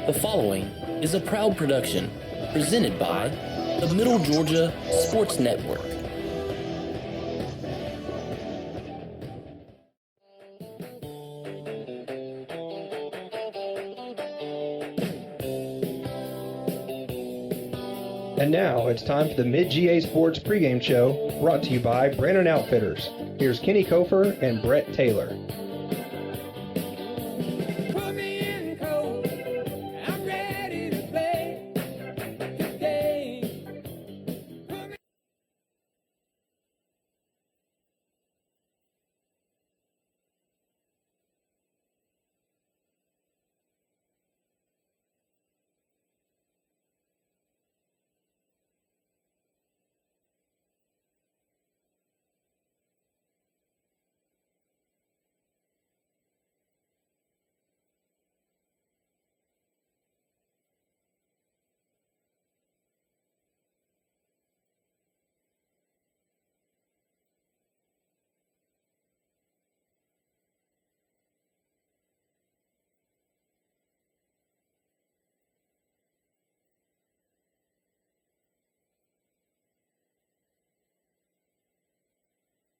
The following is a proud production presented by the Middle Georgia Sports Network. And now it's time for the Mid-GA Sports pregame show, brought to you by Brandon Outfitters. Here's Kenny Kofer and Brett Taylor. Put me in cold. I'm ready to play today.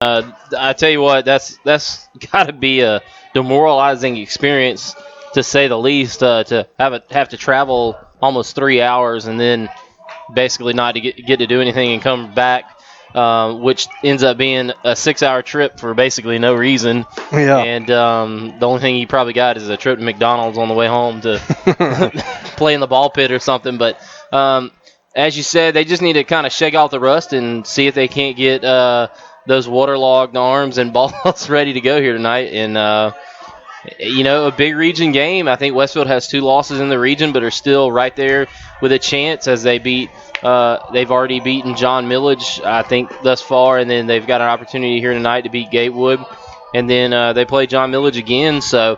I tell you what, that's got to be a demoralizing experience, to say the least. To have to travel almost 3 hours and then basically not to get to do anything and come back, which ends up being a 6-hour trip for basically no reason. Yeah. And the only thing you probably got is a trip to McDonald's on the way home to play in the ball pit or something. But as you said, they just need to kind of shake off the rust and see if they can't get those waterlogged arms and balls ready to go here tonight. And, a big region game. I think Westfield has 2 losses in the region, but are still right there with a chance, as they've already beaten John Millage, I think, thus far, and then they've got an opportunity here tonight to beat Gatewood. And then they play John Millage again, so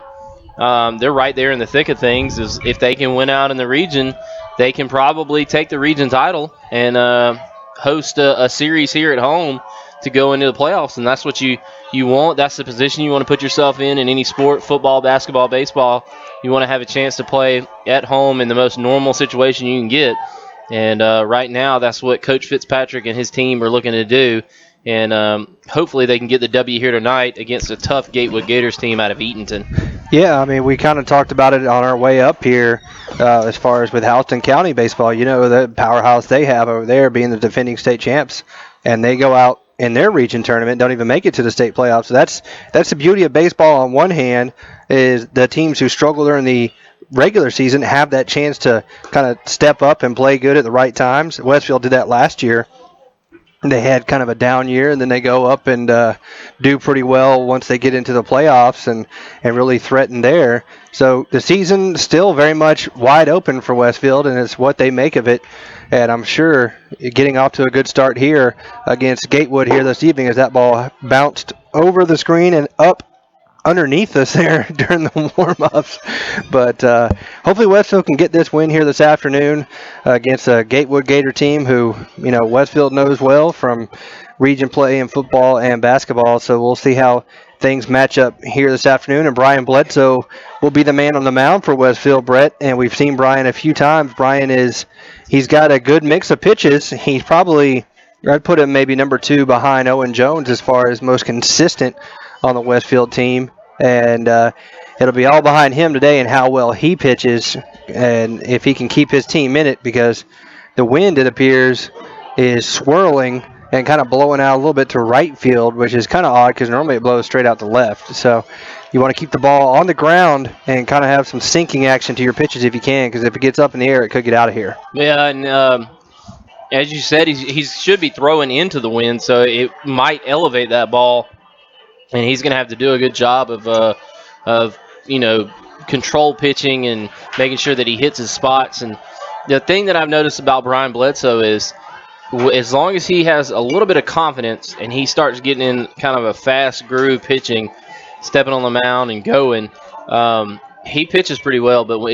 they're right there in the thick of things. If they can win out in the region, they can probably take the region title and host a series here at home to go into the playoffs, and that's what you want. That's the position you want to put yourself in any sport: football, basketball, baseball. You want to have a chance to play at home in the most normal situation you can get, and right now that's what Coach Fitzpatrick and his team are looking to do, and hopefully they can get the W here tonight against a tough Gatewood Gators team out of Eatonton. Yeah, I mean, we kind of talked about it on our way up here as far as with Houston County baseball. You know, the powerhouse they have over there being the defending state champs, and they go out in their region tournament, don't even make it to the state playoffs. So that's the beauty of baseball. On one hand, is the teams who struggle during the regular season have that chance to kind of step up and play good at the right times. Westfield did that last year. They had kind of a down year, and then they go up and do pretty well once they get into the playoffs and really threaten there. So the season still very much wide open for Westfield, and it's what they make of it. And I'm sure getting off to a good start here against Gatewood here this evening, as that ball bounced over the screen and up underneath us there during the warm-ups. But hopefully Westfield can get this win here this afternoon against a Gatewood Gator team who, Westfield knows well from region play in football and basketball. So we'll see how things match up here this afternoon. And Brian Bledsoe will be the man on the mound for Westfield, Brett. And we've seen Brian a few times. He's got a good mix of pitches. He's probably, I'd put him maybe number 2 behind Owen Jones as far as most consistent on the Westfield team. And it'll be all behind him today and how well he pitches and if he can keep his team in it, because the wind, it appears, is swirling and kind of blowing out a little bit to right field, which is kind of odd because normally it blows straight out to left. So you want to keep the ball on the ground and kind of have some sinking action to your pitches if you can, because if it gets up in the air, it could get out of here. Yeah, and as you said, he should be throwing into the wind, so it might elevate that ball, and he's going to have to do a good job of control pitching and making sure that he hits his spots. And the thing that I've noticed about Brian Bledsoe is, as long as he has a little bit of confidence and he starts getting in kind of a fast groove pitching, stepping on the mound and going, he pitches pretty well. But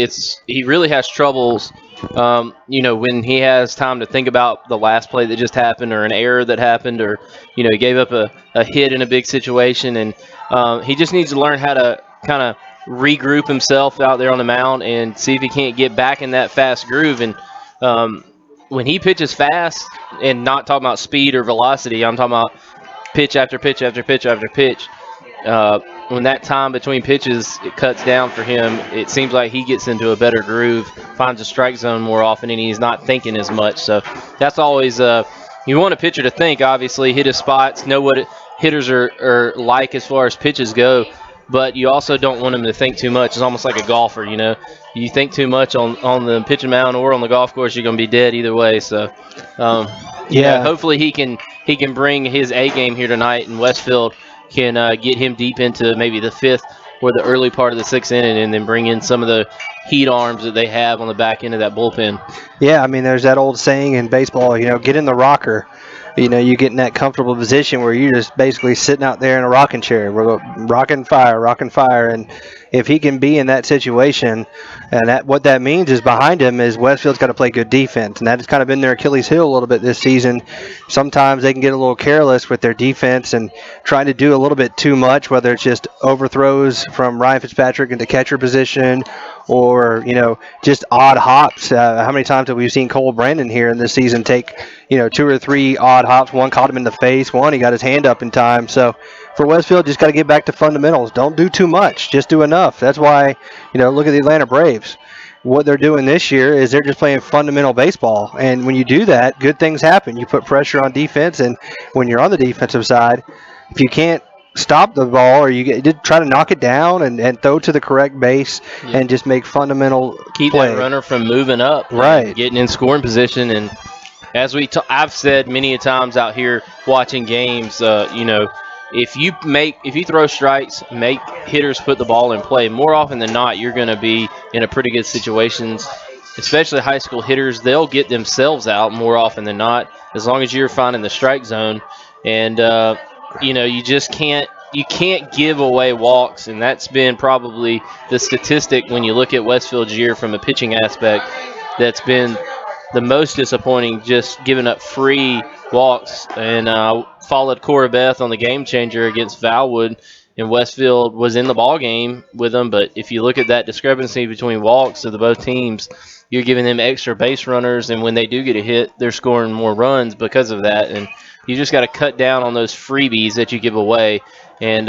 he really has troubles, when he has time to think about the last play that just happened or an error that happened, or he gave up a hit in a big situation, and he just needs to learn how to kind of regroup himself out there on the mound and see if he can't get back in that fast groove. And when he pitches fast, and not talking about speed or velocity, I'm talking about pitch after pitch after pitch after pitch. When that time between pitches it cuts down for him, it seems like he gets into a better groove, finds a strike zone more often, and he's not thinking as much. So that's always you want a pitcher to think, obviously, hit his spots, know what hitters are like as far as pitches go, but you also don't want him to think too much. It's almost like a golfer, you know. You think too much on the pitching mound or on the golf course, you're going to be dead either way. So, hopefully he can bring his A game here tonight, and Westfield can get him deep into maybe the fifth or the early part of the sixth inning, and then bring in some of the heat arms that they have on the back end of that bullpen. Yeah, I mean, there's that old saying in baseball, get in the rocker. You get in that comfortable position where you're just basically sitting out there in a rocking chair. We're rocking fire. And if he can be in that situation, and what that means is behind him is Westfield's got to play good defense. And that has kind of been their Achilles heel a little bit this season. Sometimes they can get a little careless with their defense and trying to do a little bit too much, whether it's just overthrows from Ryan Fitzpatrick into catcher position or, just odd hops. How many times have we seen Cole Brandon here in this season take, 2 or 3 odd hops? One caught him in the face. One, he got his hand up in time. So for Westfield, just got to get back to fundamentals. Don't do too much. Just do enough. That's why, look at the Atlanta Braves. What they're doing this year is they're just playing fundamental baseball. And when you do that, good things happen. You put pressure on defense, and when you're on the defensive side, if you can't stop the ball or you try to knock it down and throw to the correct base and just make fundamental keep play. That runner from moving up, right, getting in scoring position. And as I've said many a times out here watching games, if you throw strikes, make hitters put the ball in play, more often than not, you're going to be in a pretty good situations. Especially high school hitters, they'll get themselves out more often than not, as long as you're finding the strike zone. And you just can't give away walks, and that's been probably the statistic when you look at Westfield's year from a pitching aspect that's been the most disappointing, just giving up free walks. And followed Cora Beth on the game changer against Valwood, and Westfield was in the ball game with them. But if you look at that discrepancy between walks of the both teams, you're giving them extra base runners, and when they do get a hit, they're scoring more runs because of that. And you just got to cut down on those freebies that you give away. And,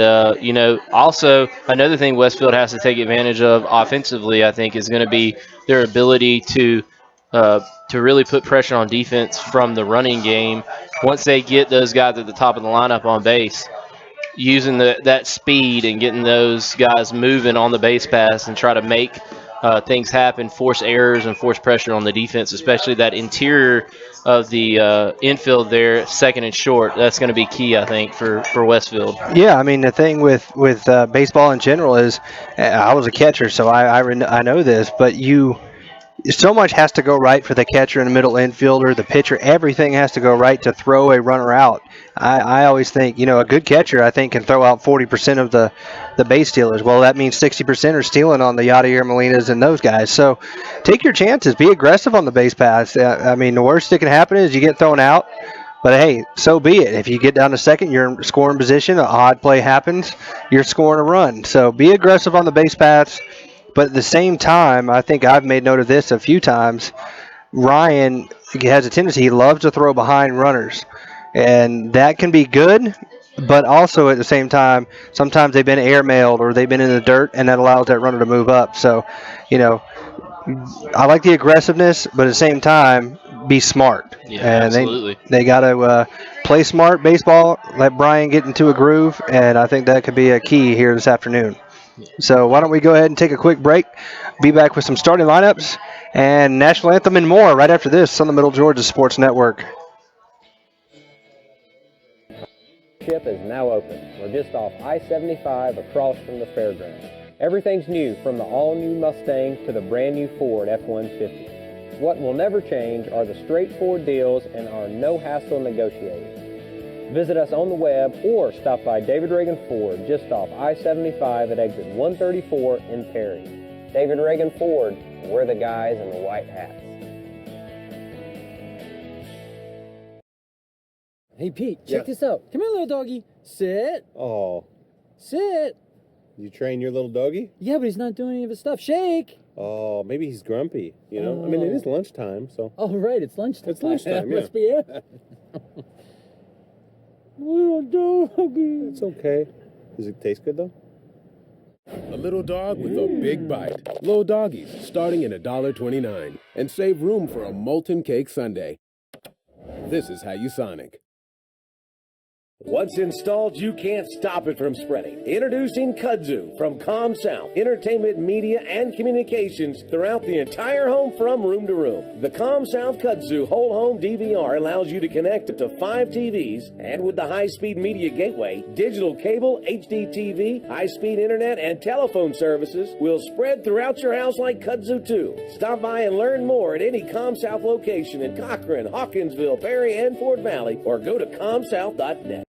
also another thing Westfield has to take advantage of offensively, I think, is going to be their ability to really put pressure on defense from the running game. Once they get those guys at the top of the lineup on base, using that speed and getting those guys moving on the base pass and try to make things happen, force errors and force pressure on the defense, especially that interior of the infield there, second and short. That's going to be key, I think, for Westfield. Yeah, I mean, the thing with baseball in general is I was a catcher, so I know this, but so much has to go right for the catcher and the middle infielder, the pitcher. Everything has to go right to throw a runner out. I always think, a good catcher, I think, can throw out 40% of the base stealers. Well, that means 60% are stealing on the Yadier Molinas and those guys. So take your chances. Be aggressive on the base pass. I mean, the worst that can happen is you get thrown out. But, hey, so be it. If you get down to second, you're in scoring position, an odd play happens, you're scoring a run. So be aggressive on the base pass. But at the same time, I think I've made note of this a few times, Ryan has a tendency, he loves to throw behind runners. And that can be good, but also at the same time, sometimes they've been airmailed or they've been in the dirt, and that allows that runner to move up. So, I like the aggressiveness, but at the same time, be smart. Yeah, and absolutely. They got to play smart baseball, let Brian get into a groove, and I think that could be a key here this afternoon. So why don't we go ahead and take a quick break, be back with some starting lineups and national anthem and more right after this on the Middle Georgia Sports Network. Ship is now open. We're just off I-75 across from the fairgrounds. Everything's new, from the all-new Mustang to the brand-new Ford F-150. What will never change are the straightforward deals and our no-hassle negotiators. Visit us on the web or stop by David Reagan Ford just off I-75 at exit 134 in Perry. David Reagan Ford, we're the guys in the white hats. Hey, Pete, check this out. Come here, little doggy. Sit. Oh. Sit. You train your little doggy? Yeah, but he's not doing any of his stuff. Shake! Oh, maybe he's grumpy, you know? I mean, it is lunchtime, so. Oh, right, it's lunchtime. It's lunchtime, That yeah. must be it. Little doggy. It's okay. Does it taste good, though? A little dog with a big bite. Little doggies, starting at $1.29. And save room for a molten cake sundae. This is how you Sonic. Once installed, you can't stop it from spreading. Introducing Kudzu from ComSouth, entertainment, media, and communications throughout the entire home from room to room. The ComSouth Kudzu whole home DVR allows you to connect up to 5 TVs, and with the high-speed media gateway, digital cable, HD TV, high-speed internet, and telephone services will spread throughout your house like Kudzu 2. Stop by and learn more at any ComSouth location in Cochran, Hawkinsville, Perry, and Fort Valley, or go to comsouth.net.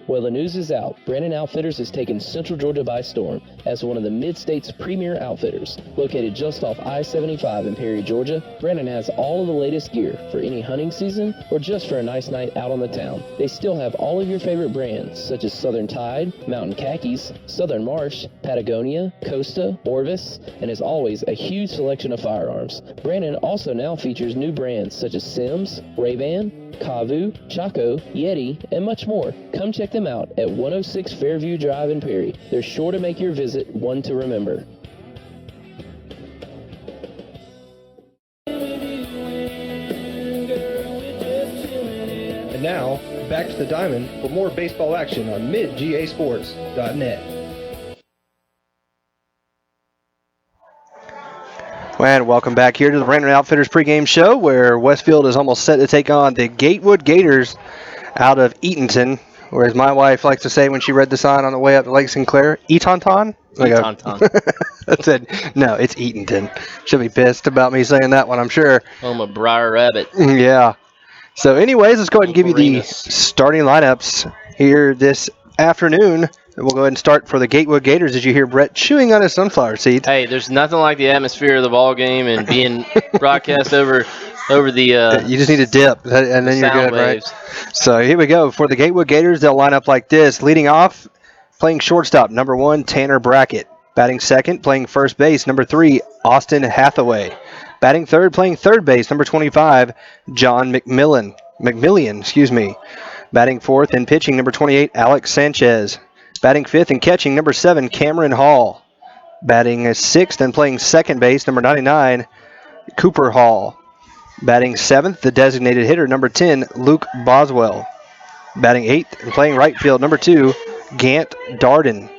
Well, the news is out. Brandon Outfitters has taken Central Georgia by storm as one of the Mid-State's premier outfitters. Located just off I-75 in Perry, Georgia, Brandon has all of the latest gear for any hunting season or just for a nice night out on the town. They still have all of your favorite brands such as Southern Tide, Mountain Khakis, Southern Marsh, Patagonia, Costa, Orvis, and as always, a huge selection of firearms. Brandon also now features new brands such as Sims, Ray-Ban, Kavu, Chaco, Yeti, and much more. Come check them out at 106 Fairview Drive in Perry. They're sure to make your visit one to remember. And now, back to the diamond for more baseball action on midgasports.net. And welcome back here to the Brandon Outfitters pregame show, where Westfield is almost set to take on the Gatewood Gators out of Eatonton, or as my wife likes to say when she read the sign on the way up to Lake Sinclair, Eatonton? Eatonton. I said, no, it's Eatonton. She'll be pissed about me saying that one, I'm sure. I'm a Briar Rabbit. Yeah. So anyways, let's go ahead and give you the starting lineups here this afternoon. And we'll go ahead and start for the Gatewood Gators as you hear Brett chewing on his sunflower seed. Hey, there's nothing like the atmosphere of the ball game and being broadcast over the you just need a dip, and then you're good, waves. Right? So here we go. For the Gatewood Gators, they'll line up like this. Leading off, playing shortstop, number 1, Tanner Brackett. Batting second, playing first base, number 3, Austin Hathaway. Batting third, playing third base, number 25, John McMillian. Batting fourth and pitching, number 28, Alex Sanchez. Batting fifth and catching, number 7, Cameron Hall. Batting sixth and playing second base, number 99, Cooper Hall. Batting seventh, the designated hitter, number 10, Luke Boswell. Batting eighth and playing right field, number 2, Gant Darden.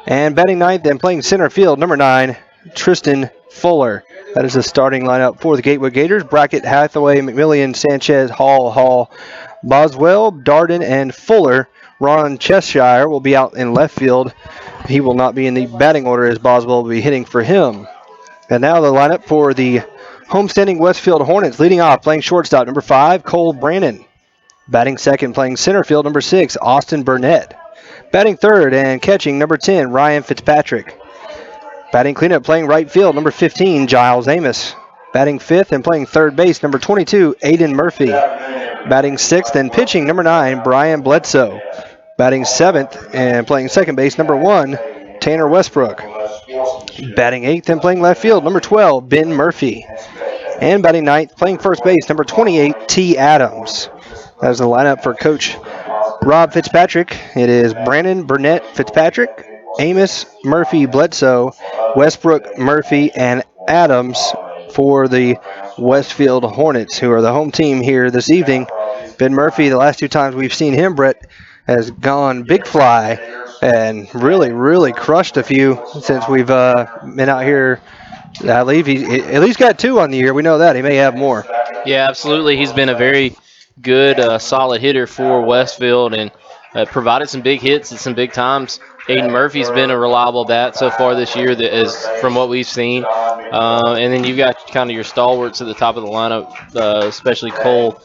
And batting ninth and playing center field, number 9, Tristan Fuller. That is the starting lineup for the Gatewood Gators. Brackett, Hathaway, McMillian, Sanchez, Hall, Boswell, Darden, and Fuller. Ron Cheshire will be out in left field. He will not be in the batting order as Boswell will be hitting for him. And now the lineup for the homestanding Westfield Hornets. Leading off, playing shortstop, number 5, Cole Brannon. Batting second, playing center field, number 6, Austin Burnett. Batting third and catching, number 10, Ryan Fitzpatrick. Batting cleanup, playing right field, number 15, Giles Amos. Batting fifth and playing third base, number 22, Aiden Murphy. Batting sixth and pitching, number 9, Brian Bledsoe. Batting seventh and playing second base, number 1, Tanner Westbrook. Batting eighth and playing left field, number 12, Ben Murphy. And batting ninth, playing first base, number 28, T. Adams. That is the lineup for Coach Rob Fitzpatrick. It is Brandon, Burnett, Fitzpatrick, Amos, Murphy, Bledsoe, Westbrook, Murphy, and Adams for the Westfield Hornets, who are the home team here this evening. Ben Murphy, the last 2 times we've seen him, Brett, has gone big fly and really crushed a few since we've been out here. I believe he at least got 2 on the year. We know that. He may have more. Yeah, absolutely. He's been a very good, solid hitter for Westfield and provided some big hits at some big times. Aiden Murphy's been a reliable bat so far this year, that is from what we've seen. And then you've got kind of your stalwarts at the top of the lineup, especially Cole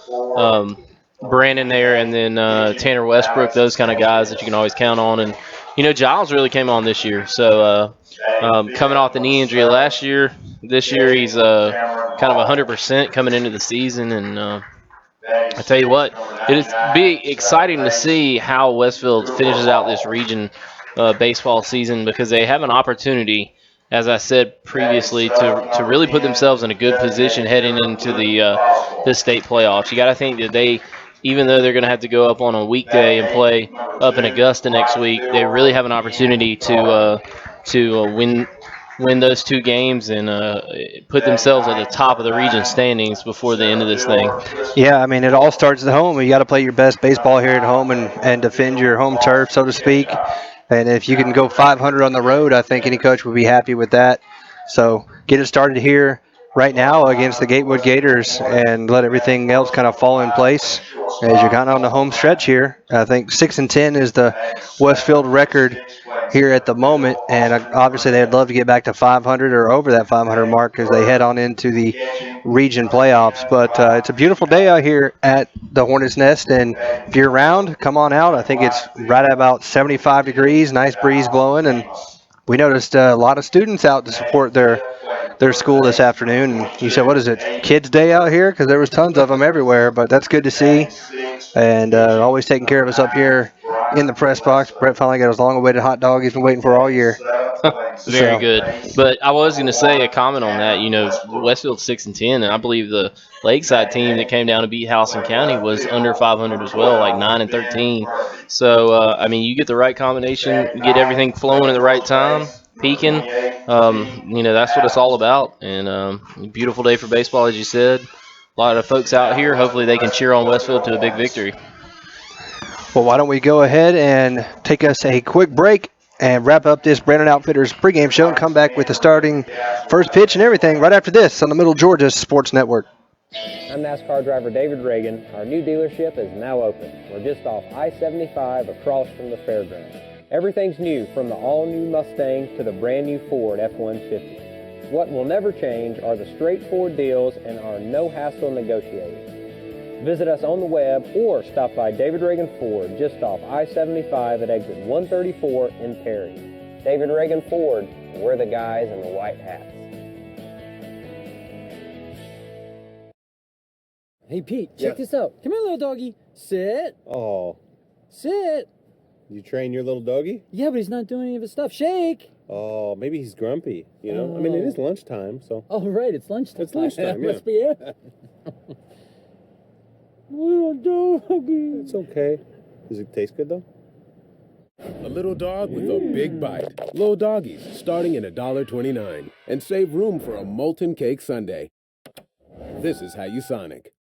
Brandon there, and then Tanner Westbrook, those kind of guys that you can always count on. And, Giles really came on this year. So coming off the knee injury last year, this year he's kind of 100% coming into the season. And I tell you what, it is be exciting to see how Westfield finishes out this region baseball season because they have an opportunity, as I said previously, to really put themselves in a good position heading into the state playoffs. You got to think that they, even though they're going to have to go up on a weekday and play up in Augusta next week, they really have an opportunity to win those two games and put themselves at the top of the region standings before the end of this thing. Yeah, I mean, it all starts at home. You got to play your best baseball here at home and defend your home turf, so to speak. And if you can go 500 on the road, I think any coach would be happy with that. So get it started here right now against the Gatewood Gators and let everything else kind of fall in place as you're kind of on the home stretch here. I think 6-10 is the Westfield record here at the moment, and obviously they'd love to get back to 500 or over that 500 mark as they head on into the region playoffs. But it's a beautiful day out here at the Hornets Nest, and if you're around, come on out. I think it's right at about 75 degrees, nice breeze blowing, and we noticed a lot of students out to support their school this afternoon. And you said, what is it, Kids Day out here? Because there was tons of them everywhere, but that's good to see. And always taking care of us up here in the press box. Brett finally got his long-awaited hot dog he's been waiting for all year. Very good. But I was going to say a comment on that. You know, Westfield's 6-10, and I believe the Lakeside team that came down to beat Houston County was under 500 as well, like 9-13. So, I mean, you get the right combination, you get everything flowing at the right time, peaking. You know, that's what it's all about. And beautiful day for baseball, as you said. A lot of folks out here. Hopefully they can cheer on Westfield to a big victory. Well, why don't we go ahead and take us a quick break and wrap up this Brandon Outfitters pregame show and come back with the starting first pitch and everything right after this on the Middle Georgia Sports Network. I'm NASCAR driver David Reagan. Our new dealership is now open. We're just off I-75 across from the fairgrounds. Everything's new, from the all-new Mustang to the brand-new Ford F-150. What will never change are the straightforward deals and our no-hassle negotiating. Visit us on the web or stop by David Reagan Ford just off I-75 at exit 134 in Perry. David Reagan Ford, we're the guys in the white hats. Hey, Pete, check this out. Come here, little doggy. Sit. Oh, Sit. you train your little doggy? Yeah, but he's not doing any of his stuff. Shake. Oh, maybe he's grumpy, you know? I mean, it is lunchtime, so. Oh, right, it's lunchtime. It's lunchtime, Must be it. Little doggy. It's okay. Does it taste good, though? A little dog with a big bite. Little doggies starting at $1.29 and save room for a molten cake sundae. This is how you Sonic.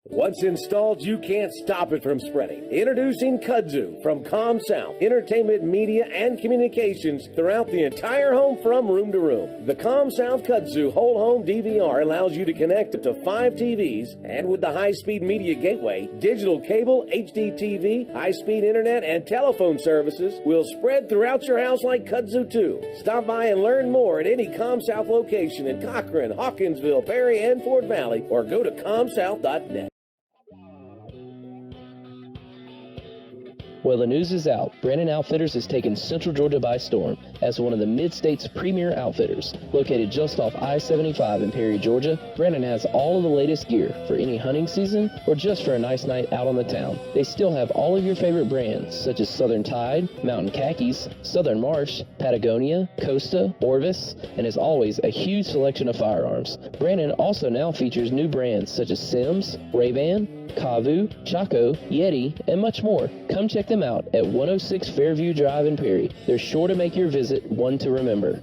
Once installed, you can't stop it from spreading. Introducing Kudzu from ComSouth, entertainment, media, and communications throughout the entire home from room to room. The ComSouth Kudzu whole home DVR allows you to connect up to 5 TVs, and with the high-speed media gateway, digital cable, HD TV, high-speed internet, and telephone services will spread throughout your house like Kudzu 2. Stop by and learn more at any ComSouth location in Cochran, Hawkinsville, Perry, and Fort Valley, or go to comsouth.net. Well, the news is out. Brandon Outfitters has taken Central Georgia by storm as one of the Mid-State's premier outfitters. Located just off I-75 in Perry, Georgia, Brandon has all of the latest gear for any hunting season or just for a nice night out on the town. They still have all of your favorite brands such as Southern Tide, Mountain Khakis, Southern Marsh, Patagonia, Costa, Orvis, and as always, a huge selection of firearms. Brandon also now features new brands such as Sims, Ray-Ban, Kavu, Chaco, Yeti, and much more. Come check them out at 106 Fairview Drive in Perry. They're sure to make your visit one to remember.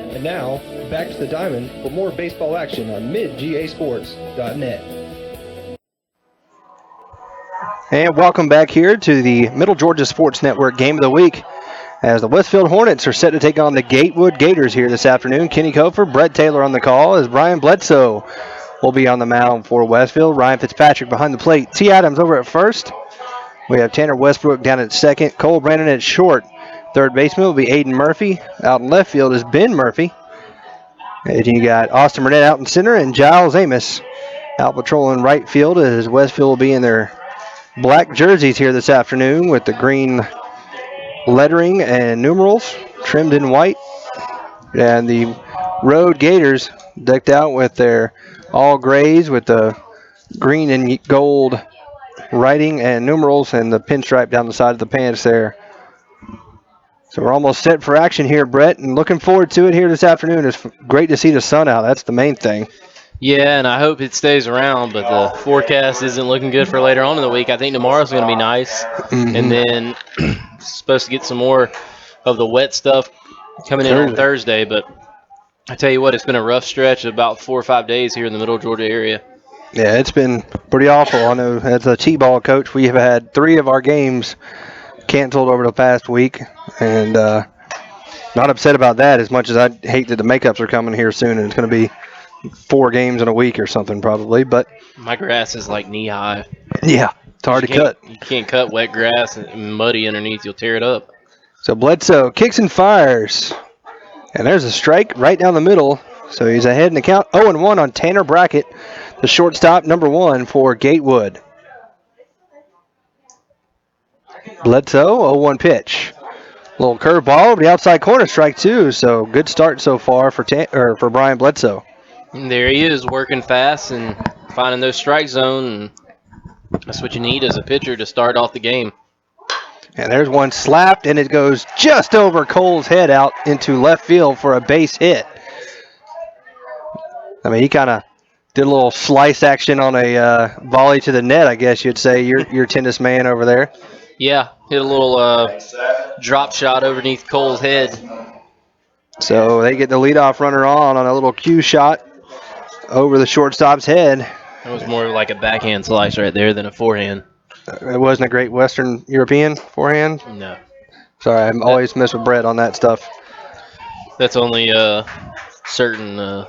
And now, back to the diamond for more baseball action on midgasports.net. And welcome back here to the Middle Georgia Sports Network Game of the Week, as the Westfield Hornets are set to take on the Gatewood Gators here this afternoon. Kenny Kofer, Brett Taylor on the call, as Brian Bledsoe will be on the mound for Westfield. Ryan Fitzpatrick behind the plate. T. Adams over at first. We have Tanner Westbrook down at second. Cole Brandon at short. Third baseman will be Aiden Murphy. Out in left field is Ben Murphy. And you got Austin Burnett out in center and Giles Amos out patrolling right field, as Westfield will be in their black jerseys here this afternoon with the green lettering and numerals. trimmed in white. And the Road Gators decked out with their all grays with the green and gold writing and numerals and the pinstripe down the side of the pants there. So we're almost set for action here, Brett, and looking forward to it here this afternoon. It's great to see the sun out. That's the main thing. Yeah, and I hope it stays around, but the forecast isn't looking good for later on in the week. I think tomorrow's going to be nice, and then supposed to get some more of the wet stuff coming in on Thursday. But I tell you what, it's been a rough stretch of about 4 or 5 days here in the Middle Georgia area. Yeah, it's been pretty awful. I know as a T-ball coach, we have had 3 of our games canceled over the past week, and not upset about that as much as I hate that the makeups are coming here soon, and it's going to be 4 games in a week or something probably. But my grass is like knee high. Yeah, it's hard to cut. You can't cut wet grass and muddy underneath. You'll tear it up. So Bledsoe kicks and fires. And there's a strike right down the middle. So he's ahead in the count. 0-1 on Tanner Brackett, the shortstop, number 1 for Gatewood. Bledsoe, 0-1 pitch. Little curveball over the outside corner, strike 2. So good start so far for Brian Bledsoe. And there he is, working fast and finding those strike zone. And that's what you need as a pitcher to start off the game. And there's one slapped, and it goes just over Cole's head out into left field for a base hit. I mean, he kind of did a little slice action on a volley to the net, I guess you'd say, your tennis man over there. Yeah, hit a little drop shot underneath Cole's head. So they get the leadoff runner on a little cue shot over the shortstop's head. It was more like a backhand slice right there than a forehand. It wasn't a great Western European forehand? No. Sorry, I always mess with Brett on that stuff. That's only certain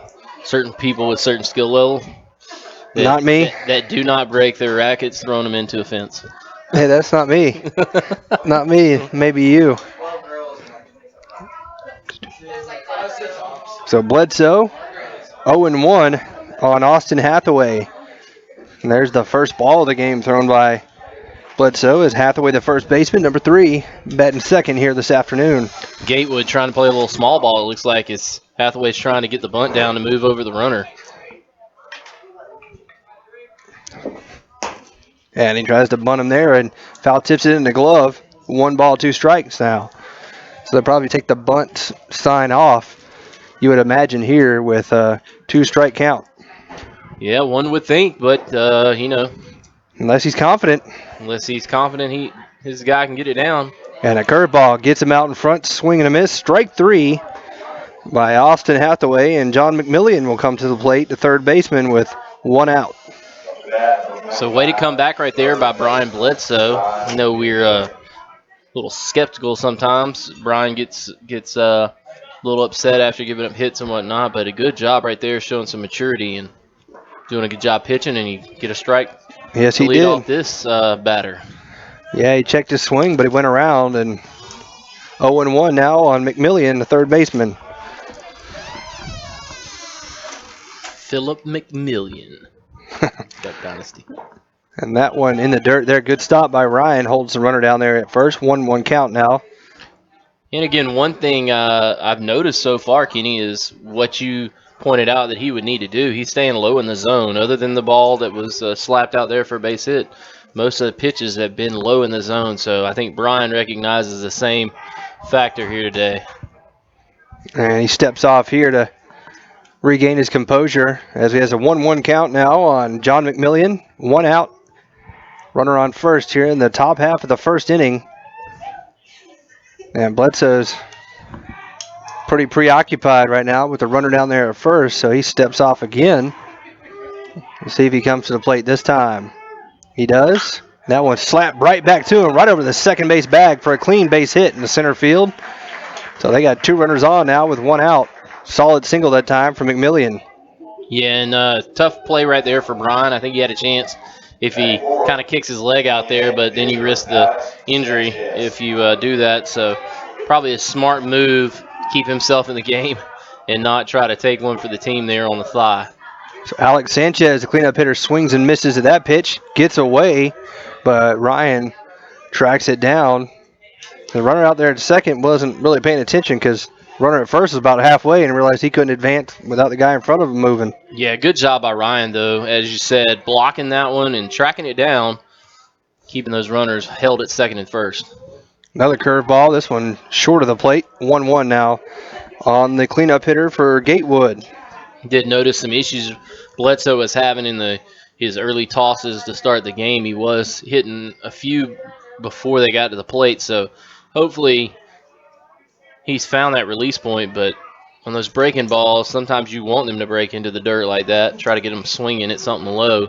people with certain skill level. Not me. That do not break their rackets throwing them into a fence. Hey, that's not me. Not me. Maybe you. So Bledsoe, 0-1 on Austin Hathaway. And there's the first ball of the game thrown by Bledsoe as Hathaway, the first baseman, number 3, batting second here this afternoon. Gatewood trying to play a little small ball. It looks like it's Hathaway's trying to get the bunt down to move over the runner. And he tries to bunt him there, and foul tips it in the glove. 1 ball, 2 strikes now. So they'll probably take the bunt sign off, you would imagine, here with a 2-strike count. Yeah, one would think, but, unless he's confident. Unless he's confident his guy can get it down. And a curveball gets him out in front, swing and a miss. Strike 3 by Austin Hathaway, and John McMillian will come to the plate, the third baseman, with 1 out. So way to come back right there by Brian Bledsoe. I know we're a little skeptical sometimes. Brian gets a little upset after giving up hits and whatnot, but a good job right there showing some maturity and doing a good job pitching, and he get a strike. Yes, to he lead did. Off this batter. Yeah, he checked his swing, but he went around, and 0-1 now on McMillian, the third baseman. Philip McMillian. Duck Dynasty. And that one in the dirt there. Good stop by Ryan. Holds the runner down there at first. 1-1 count now. And again, one thing I've noticed so far, Kenny, is what you pointed out that he would need to do. He's staying low in the zone. Other than the ball that was slapped out there for a base hit, most of the pitches have been low in the zone. So I think Brian recognizes the same factor here today. And he steps off here to regain his composure as he has a 1-1 count now on John McMillian. 1 out. Runner on first here in the top half of the first inning. And Bledsoe's pretty preoccupied right now with the runner down there at first, so he steps off again. We'll see if he comes to the plate this time. He does. That one slapped right back to him, right over the second base bag for a clean base hit in the center field. So they got 2 runners on now with 1 out. Solid single that time for McMillian. Yeah, and tough play right there for Brian. I think he had a chance if he kind of kicks his leg out there, but then you risk the injury if you do that. So probably a smart move, keep himself in the game and not try to take one for the team there on the fly. So Alex Sanchez, the cleanup hitter, swings and misses at that pitch, gets away, but Ryan tracks it down. The runner out there at second wasn't really paying attention because runner at first was about halfway and realized he couldn't advance without the guy in front of him moving. Yeah, good job by Ryan, though, as you said, blocking that one and tracking it down, keeping those runners held at second and first. Another curveball. This one short of the plate. 1-1 now on the cleanup hitter for Gatewood. Did notice some issues Bledsoe was having in his early tosses to start the game. He was hitting a few before they got to the plate, so hopefully he's found that release point. But on those breaking balls, sometimes you want them to break into the dirt like that, try to get them swinging at something low.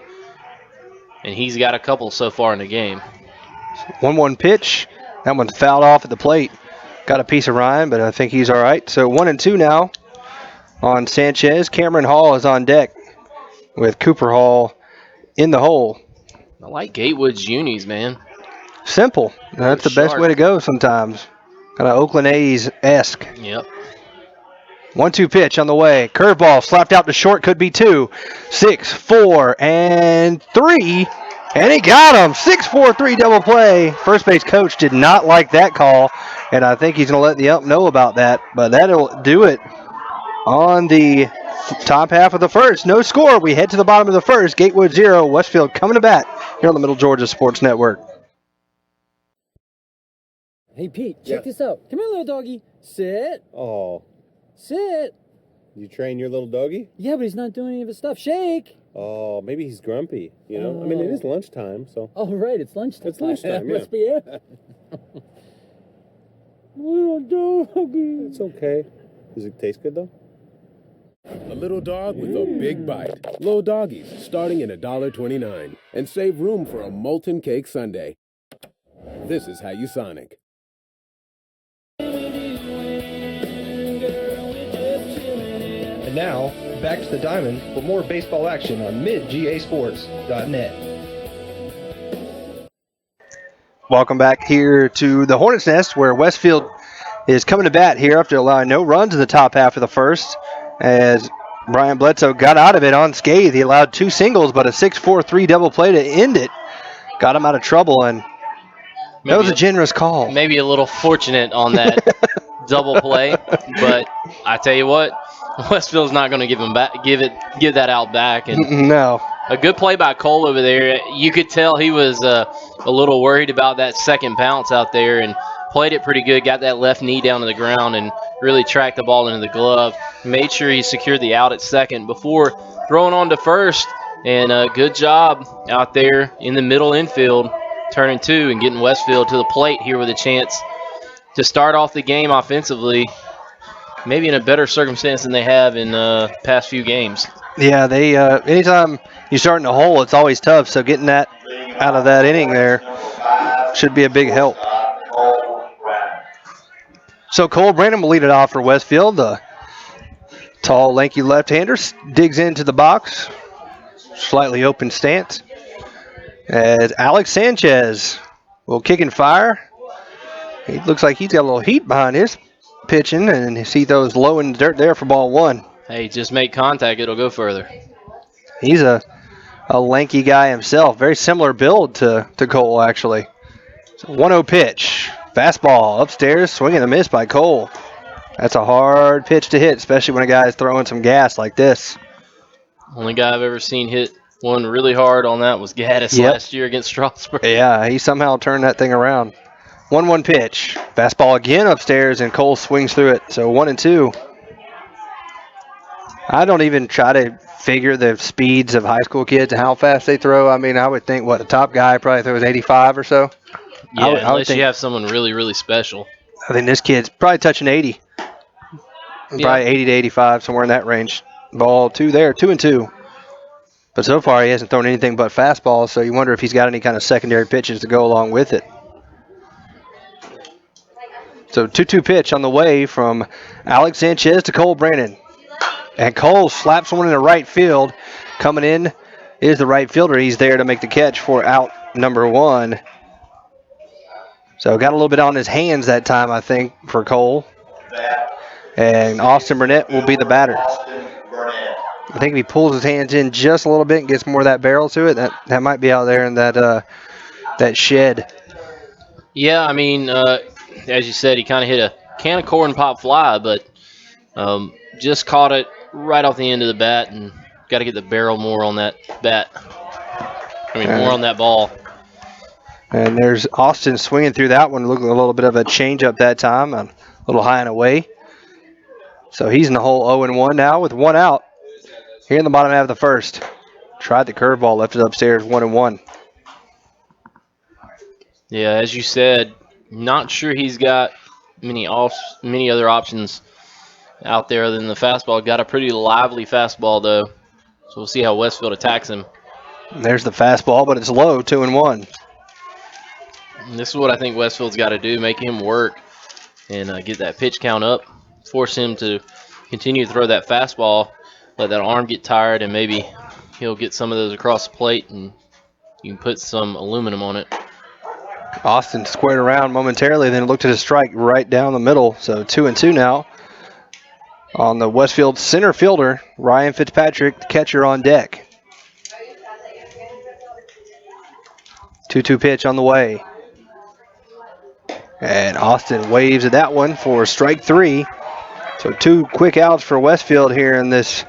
And he's got a couple so far in the game. 1-1 pitch. That one's fouled off at the plate. Got a piece of Ryan, but I think he's all right. So 1-2 now on Sanchez. Cameron Hall is on deck with Cooper Hall in the hole. I like Gatewood's unis, man. Simple. That's the best way to go sometimes. Kind of Oakland A's-esque. Yep. 1-2 pitch on the way. Curveball slapped out to short. Could be 2. 6, 4, and 3. And he got him. 6-4-3 double play. First base coach did not like that call. And I think he's going to let the ump know about that. But that'll do it on the top half of the first. No score. We head to the bottom of the first. Gatewood 0. Westfield coming to bat here on the Middle Georgia Sports Network. Hey, Pete, check this out. Come here, little doggy. Sit. Oh, Sit. you train your little doggy? Yeah, but he's not doing any of his stuff. Shake. Oh, maybe he's grumpy, you know? I mean, it is lunchtime, so. Oh, right, it's lunchtime. It's lunchtime, Must be it. Little doggy. It's okay. Does it taste good, though? A little dog with a big bite. Little doggies, starting at $1.29. And save room for a molten cake sundae. This is how you Sonic. And now, back to the diamond for more baseball action on midgasports.net. Welcome back here to the Hornets' Nest, where Westfield is coming to bat here after allowing no runs in the top half of the first. As Brian Bledsoe got out of it unscathed, he allowed 2 singles, but a 6-4-3 double play to end it. Got him out of trouble, and that was a generous call. Maybe a little fortunate on that double play, but I tell you what, Westfield's not going to give that out back. And no. A good play by Cole over there. You could tell he was a little worried about that second bounce out there and played it pretty good, got that left knee down to the ground and really tracked the ball into the glove. Made sure he secured the out at second before throwing on to first. And a good job out there in the middle infield, turning 2 and getting Westfield to the plate here with a chance to start off the game offensively, maybe in a better circumstance than they have in past few games. Yeah, they anytime you start in a hole, it's always tough. So getting that out of that inning there should be a big help. So Cole Brandon will lead it off for Westfield. The tall, lanky left-hander digs into the box, slightly open stance. As Alex Sanchez will kick and fire. He looks like he's got a little heat behind his pitching, and he throws low in the dirt there for ball 1. Hey, just make contact. It'll go further. He's a lanky guy himself. Very similar build to Cole, actually. So 1-0 pitch. Fastball upstairs, swing and a miss by Cole. That's a hard pitch to hit, especially when a guy is throwing some gas like this. Only guy I've ever seen hit one really hard on that was Gaddis last year against Strasburg. Yeah, he somehow turned that thing around. 1-1 pitch. Fastball again upstairs, and Cole swings through it. So 1-2. I don't even try to figure the speeds of high school kids and how fast they throw. I mean, I would think, a top guy probably throws 85 or so. Yeah, unless you have someone really, really special. I think this kid's probably touching 80. Probably 80 to 85, somewhere in that range. Ball 2 there, 2-2. But so far, he hasn't thrown anything but fastballs, so you wonder if he's got any kind of secondary pitches to go along with it. So 2-2 pitch on the way from Alex Sanchez to Cole Brandon. And Cole slaps one in the right field. Coming in is the right fielder. He's there to make the catch for out number 1. So got a little bit on his hands that time, I think, for Cole. And Austin Burnett will be the batter. I think if he pulls his hands in just a little bit and gets more of that barrel to it, that might be out there in that shed. Yeah, I mean, as you said, he kind of hit a can of corn pop fly, but just caught it right off the end of the bat, and got to get the barrel more on that bat. More on that ball. And there's Austin swinging through that one, looking a little bit of a change-up that time, a little high and away. So he's in the hole 0-1 now with one out here in the bottom half of the first. Tried the curveball, left it upstairs, 1-1. Yeah, as you said, not sure he's got many other options out there other than the fastball. Got a pretty lively fastball, though. So we'll see how Westfield attacks him. And there's the fastball, but it's low, 2-1. And this is what I think Westfield's got to do, make him work and get that pitch count up, force him to continue to throw that fastball, let that arm get tired, and maybe he'll get some of those across the plate, and you can put some aluminum on it. Austin squared around momentarily, then looked at a strike right down the middle. So 2-2 now. On the Westfield center fielder, Ryan Fitzpatrick, the catcher on deck. 2-2 pitch on the way. And Austin waves at that one for strike 3. So 2 quick outs for Westfield here in this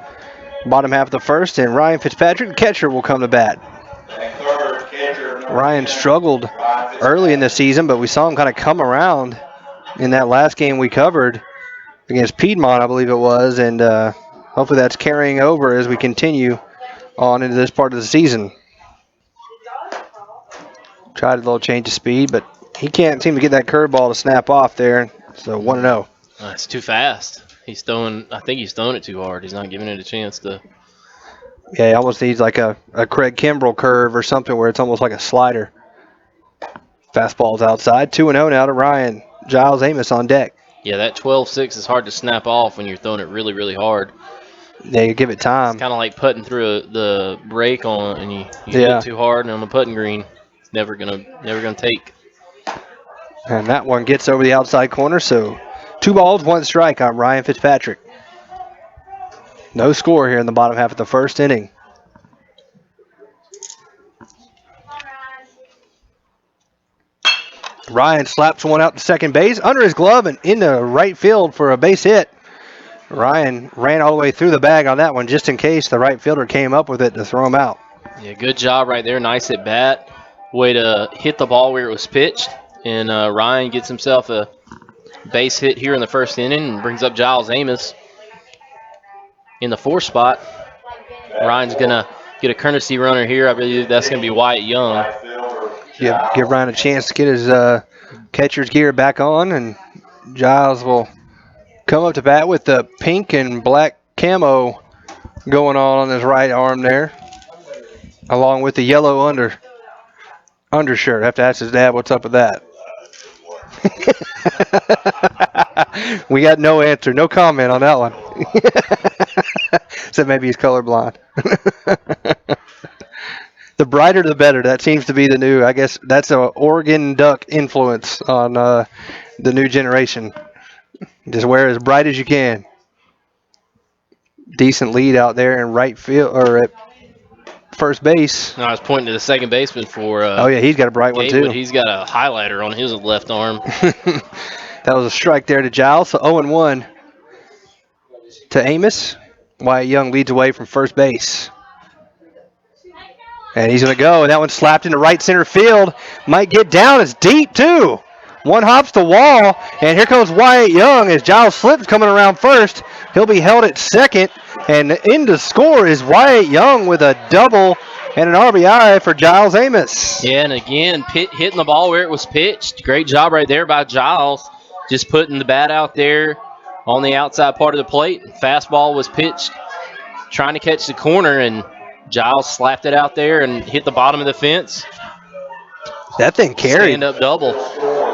bottom half of the first. And Ryan Fitzpatrick, the catcher, will come to bat. Ryan struggled early in the season, but we saw him kind of come around in that last game we covered against Piedmont, I believe it was. And hopefully that's carrying over as we continue on into this part of the season. Tried a little change of speed, but he can't seem to get that curveball to snap off there. So 1-0. It's too fast. I think he's throwing it too hard. He's not giving it a chance to. Yeah, he almost needs like a Craig Kimbrell curve or something where it's almost like a slider. Fastball's outside. 2-0 now to Ryan. Giles Amos on deck. Yeah, that 12-6 is hard to snap off when you're throwing it really, really hard. Yeah, you give it time. It's kind of like putting through the brake on, and you hit it too hard, and on the putting green, it's never gonna take. And that one gets over the outside corner, so 2 balls, 1 strike on Ryan Fitzpatrick. No score here in the bottom half of the first inning. Ryan slaps one out to second base, under his glove and into right field for a base hit. Ryan ran all the way through the bag on that one just in case the right fielder came up with it to throw him out. Yeah, good job right there. Nice at bat. Way to hit the ball where it was pitched. And Ryan gets himself a base hit here in the first inning and brings up Giles Amos in the 4th spot. Ryan's going to get a courtesy runner here. I believe that's going to be Wyatt Young. Give Ryan a chance to get his catcher's gear back on, and Giles will come up to bat with the pink and black camo going on his right arm there, along with the yellow undershirt. I have to ask his dad what's up with that. We got no answer, no comment on that one. Said maybe he's colorblind. The brighter the better. That seems to be the new, I guess that's an Oregon Duck influence on the new generation. Just wear as bright as you can. Decent lead out there in right field, or at first base. No, I was pointing to the second baseman for oh, yeah, he's got a bright Gatewood. one, too. He's got a highlighter on his left arm. That was a strike there to Giles, so 0-1 to Amos. Wyatt Young leads away from first base. And he's going to go, and that one slapped into right center field. Might get down. It's deep, too. One hops the wall, and here comes Wyatt Young as Giles slips coming around first. He'll be held at second, and in to score is Wyatt Young with a double and an RBI for Giles Amos. Yeah, and again, hitting the ball where it was pitched. Great job right there by Giles. Just putting the bat out there on the outside part of the plate. Fastball was pitched, trying to catch the corner, and Giles slapped it out there and hit the bottom of the fence. That thing carried. Stand-up double.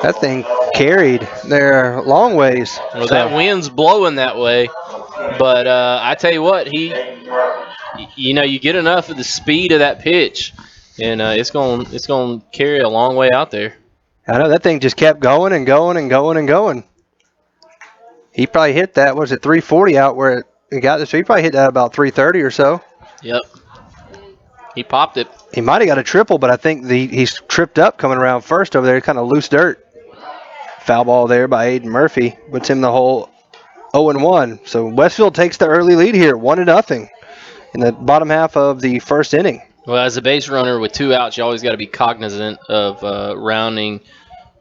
That thing carried there long ways. Well, that wind's blowing that way. But I tell you what, you get enough of the speed of that pitch, and it's going to carry a long way out there. I know, that thing just kept going and going and going and going. He probably hit that, was it 340 out where it got this? So he probably hit that about 330 or so. Yep. He popped it. He might have got a triple, but I think he's tripped up coming around first over there. Kind of loose dirt. Foul ball there by Aiden Murphy puts him the whole 0-1. So Westfield takes the early lead here, 1-0 in the bottom half of the first inning. Well, as a base runner with 2 outs, you always got to be cognizant of rounding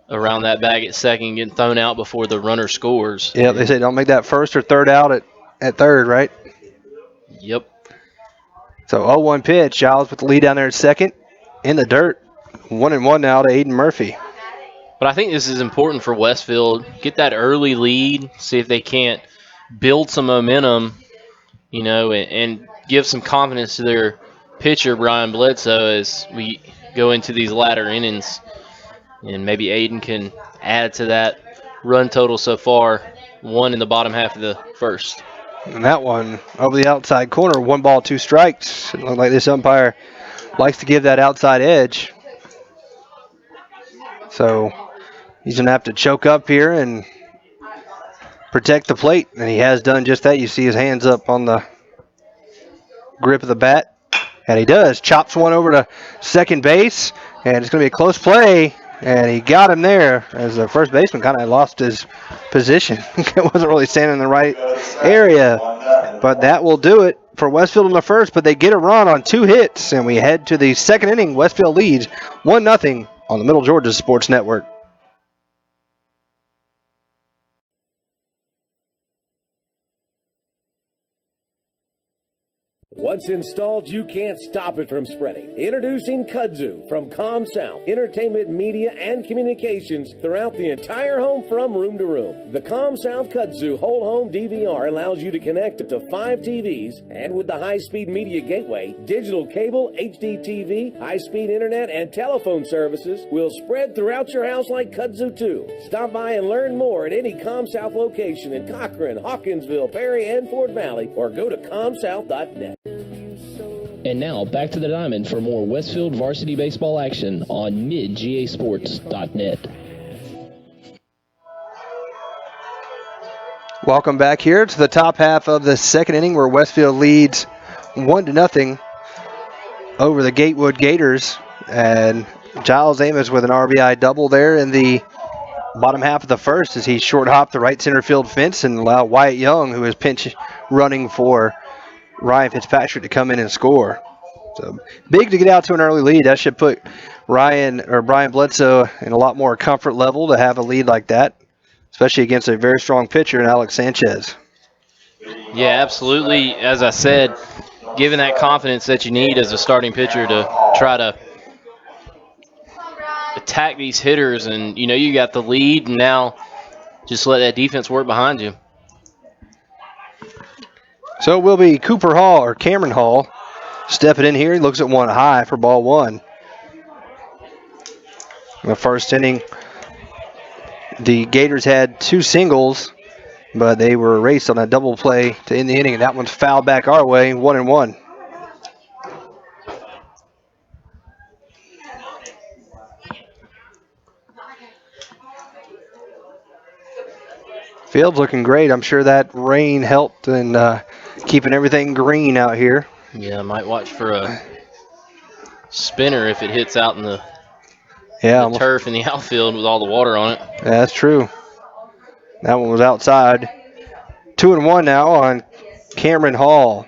around that bag at second, getting thrown out before the runner scores. Yeah, they say don't make that first or third out at third, right? Yep. So 0-1 pitch. Giles with the lead down there at second in the dirt. 1-1 now to Aiden Murphy. But I think this is important for Westfield. Get that early lead, see if they can't build some momentum, and give some confidence to their pitcher, Brian Bledsoe, as we go into these latter innings. And maybe Aiden can add to that run total so far, 1 in the bottom half of the first. And that one over the outside corner, 1 ball, 2 strikes. It looks like this umpire likes to give that outside edge. So he's going to have to choke up here and protect the plate, and he has done just that. You see his hands up on the grip of the bat, and he does. Chops one over to second base, and it's going to be a close play, and he got him there as the first baseman kind of lost his position. Wasn't really standing in the right area, but that will do it for Westfield in the first, but they get a run on 2 hits, and we head to the second inning. Westfield leads 1-0 on the Middle Georgia Sports Network. Once installed, you can't stop it from spreading. Introducing Kudzu from ComSouth, entertainment, media, and communications throughout the entire home from room to room. The ComSouth Kudzu whole home DVR allows you to connect up to 5 TVs, and with the high-speed media gateway, digital cable, HD TV, high-speed internet, and telephone services will spread throughout your house like Kudzu 2. Stop by and learn more at any ComSouth location in Cochran, Hawkinsville, Perry, and Fort Valley, or go to comsouth.net. And now, back to the diamond for more Westfield varsity baseball action on midgasports.net. Welcome back here to the top half of the second inning where Westfield leads 1-0 over the Gatewood Gators. And Giles Amos with an RBI double there in the bottom half of the first as he short hopped the right center field fence and allowed Wyatt Young, who is pinch running for Ryan Fitzpatrick, to come in and score. So big to get out to an early lead. That should put Brian Bledsoe in a lot more comfort level to have a lead like that, especially against a very strong pitcher in Alex Sanchez. Yeah, absolutely. As I said, given that confidence that you need as a starting pitcher to try to attack these hitters, and you got the lead, and now just let that defense work behind you. So it will be Cooper Hall or Cameron Hall stepping in here. He looks at one high for ball 1. In the first inning, the Gators had 2 singles, but they were erased on a double play to end the inning, and that one's fouled back our way, 1-1. Field's looking great. I'm sure that rain helped in keeping everything green out here. Yeah, I might watch for a spinner if it hits out in the turf in the outfield with all the water on it. Yeah, that's true. That one was outside. 2-1 now on Cameron Hall.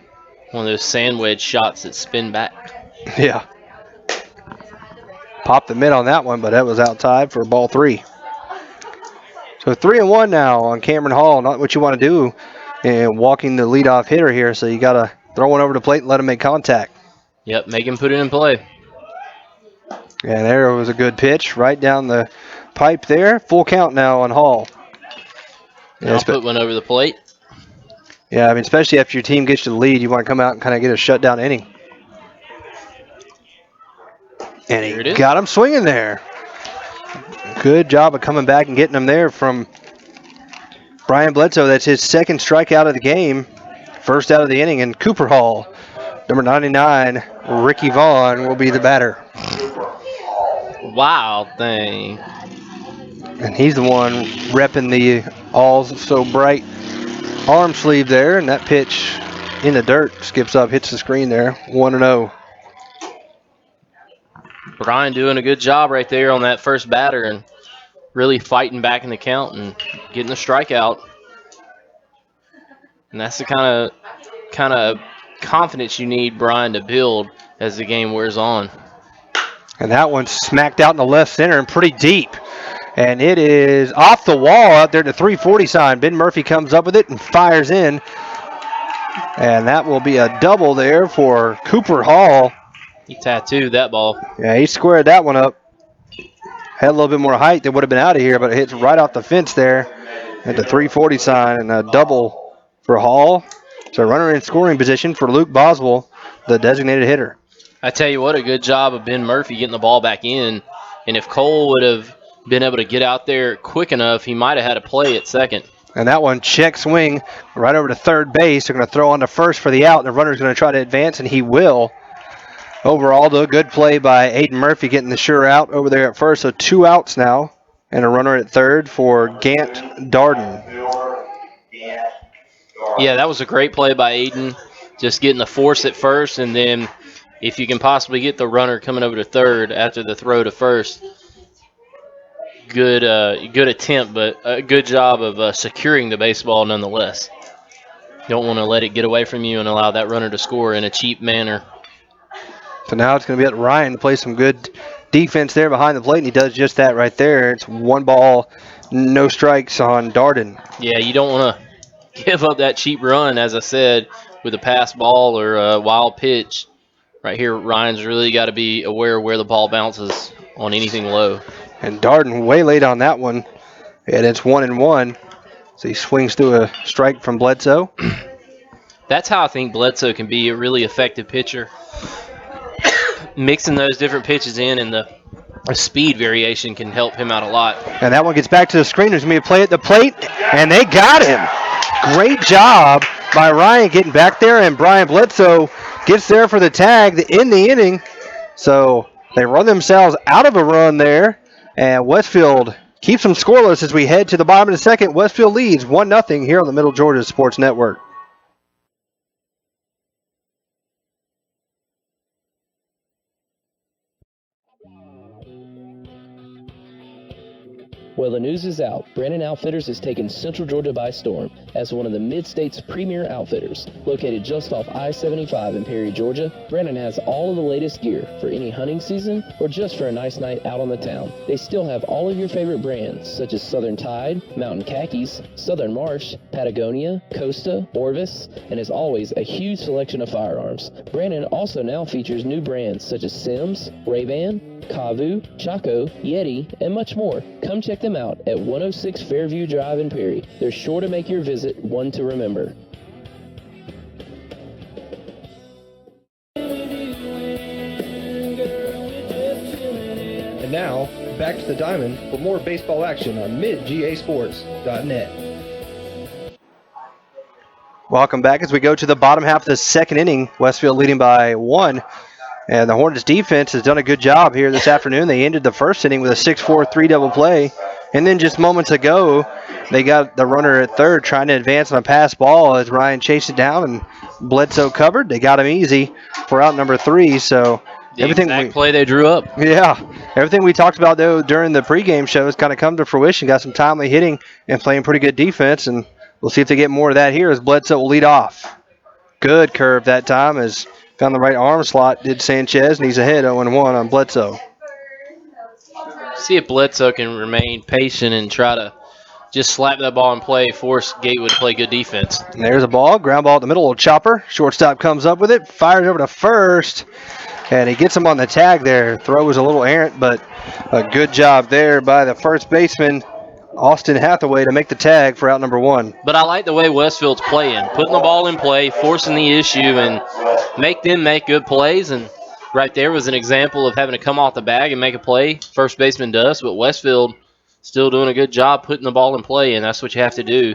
One of those sand wedge shots that spin back. Yeah. Popped the mid on that one, but that was outside for ball 3. So 3-1 now on Cameron Hall. Not what you want to do in walking the leadoff hitter here, so you got to throw one over the plate and let him make contact. Yep, make him put it in play. Yeah, there was a good pitch right down the pipe there. Full count now on Hall. I'll put one over the plate. Yeah, I mean, especially after your team gets you the lead, you want to come out and kind of get a shutdown inning. And he got him swinging there. Good job of coming back and getting him there from Brian Bledsoe. That's his second strikeout of the game, first out of the inning. And Cooper Hall, number 99, Ricky Vaughn, will be the batter. Wild thing. And he's the one repping the all so bright arm sleeve there. And that pitch in the dirt skips up, hits the screen there, 1-0. Brian doing a good job right there on that first batter, and really fighting back in the count and getting the strikeout. And that's the kind of confidence you need, Brian, to build as the game wears on. And that one's smacked out in the left center and pretty deep. And it is off the wall out there to 340 sign. Ben Murphy comes up with it and fires in. And that will be a double there for Cooper Hall. He tattooed that ball. Yeah, he squared that one up. Had a little bit more height. They would have been out of here, but it hits right off the fence there at the 340 sign. And a double for Hall. So runner in scoring position for Luke Boswell, the designated hitter. I tell you what, a good job of Ben Murphy getting the ball back in. And if Cole would have been able to get out there quick enough, he might have had a play at second. And that one, check swing right over to third base. They're going to throw on to first for the out. The runner's going to try to advance, and he will. Overall, though, good play by Aiden Murphy getting the sure out over there at first. So 2 outs now, and a runner at third for Gant Darden. Yeah, that was a great play by Aiden. Just getting the force at first, and then if you can possibly get the runner coming over to third after the throw to first, good attempt, but a good job of securing the baseball nonetheless. Don't want to let it get away from you and allow that runner to score in a cheap manner. So now it's going to be at Ryan to play some good defense there behind the plate, and he does just that right there. It's 1 ball, no strikes on Darden. Yeah, you don't want to give up that cheap run, as I said, with a pass ball or a wild pitch. Right here, Ryan's really got to be aware of where the ball bounces on anything low. And Darden way late on that one, and it's 1-1. So he swings through a strike from Bledsoe. That's how I think Bledsoe can be a really effective pitcher. Mixing those different pitches in and the speed variation can help him out a lot. And that one gets back to the screen. There's going to be a play at the plate, and they got him. Great job by Ryan getting back there, and Brian Bledsoe gets there for the tag in the inning. So they run themselves out of a run there, and Westfield keeps them scoreless as we head to the bottom of the second. Westfield leads 1-0 here on the Middle Georgia Sports Network. Well, the news is out. Brandon Outfitters has taken Central Georgia by storm as one of the Mid-State's premier outfitters. Located just off I-75 in Perry, Georgia, Brandon has all of the latest gear for any hunting season or just for a nice night out on the town. They still have all of your favorite brands such as Southern Tide, Mountain Khakis, Southern Marsh, Patagonia, Costa, Orvis, and as always, a huge selection of firearms. Brandon also now features new brands such as Sims, Ray-Ban, Kavu, Chaco, Yeti, and much more. Come check them out at 106 Fairview Drive in Perry. They're sure to make your visit one to remember. And now, back to the diamond for more baseball action on midgasports.net. Welcome back as we go to the bottom half of the second inning. Westfield leading by 1. And the Hornets defense has done a good job here this afternoon. They ended the first inning with a 6-4-3 double play. And then just moments ago, they got the runner at third trying to advance on a pass ball as Ryan chased it down and Bledsoe covered. They got him easy for out number 3. So everything play they drew up. Yeah. Everything we talked about, though, during the pregame show has kind of come to fruition. Got some timely hitting and playing pretty good defense. And we'll see if they get more of that here as Bledsoe will lead off. Good curve that time as found the right arm slot, did Sanchez, and he's ahead 0-1 on Bledsoe. See if Bledsoe can remain patient and try to just slap that ball in play, force Gatewood to play good defense. And there's a ball, ground ball at the middle of Chopper. Shortstop comes up with it, fires over to first, and he gets him on the tag there. Throw was a little errant, but a good job there by the first baseman, Austin Hathaway, to make the tag for out number 1. But I like the way Westfield's playing, putting the ball in play, forcing the issue, and make them make good plays. And right there was an example of having to come off the bag and make a play. First baseman does, but Westfield still doing a good job putting the ball in play, and that's what you have to do.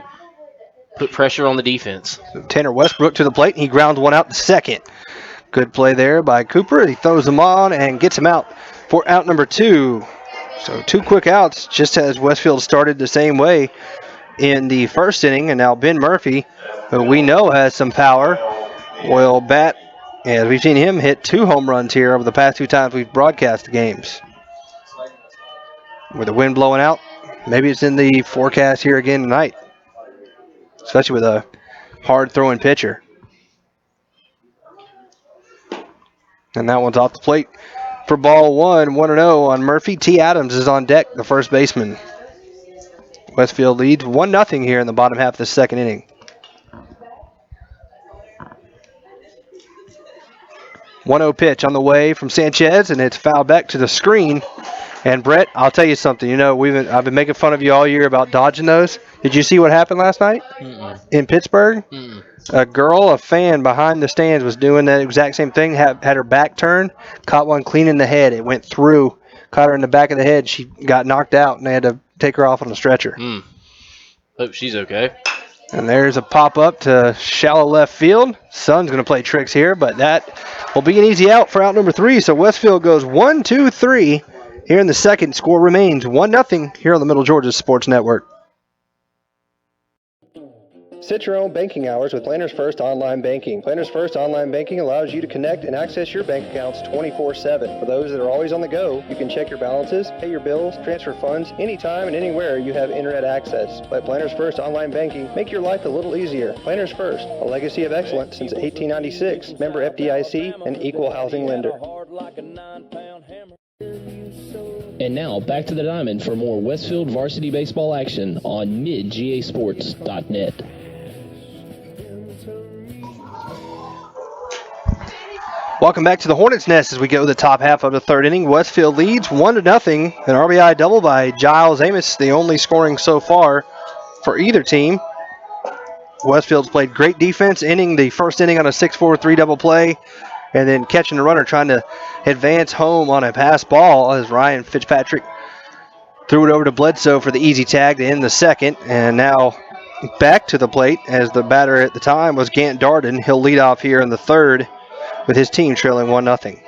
Put pressure on the defense. Tanner Westbrook to the plate, and he grounds one out to second. Good play there by Cooper. He throws him on and gets him out for out number 2. So 2 quick outs, just as Westfield started the same way in the first inning. And now Ben Murphy, who we know has some power, will bat. And we've seen him hit 2 home runs here over the past 2 times we've broadcast the games. With the wind blowing out, Maybe it's in the forecast here again tonight, especially with a hard-throwing pitcher. And that one's off the plate for ball one, 1-0 on Murphy. T. Adams is on deck, the first baseman. Westfield leads 1-0 here in the bottom half of the second inning. 1-0 pitch on the way from Sanchez, and it's fouled back to the screen. And Brett, I'll tell you something. You know, I've been making fun of you all year about dodging those. Did you see what happened last night in Pittsburgh? A fan behind the stands was doing that exact same thing, had her back turned, caught one clean in the head. It went through, caught her in the back of the head. She got knocked out, and they had to take her off on a stretcher. Hope she's okay. And there's a pop-up to shallow left field. Sun's going to play tricks here, but that will be an easy out for out number 3. So Westfield goes 1-2-3 here in the second. Score remains 1-0 here on the Middle Georgia Sports Network. Set your own banking hours with Planners First Online Banking. Planners First Online Banking allows you to connect and access your bank accounts 24/7. For those that are always on the go, you can check your balances, pay your bills, transfer funds anytime and anywhere you have internet access. Let Planners First Online Banking make your life a little easier. Planners First, a legacy of excellence since 1896. Member FDIC, an equal housing lender. And now back to the diamond for more Westfield varsity baseball action on midgasports.net. Welcome back to the Hornets' Nest as we go to the top half of the third inning. Westfield leads 1-0. An RBI double by Giles Amos, the only scoring so far for either team. Westfield's played great defense, ending the first inning on a 6-4-3 double play, and then catching the runner, trying to advance home on a pass ball as Ryan Fitzpatrick threw it over to Bledsoe for the easy tag to end the second. And now back to the plate as the batter at the time was Gant Darden. He'll lead off here in the third with his team trailing 1-0.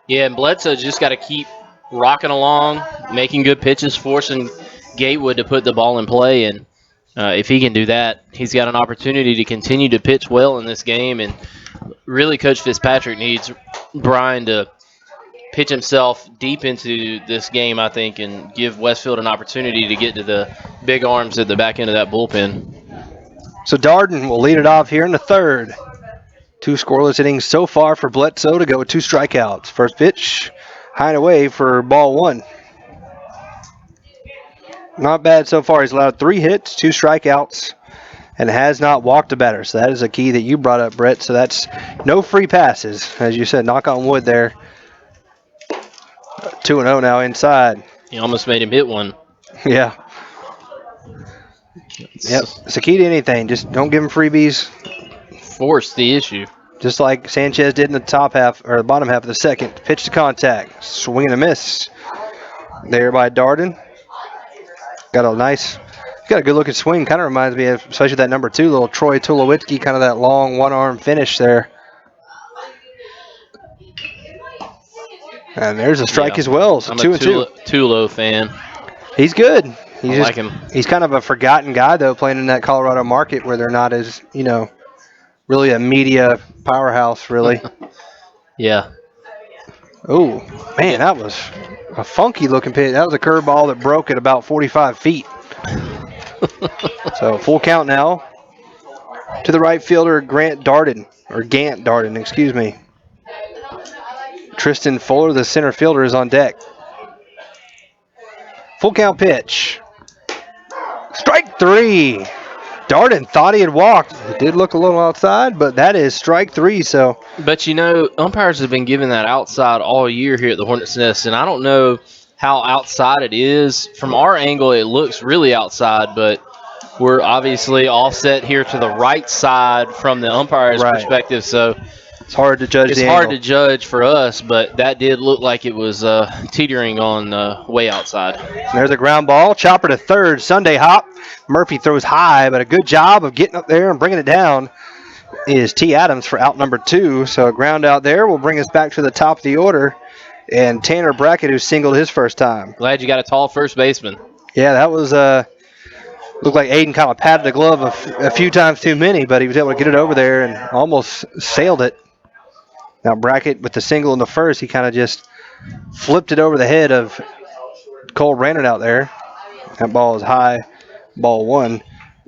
Yeah, and Bledsoe just got to keep rocking along, making good pitches, forcing Gatewood to put the ball in play. And if he can do that, he's got an opportunity to continue to pitch well in this game. And really, Coach Fitzpatrick needs Brian to pitch himself deep into this game, I think, and give Westfield an opportunity to get to the big arms at the back end of that bullpen. So Darden will lead it off here in the third. 2 scoreless innings so far for Bledsoe to go with 2 strikeouts. First pitch, high and away for ball 1. Not bad so far. He's allowed 3 hits, 2 strikeouts, and has not walked a batter. So that is a key that you brought up, Brett. So that's no free passes. As you said, knock on wood there. 2-0 now inside. You almost made him hit one. Yeah. Yep. It's a key to anything. Just don't give him freebies. Force the issue. Just like Sanchez did in the top half, or the bottom half of the second. Pitch to contact. Swing and a miss. There by Darden. Got a good looking swing. Kind of reminds me of, especially that number 2, little Troy Tulowitzki, kind of that long one-arm finish there. And there's a strike as well. So I'm 2-2. a Tulo fan. He's good. I like him. He's kind of a forgotten guy, though, playing in that Colorado market where they're not as, really a media powerhouse, really. Yeah. Oh, man, that was a funky-looking pitch. That was a curveball that broke at about 45 feet. So full count now to the right fielder, Gant Darden, excuse me. Tristan Fuller, the center fielder, is on deck. Full count pitch. Strike 3. Darden thought he had walked. It did look a little outside, but that is strike 3. So, but umpires have been giving that outside all year here at the Hornets' Nest, and I don't know how outside it is. From our angle, it looks really outside, but we're obviously offset here to the right side from the umpire's perspective, so it's hard to judge. It's hard to judge for us, but that did look like it was teetering on way outside. There's a ground ball. Chopper to third. Sunday hop. Murphy throws high, but a good job of getting up there and bringing it down is T. Adams for out number 2. So a ground out there will bring us back to the top of the order. And Tanner Brackett, who singled his first time. Glad you got a tall first baseman. Yeah, that was looked like Aiden kind of patted the glove a few times too many, but he was able to get it over there and almost sailed it. Now Brackett with the single in the first, he kind of just flipped it over the head of Cole Brandon out there. That ball is high. Ball 1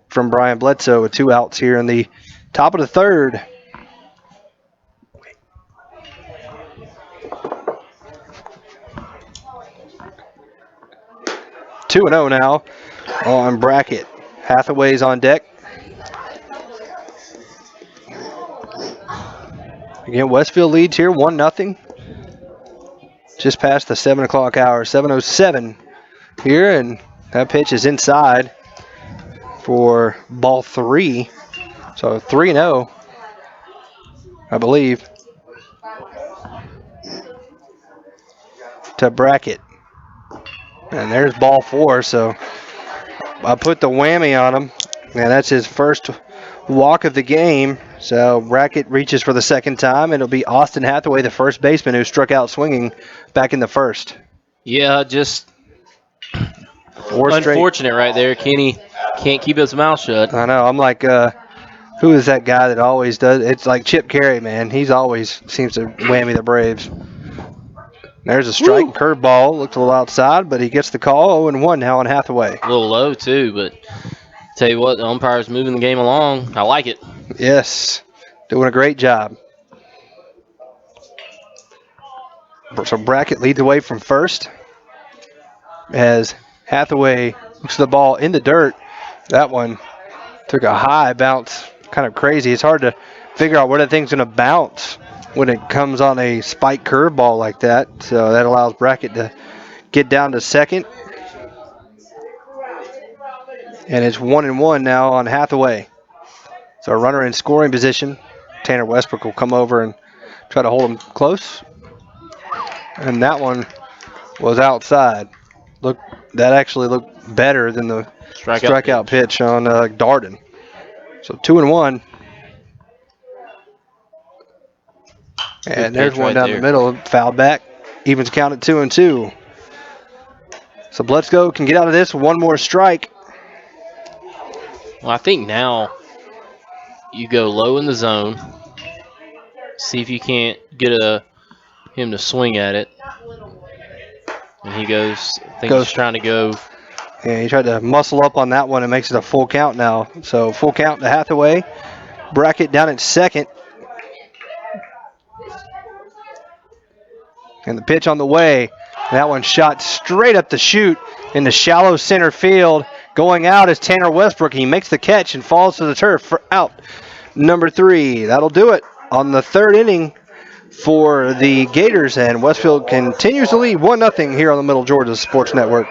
from Brian Bledsoe with 2 outs here in the top of the third. Two and 0 now on Brackett. Hathaway's on deck. Again, Westfield leads here 1-0. Just past the 7 o'clock hour, 7:07 here, and that pitch is inside for ball 3. So 3-0, I believe, to Brackett. And there's ball 4, so I put the whammy on him, and that's his first walk of the game. So Brackett reaches for the second time, and it'll be Austin Hathaway, the first baseman, who struck out swinging back in the first. Yeah, just 4 straight. Unfortunate right there. Kenny can't keep his mouth shut. I know. I'm like, who is that guy that always does? It's like Chip Carey, man. He's always seems to whammy the Braves. There's a strike curveball. Looked a little outside, but he gets the call. 0-1 now on Hathaway. A little low, too, but tell you what, the umpire's moving the game along. I like it. Yes. Doing a great job. So Brackett leads the way from first as Hathaway looks at the ball in the dirt. That one took a high bounce, kind of crazy. It's hard to figure out where that thing's going to bounce when it comes on a spike curveball like that. So that allows Brackett to get down to second. And it's 1-1 now on Hathaway. So a runner in scoring position. Tanner Westbrook will come over and try to hold him close. And that one was outside. That actually looked better than the strikeout pitch on Darden. So 2-1. And there's one down the middle, foul back. Evens count at 2-2. So Bledsoe can get out of this with one more strike. Well, I think now you go low in the zone. See if you can't get him to swing at it. And he goes, I think he's trying to go. Yeah, he tried to muscle up on that one and makes it a full count now. So full count to Hathaway. Brackett down at second. And the pitch on the way. That one shot straight up the chute into shallow center field. Going out is Tanner Westbrook. He makes the catch and falls to the turf for out number 3. That'll do it on the third inning for the Gators. And Westfield continues to lead 1-0 here on the Middle Georgia Sports Network.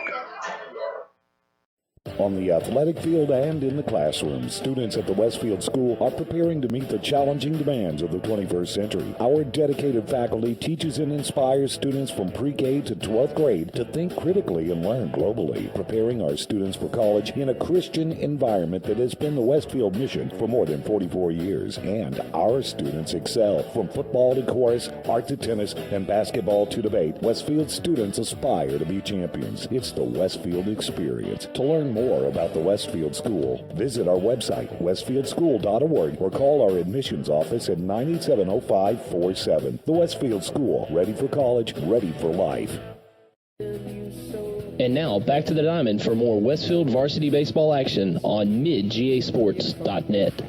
On the athletic field and in the classroom, students at the Westfield School are preparing to meet the challenging demands of the 21st century. Our dedicated faculty teaches and inspires students from pre-K to 12th grade to think critically and learn globally, preparing our students for college in a Christian environment that has been the Westfield mission for more than 44 years. And our students excel. From football to chorus, art to tennis, and basketball to debate, Westfield students aspire to be champions. It's the Westfield experience. To learn more about the Westfield School, visit our website, westfieldschool.org, or call our admissions office at 987-0547. The Westfield School, ready for college, ready for life. And now, back to the diamond for more Westfield varsity baseball action on midgasports.net.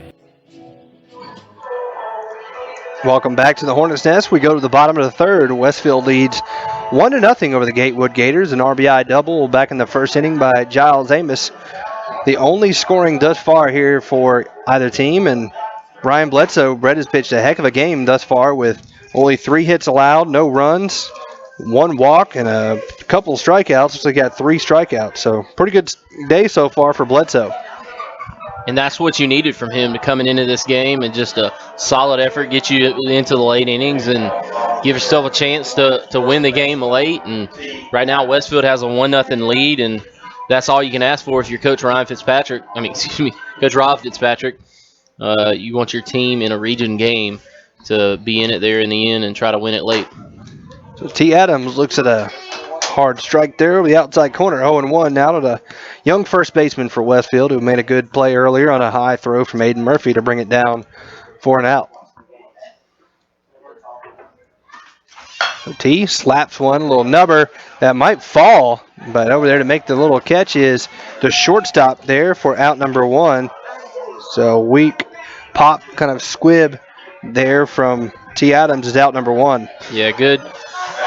Welcome back to the Hornets' Nest. We go to the bottom of the third. Westfield leads 1-0 over the Gatewood Gators. An RBI double back in the first inning by Giles Amos. The only scoring thus far here for either team. And Brian Bledsoe, Brett, has pitched a heck of a game thus far with only 3 hits allowed, no runs, 1 walk, and a couple strikeouts. So they got 3 strikeouts. So pretty good day so far for Bledsoe. And that's what you needed from him to coming into this game, and just a solid effort, get you into the late innings and give yourself a chance to win the game late. And right now Westfield has a 1-0 lead, and that's all you can ask for if you're Coach Rob Fitzpatrick. You want your team in a region game to be in it there in the end and try to win it late. So T. Adams looks at a hard strike there over the outside corner. 0-1 now to the young first baseman for Westfield, who made a good play earlier on a high throw from Aiden Murphy to bring it down for an out. So T slaps one, a little nubber that might fall. But over there to make the little catch is the shortstop there for out number 1. So weak pop kind of squib there from T. Adams is out number 1. Yeah, good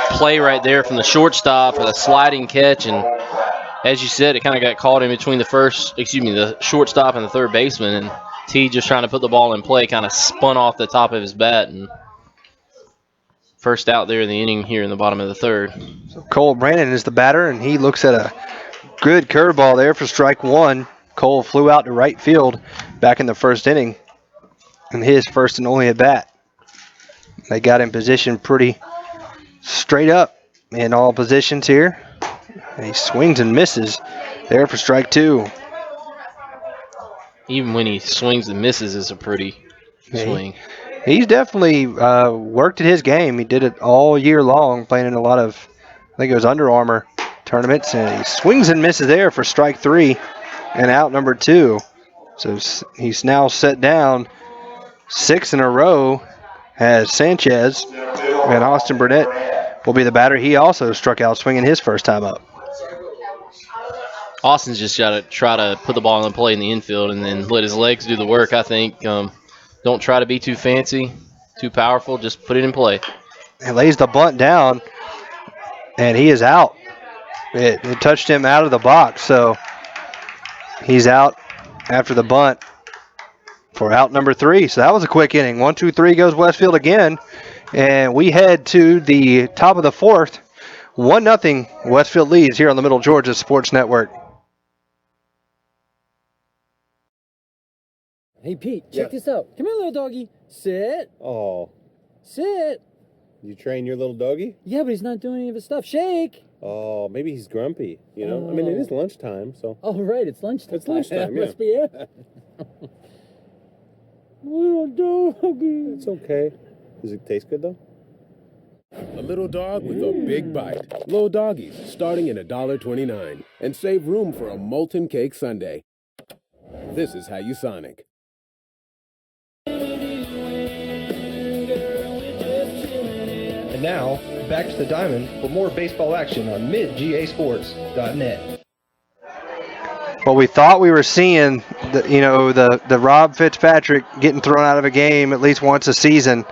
play right there from the shortstop for the sliding catch. And as you said, it kind of got caught in between the shortstop and the third baseman. And T, just trying to put the ball in play, kind of spun off the top of his bat. And first out there in the inning here in the bottom of the third. So Cole Brandon is the batter, and he looks at a good curveball there for strike 1. Cole flew out to right field back in the first inning, and his first and only at bat. They got in position pretty straight up in all positions here. And he swings and misses there for strike 2. Even when he swings and misses, is a pretty swing. He's definitely worked at his game. He did it all year long, playing in a lot of, I think it was Under Armour tournaments, and he swings and misses there for strike 3 and out number 2. So he's now set down 6 in a row as Sanchez, and Austin Burnett will be the batter. He also struck out swinging his first time up. Austin's just got to try to put the ball in play in the infield and then let his legs do the work, I think. Don't try to be too fancy, too powerful. Just put it in play. He lays the bunt down, and he is out. It touched him out of the box, so he's out after the bunt for out number 3. So that was a quick inning. 1, 2, 3 goes Westfield again, and we head to the top of the 4th. 1-0 Westfield leads here on the Middle Georgia Sports Network. Hey, Pete, check this out. Come here, little doggy. Sit. Oh, Sit. you train your little doggy? Yeah, but he's not doing any of his stuff. Shake. Oh, maybe he's grumpy, you know? I mean, it is lunchtime, so. Oh, right, it's lunchtime. It's lunchtime, yeah. Must be it. Little doggy. It's okay. Does it taste good, though? A little dog with a big bite. Little doggies, starting at $1.29. And save room for a molten cake sundae. This is how you Sonic. And now, back to the diamond for more baseball action on midgasports.net. Well, we thought we were seeing the Rob Fitzpatrick getting thrown out of a game at least once a season,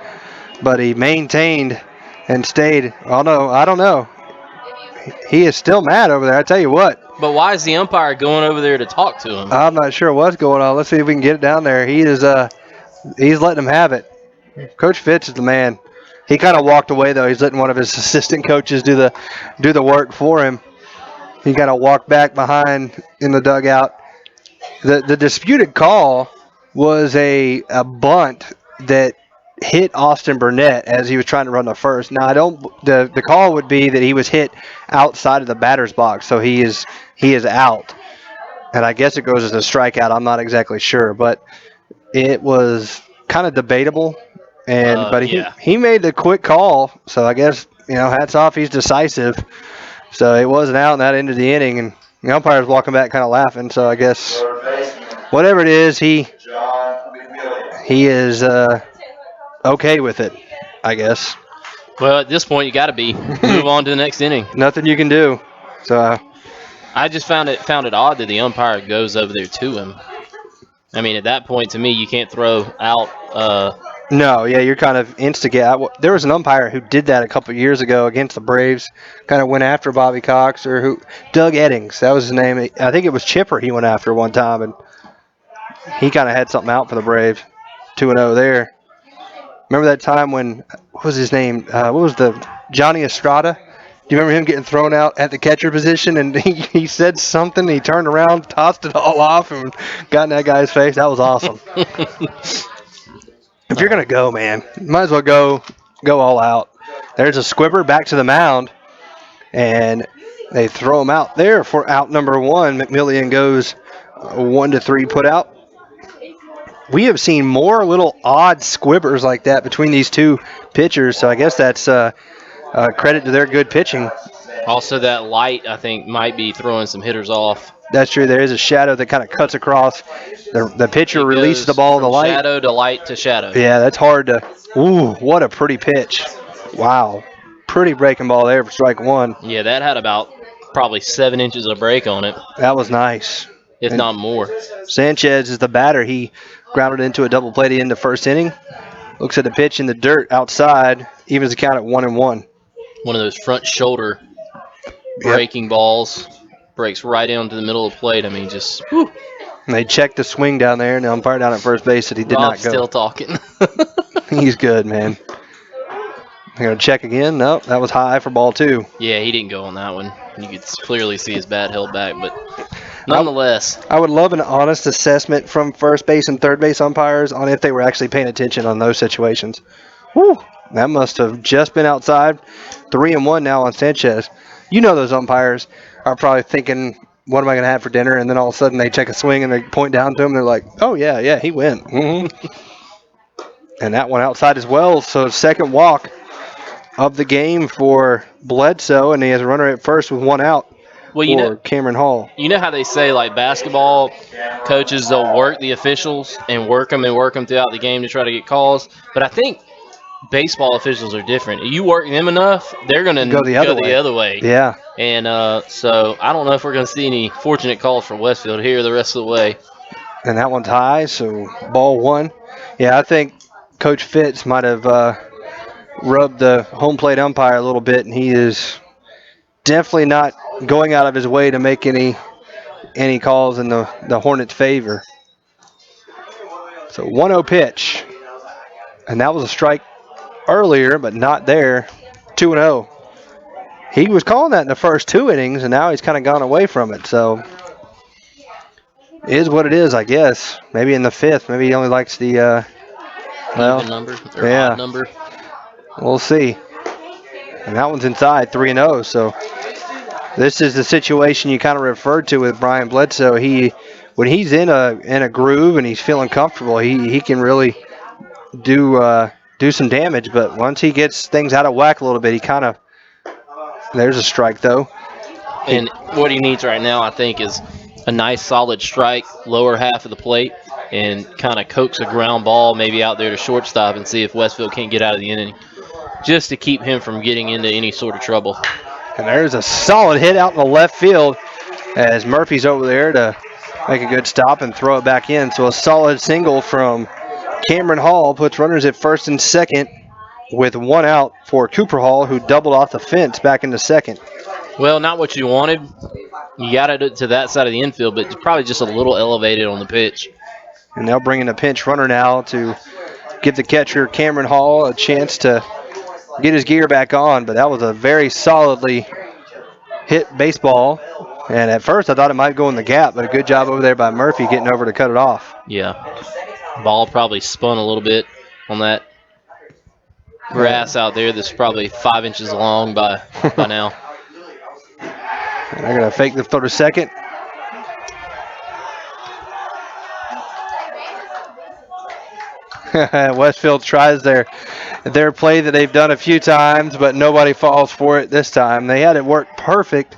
but he maintained and stayed. Oh, no, I don't know. He is still mad over there, I tell you what. But why is the umpire going over there to talk to him? I'm not sure what's going on. Let's see if we can get it down there. He's letting him have it. Coach Fitz is the man. He kind of walked away, though. He's letting one of his assistant coaches do the work for him. He kind of walked back behind in the dugout. The disputed call was a bunt that hit Austin Burnett as he was trying to run the first. Now, the call would be that he was hit outside of the batter's box, so he is out. And I guess it goes as a strikeout. I'm not exactly sure, but it was kind of debatable. But he made the quick call, so I guess, hats off, he's decisive. So it wasn't out, and that ended the inning, and the umpire's walking back kind of laughing. So I guess whatever it is, he is okay with it, I guess. Well, at this point, you got to move on to the next inning. Nothing you can do. So I just found it odd that the umpire goes over there to him. I mean, at that point, to me, you can't throw out. No, yeah, you're kind of instigate. There was an umpire who did that a couple of years ago against the Braves. Kind of went after Bobby Cox Doug Eddings. That was his name. I think it was Chipper he went after one time, and he kind of had something out for the Braves. 2-0 there. Remember that time when, what was his name? Johnny Estrada? Do you remember him getting thrown out at the catcher position, and he said something, he turned around, tossed it all off, and got in that guy's face? That was awesome. If you're going to go, man, you might as well go all out. There's a squibber back to the mound, and they throw him out there for out number 1. McMillian goes 1-3 put out. We have seen more little odd squibbers like that between these two pitchers, so I guess that's credit to their good pitching. Also, that light, I think, might be throwing some hitters off. That's true. There is a shadow that kind of cuts across. The pitcher releases the ball in the light. Shadow to light to shadow. Yeah, that's hard to. Ooh, what a pretty pitch. Wow. Pretty breaking ball there for strike 1. Yeah, that had about probably 7 inches of break on it, That was nice. if And not more. Sanchez is the batter. He grounded into a double play at the end of the first inning. Looks at the pitch in the dirt outside, evens the count at 1-1. One of those front shoulder breaking balls. Breaks right down to the middle of the plate. I mean, just whew. And they checked the swing down there, and the umpire down at first base said he did Rob's not go. still talking. He's good, man. They're going to check again. Nope, that was high for ball 2. Yeah, he didn't go on that one. You could clearly see his bat held back, but nonetheless. I would love an honest assessment from first base and third base umpires on if they were actually paying attention on those situations. Whew, that must have just been outside. 3-1 now on Sanchez. You know those umpires are probably thinking, what am I going to have for dinner? And then all of a sudden they check a swing and they point down to him. They're like, oh, yeah, he went. Mm-hmm. And that one outside as well. So second walk of the game for Bledsoe, and he has a runner at first with 1 out for Cameron Hall. You know how they say, like, basketball coaches, they'll work the officials and work them throughout the game to try to get calls. But I think baseball officials are different. You work them enough, they're going to go the other way. Yeah. And so I don't know if we're going to see any fortunate calls for Westfield here the rest of the way. And that one's high, so ball 1. Yeah, I think Coach Fitz might have rubbed the home plate umpire a little bit, and he is definitely not going out of his way to make any calls in the Hornets' favor. So 1-0 pitch. And that was a strike earlier, but not there. 2-0. He was calling that in the first 2 innings, and now he's kind of gone away from it. So it is what it is, I guess. Maybe in the 5th. Maybe he only likes the even number or odd number. We'll see. And that one's inside, 3-0. So this is the situation you kind of referred to with Brian Bledsoe. When he's in a groove and he's feeling comfortable, he can really do some damage. But once he gets things out of whack a little bit, there's a strike though. And what he needs right now, I think, is a nice solid strike, lower half of the plate, and kind of coax a ground ball maybe out there to shortstop and see if Westfield can't get out of the inning, just to keep him from getting into any sort of trouble. And there's a solid hit out in the left field as Murphy's over there to make a good stop and throw it back in. So a solid single from Cameron Hall puts runners at first and second with 1 out for Cooper Hall, who doubled off the fence back into second. Well, not what you wanted. You got it to that side of the infield, but it's probably just a little elevated on the pitch. And they'll bring in a pinch runner now to give the catcher Cameron Hall a chance to get his gear back on. But that was a very solidly hit baseball. And at first I thought it might go in the gap, but a good job over there by Murphy getting over to cut it off. Yeah. Ball probably spun a little bit on that grass out there that's probably 5 inches long by now. And they're going to fake the throw to second. Westfield tries their play that they've done a few times, but nobody falls for it this time. They had it work perfect.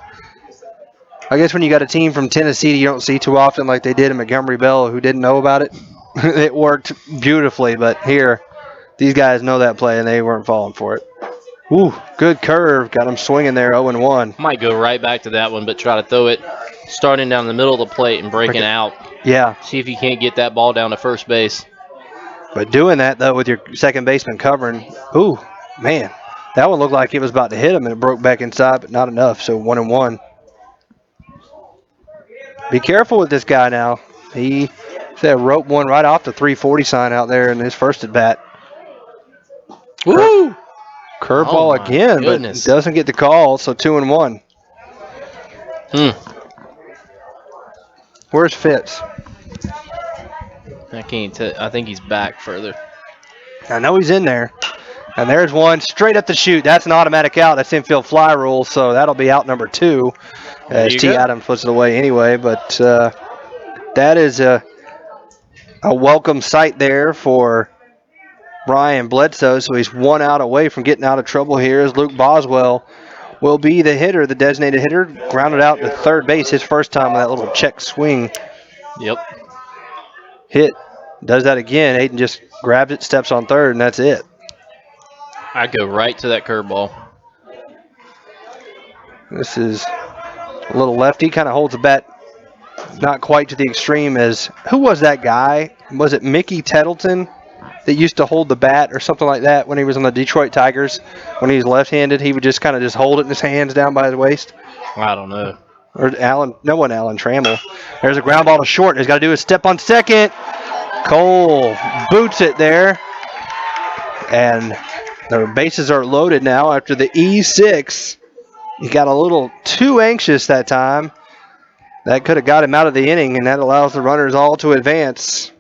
I guess when you got a team from Tennessee you don't see too often like they did in Montgomery Bell who didn't know about it, it worked beautifully. But here, these guys know that play, and they weren't falling for it. Ooh, good curve. Got him swinging there, 0-1. Might go right back to that one, but try to throw it starting down the middle of the plate and breaking out. Yeah. See if you can't get that ball down to first base. But doing that, though, with your second baseman covering, ooh, man, that one looked like it was about to hit him, and it broke back inside, but not enough, so 1-1. Be careful with this guy now. He said rope one right off the 340 sign out there in his first at bat. Woo! Curveball again, goodness. But doesn't get the call, so 2-1. Where's Fitz? I can't tell. I think he's back further. I know he's in there. And there's one straight up the chute. That's an automatic out. That's infield fly rule, so that'll be out number 2 as T. Adams puts it away anyway. But that is a welcome sight there for Brian Bledsoe. So he's 1 out away from getting out of trouble here as Luke Boswell will be the hitter, the designated hitter, grounded out to third base his first time with that little check swing. Yep. Hit. Does that again. Aiden just grabs it, steps on third, and that's it. I go right to that curveball. This is A little lefty, kind of holds the bat not quite to the extreme as, who was that guy? Was it Mickey Tettleton that used to hold the bat or something like that when he was on the Detroit Tigers? When he was left-handed, he would just kind of just hold it in his hands down by his waist. I don't know. Or Alan Trammell. There's a ground ball to short. He's got to do a step on second. Cole boots it there. And the bases are loaded now after the E6. He got a little too anxious that time. That could have got him out of the inning, and that allows the runners all to advance.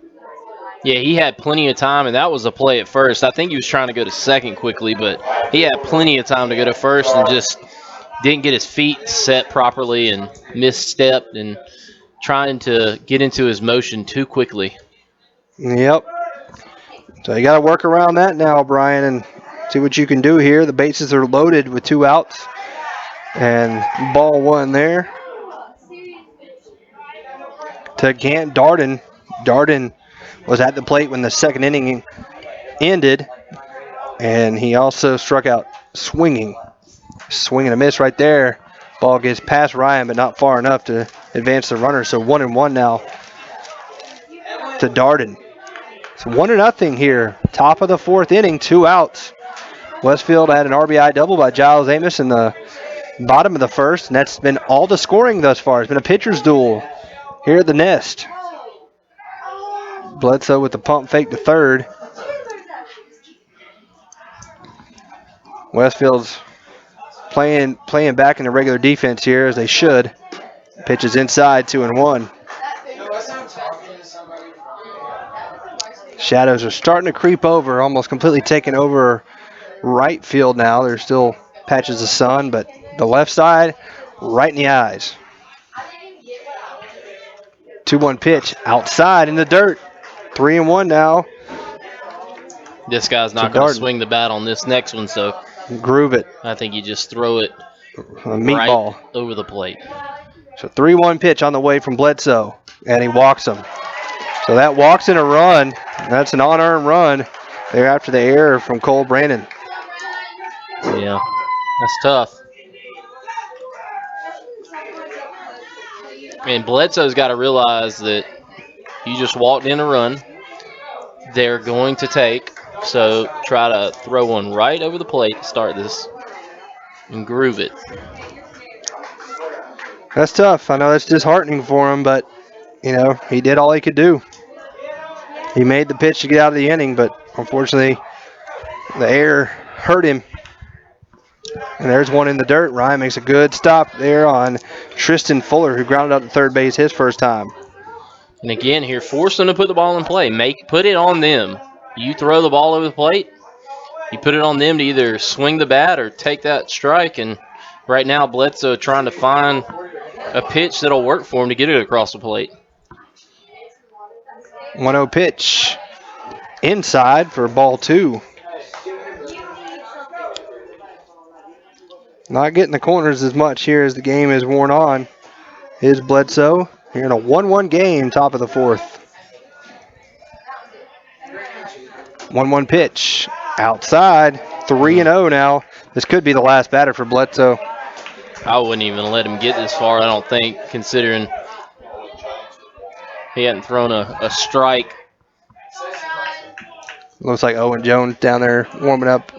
Yeah, he had plenty of time, and that was a play at first. I think he was trying to go to second quickly, but he had plenty of time to go to first and just didn't get his feet set properly and misstepped and trying to get into his motion too quickly. Yep. So you got to work around that now, Brian, and see what you can do here. The bases are loaded with 2 outs. And ball 1 there to Gant Darden. Darden was at the plate when the second inning ended, and he also struck out swinging. Swing and a miss right there. Ball gets past Ryan, but not far enough to advance the runner. So 1-1 now to Darden. So 1-0 here. Top of the 4th inning, 2 outs. Westfield had an RBI double by Giles Amos in the bottom of the 1st, and that's been all the scoring thus far. It's been a pitcher's duel here at the Nest. Bledsoe with the pump fake to third. Westfield's playing back in the regular defense here as they should. Pitches inside, 2-1. Shadows are starting to creep over, almost completely taking over right field now. There's still patches of sun, but the left side, right in the eyes. 2-1 pitch outside in the dirt. 3-1 now. This guy's not going to swing the bat on this next one, so groove it. I think you just throw it meatball right over the plate. So 3-1 pitch on the way from Bledsoe, and he walks him. So that walks in a run. That's an unearned run there after the error from Cole Brandon. Yeah, that's tough. And Bledsoe's got to realize that you just walked in a run. They're going to take, so try to throw one right over the plate, start this, and groove it. That's tough. I know that's disheartening for him, but, you know, he did all he could do. He made the pitch to get out of the inning, but unfortunately the error hurt him. And there's one in the dirt. Ryan makes a good stop there on Tristan Fuller, who grounded out to third base his first time. And again here, force them to put the ball in play. Put it on them. You throw the ball over the plate, you put it on them to either swing the bat or take that strike. And right now Bledsoe trying to find a pitch that'll work for him to get it across the plate. 1-0 pitch inside for ball 2. Not getting the corners as much here as the game is worn on is Bledsoe. Here in a 1-1 game, top of the 4th. 1-1 pitch outside. 3-0 now. This could be the last batter for Bledsoe. I wouldn't even let him get this far, I don't think, considering he hadn't thrown a strike. Looks like Owen Jones down there warming up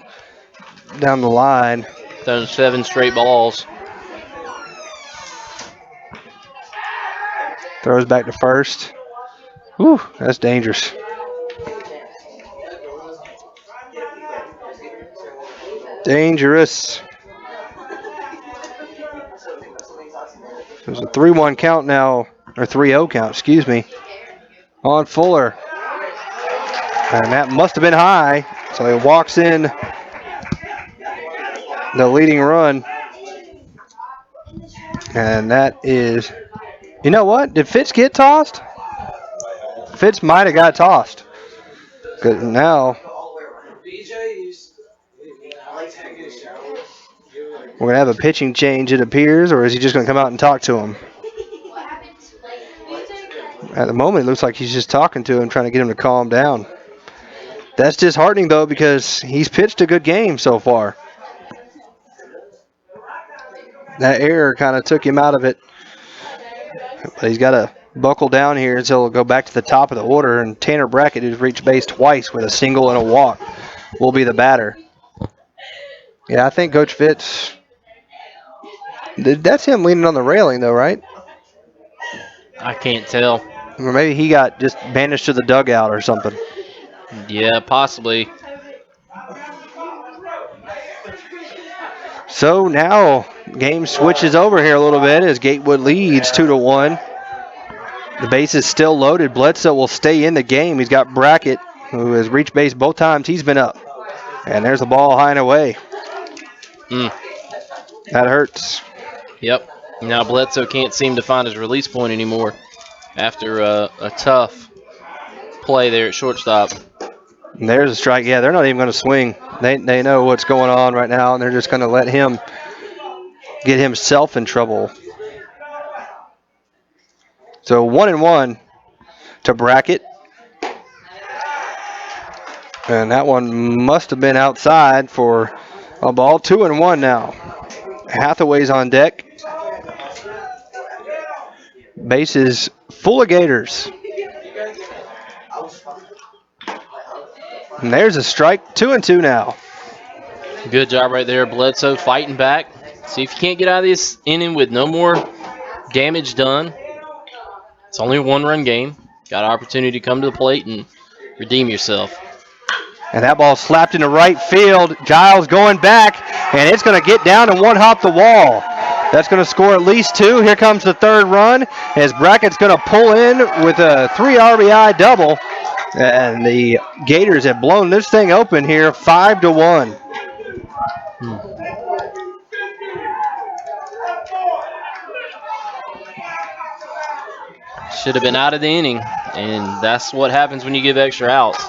down the line. Thrown 7 straight balls. Throws back to first. Whew, that's dangerous. Dangerous. There's a 3-1 count now, or 3-0 count, excuse me, on Fuller. And that must have been high. So he walks in the leading run. And that is, you know what? Did Fitz get tossed? Fitz might have got tossed. Because now we're going to have a pitching change, it appears, or is he just going to come out and talk to him? At the moment, it looks like he's just talking to him, trying to get him to calm down. That's disheartening, though, because he's pitched a good game so far. that error kind of took him out of it. But he's got to buckle down here, so he'll go back to the top of the order. And Tanner Brackett, who's reached base twice with a single and a walk, will be the batter. Yeah, I think Coach Fitz, that's him leaning on the railing, though, right? I can't tell. Or maybe he got just banished to the dugout or something. Yeah, possibly. So now game switches over here a little bit as Gatewood leads 2-1. The base is still loaded. Bledsoe will stay in the game. He's got Brackett, who has reached base both times he's been up. And there's the ball high and away. That hurts. Yep. Now Bledsoe can't seem to find his release point anymore after a tough play there at shortstop. And there's a strike. Yeah, they're not even going to swing. They know what's going on right now, and they're just going to let him get himself in trouble. So 1-1 to Brackett. And that one must have been outside for a ball. 2-1 now. Hathaway's on deck. Base is full of Gators. And there's a strike. 2-2 now. Good job right there, Bledsoe fighting back. See if you can't get out of this inning with no more damage done. It's only a one-run game. Got an opportunity to come to the plate and redeem yourself. And that ball slapped into right field. Giles going back, and it's going to get down and one-hop the wall. That's going to score at least 2. Here comes the third run as Brackett's going to pull in with a 3 RBI double. And the Gators have blown this thing open here, 5-1. Should have been out of the inning, and that's what happens when you give extra outs.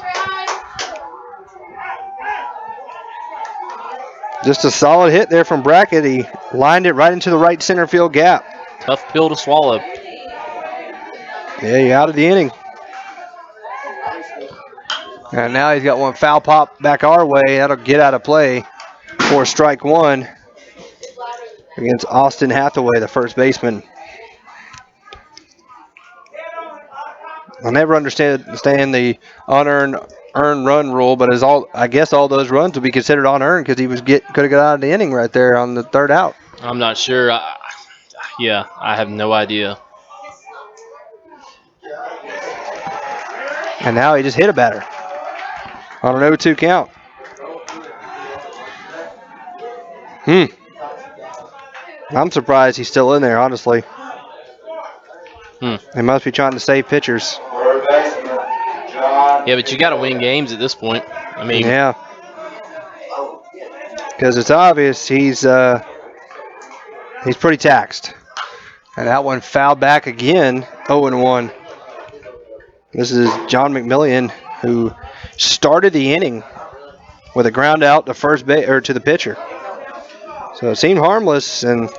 Just a solid hit there from Brackett. He lined it right into the right center field gap. Tough pill to swallow. Yeah, you're out of the inning. And now he's got one foul pop back our way. That'll get out of play for strike 1 against Austin Hathaway, the first baseman. I never understand the unearned earned run rule, but I guess all those runs would be considered unearned because he could have got out of the inning right there on the third out. I'm not sure. I have no idea. And now he just hit a batter on an 0-2 count. I'm surprised he's still in there, honestly. They must be trying to save pitchers. Yeah, but you got to win games at this point. I mean, yeah, because it's obvious he's pretty taxed. And that one fouled back again, 0-1. This is John McMillian, who started the inning with a ground out to first base or to the pitcher. So it seemed harmless and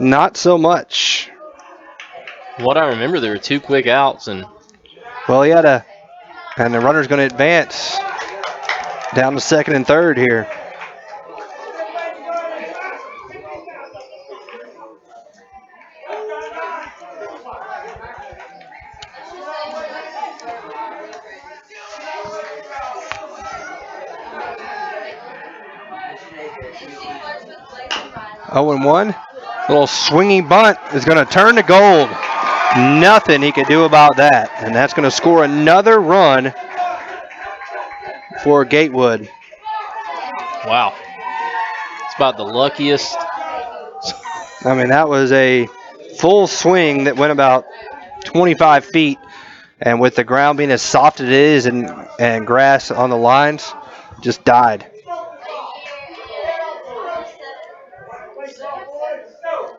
not so much. What I remember, there were 2 quick outs, and he had and the runner's going to advance down to second and third here. Oh, and 1 little swinging bunt is going to turn to gold. Nothing he could do about that. And that's going to score another run for Gatewood. Wow. It's about the luckiest. I mean, that was a full swing that went about 25 feet. And with the ground being as soft as it is and grass on the lines, just died.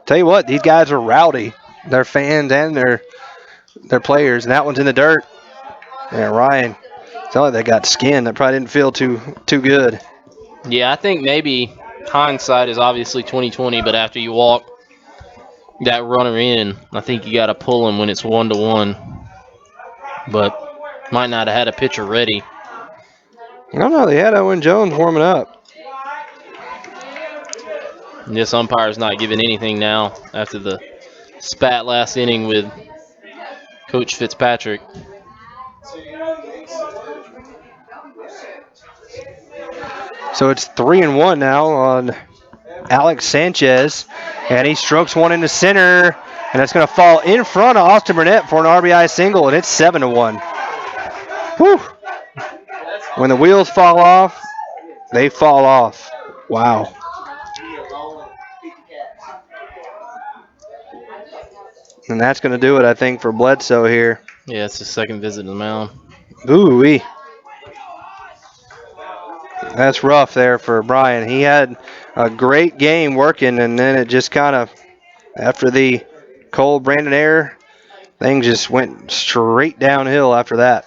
Tell you what, these guys are rowdy. Their fans and their players. And that one's in the dirt. Yeah, Ryan. It's like they got skin. That probably didn't feel too good. Yeah, I think maybe hindsight is obviously 20/20, but after you walk that runner in, I think you got to pull him when it's 1-1. But might not have had a pitcher ready. I don't know. They had Owen Jones warming up. And this umpire's not giving anything now after the spat last inning with Coach Fitzpatrick. So it's 3-1 now on Alex Sanchez, and he strokes one into center, and it's going to fall in front of Austin Burnett for an RBI single, and it's 7-1. Whew. When the wheels fall off, they fall off. Wow. And that's going to do it, I think, for Bledsoe here. Yeah, it's his second visit to the mound. Ooh-wee. That's rough there for Brian. He had a great game working, and then it just kind of, after the cold Brandon air, things just went straight downhill after that.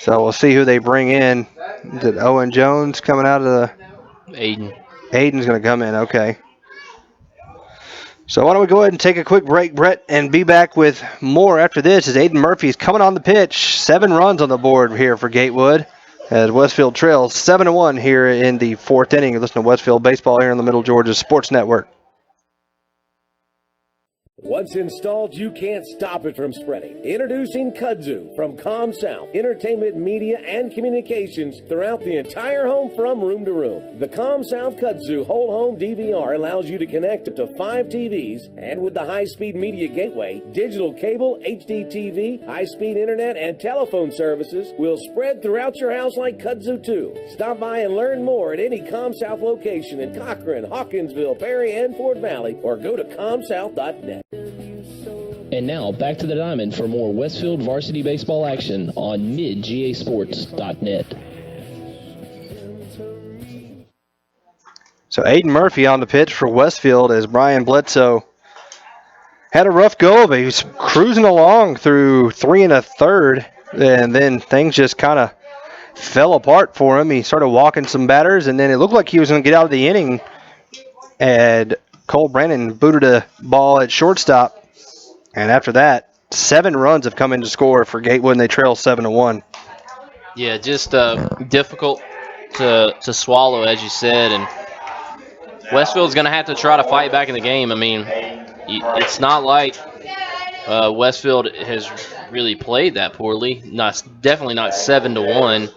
So we'll see who they bring in. Is it Owen Jones coming out of the... Aiden. Aiden's going to come in, okay. So why don't we go ahead and take a quick break, Brett, and be back with more after this as Aiden Murphy's coming on the pitch. 7 runs on the board here for Gatewood as Westfield trails 7-1 here in the 4th inning. Listen to Westfield Baseball here in the Middle Georgia Sports Network. Once installed, you can't stop it from spreading. Introducing Kudzu from ComSouth, entertainment, media, and communications throughout the entire home from room to room. The ComSouth Kudzu whole home DVR allows you to connect up to 5 TVs, and with the high-speed media gateway, digital cable, HD TV, high-speed internet, and telephone services will spread throughout your house like Kudzu 2. Stop by and learn more at any ComSouth location in Cochran, Hawkinsville, Perry, and Fort Valley, or go to comsouth.net. And now, back to the diamond for more Westfield varsity baseball action on midgasports.net. So Aiden Murphy on the pitch for Westfield as Brian Bledsoe had a rough go, but he was cruising along through 3 1/3, and then things just kind of fell apart for him. He started walking some batters, and then it looked like he was going to get out of the inning, and Cole Brandon booted a ball at shortstop. And after that, 7 runs have come in to score for Gatewood, and they trail 7-1. Yeah, just difficult to swallow, as you said. And Westfield's going to have to try to fight back in the game. I mean, it's not like Westfield has really played that poorly. Definitely not 7-1.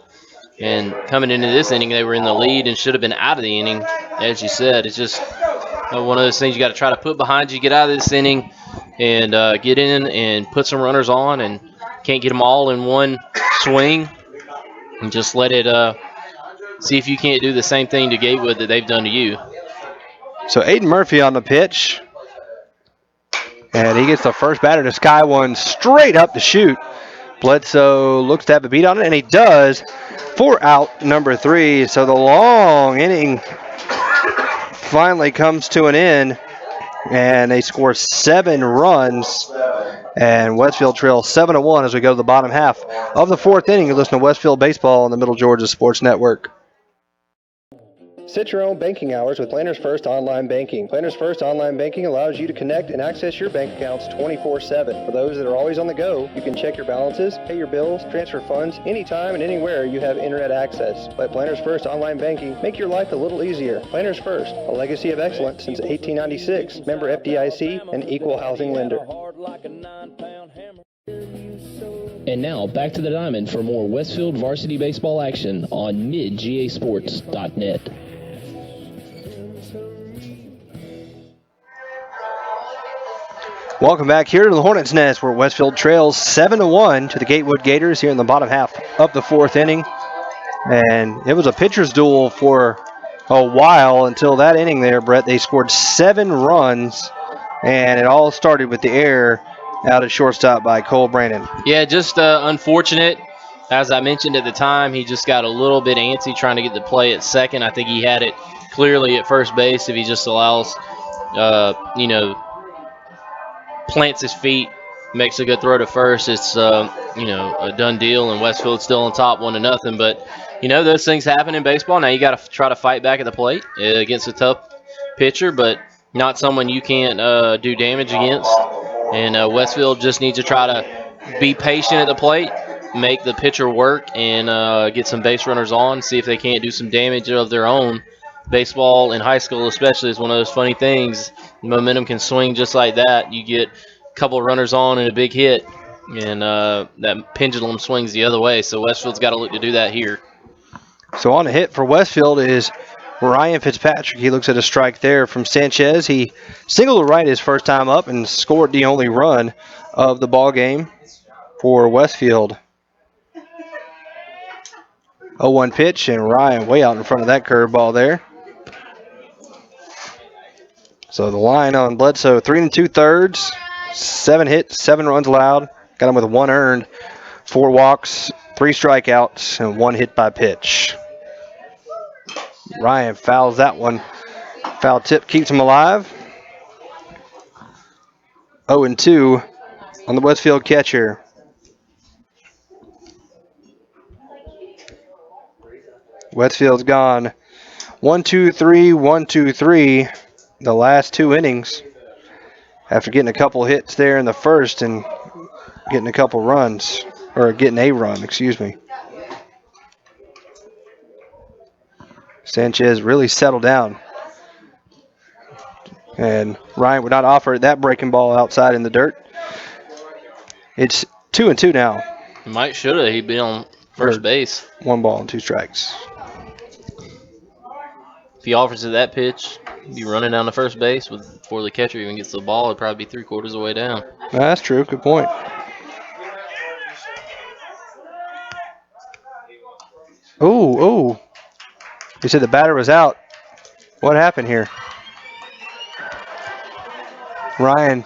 And coming into this inning, they were in the lead and should have been out of the inning. As you said, it's just one of those things you got to try to put behind you, get out of this inning, and get in and put some runners on, and can't get them all in one swing, and just let it see if you can't do the same thing to Gatewood that they've done to you. So Aiden Murphy on the pitch, and he gets the first batter to sky one straight up to shoot. Bledsoe looks to have a beat on it, and he does for out number 3. So the long inning finally comes to an end, and they score 7 runs, and Westfield trails 7-1 as we go to the bottom half of the 4th inning. You listen to Westfield Baseball on the Middle Georgia Sports Network. Set your own banking hours with Planners First Online Banking. Planners First Online Banking allows you to connect and access your bank accounts 24/7. For those that are always on the go, you can check your balances, pay your bills, transfer funds anytime and anywhere you have internet access. Let Planners First Online Banking make your life a little easier. Planners First, a legacy of excellence since 1896. Member FDIC, an equal housing lender. And now, back to the diamond for more Westfield varsity baseball action on midgasports.net. Welcome back here to the Hornets' Nest, where Westfield trails 7-1 to the Gatewood Gators here in the bottom half of the 4th inning. And it was a pitcher's duel for a while until that inning there, Brett. They scored 7 runs, and it all started with the error out at shortstop by Cole Brandon. Yeah, just unfortunate. As I mentioned at the time, he just got a little bit antsy trying to get the play at second. I think he had it clearly at first base if he just allows, plants his feet, makes a good throw to first. It's, a done deal, and Westfield's still on top 1-0. But, those things happen in baseball. Now you got to try to fight back at the plate against a tough pitcher, but not someone you can't do damage against. And Westfield just needs to try to be patient at the plate, make the pitcher work, and get some base runners on, see if they can't do some damage of their own baseball in high school especially is one of those funny things. Momentum can swing just like that. You get a couple of runners on and a big hit, and that pendulum swings the other way. So Westfield's got to look to do that here. So on the hit for Westfield is Ryan Fitzpatrick. He looks at a strike there from Sanchez. He singled to right his first time up and scored the only run of the ball game for Westfield. 0-1 pitch, and Ryan way out in front of that curveball there. So the line on Bledsoe, 3 2/3, 7 hits, 7 runs allowed. Got him with 1 earned, 4 walks, 3 strikeouts, and 1 hit by pitch. Ryan fouls that one. Foul tip keeps him alive. 0-2 on the Westfield catcher. Westfield's gone 1-2-3, 1-2-3 the last 2 innings after getting a couple hits there in the first and getting a couple runs, or getting a run, excuse me. Sanchez really settled down. And Ryan would not offer that breaking ball outside in the dirt. It's 2-2 now. Might should have. He'd been on first base. 1 ball and 2 strikes. If he offers it that pitch, he'd be running down to first base before the catcher even gets the ball. It'd probably be 3/4 of the way down. That's true. Good point. Ooh. You said the batter was out. What happened here? Ryan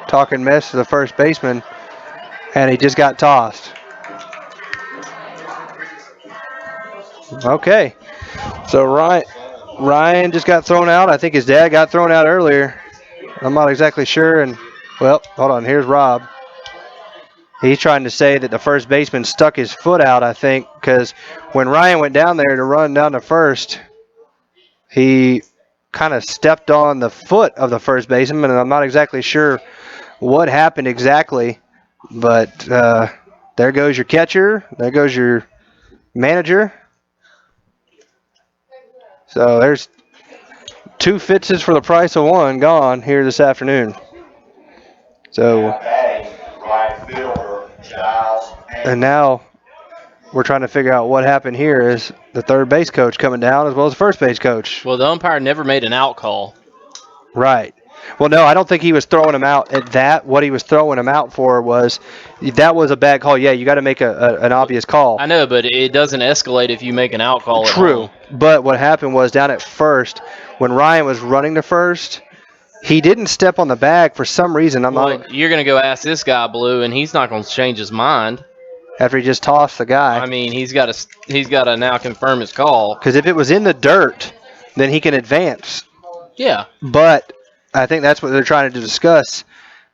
talking mess to the first baseman, and he just got tossed. Okay. So Ryan just got thrown out. I think his dad got thrown out earlier. I'm not exactly sure. And, well, hold on. Here's Rob. He's trying to say that the first baseman stuck his foot out, I think, because when Ryan went down there to run down to first, he kind of stepped on the foot of the first baseman, and I'm not exactly sure what happened exactly, but there goes your catcher. There goes your manager. So there's 2 Fitzes for the price of 1 gone here this afternoon. So, and now we're trying to figure out what happened here. Is the third base coach coming down as well as the first base coach? Well, the umpire never made an out call. Right. Well, no, I don't think he was throwing him out at that. What he was throwing him out for was that was a bad call. Yeah, you got to make an obvious call. I know, but it doesn't escalate if you make an out call. True. But what happened was down at first, when Ryan was running to first, he didn't step on the bag for some reason. You're going to go ask this guy, Blue, and he's not going to change his mind. After he just tossed the guy. I mean, he's got to now confirm his call. Because if it was in the dirt, then he can advance. Yeah. But I think that's what they're trying to discuss.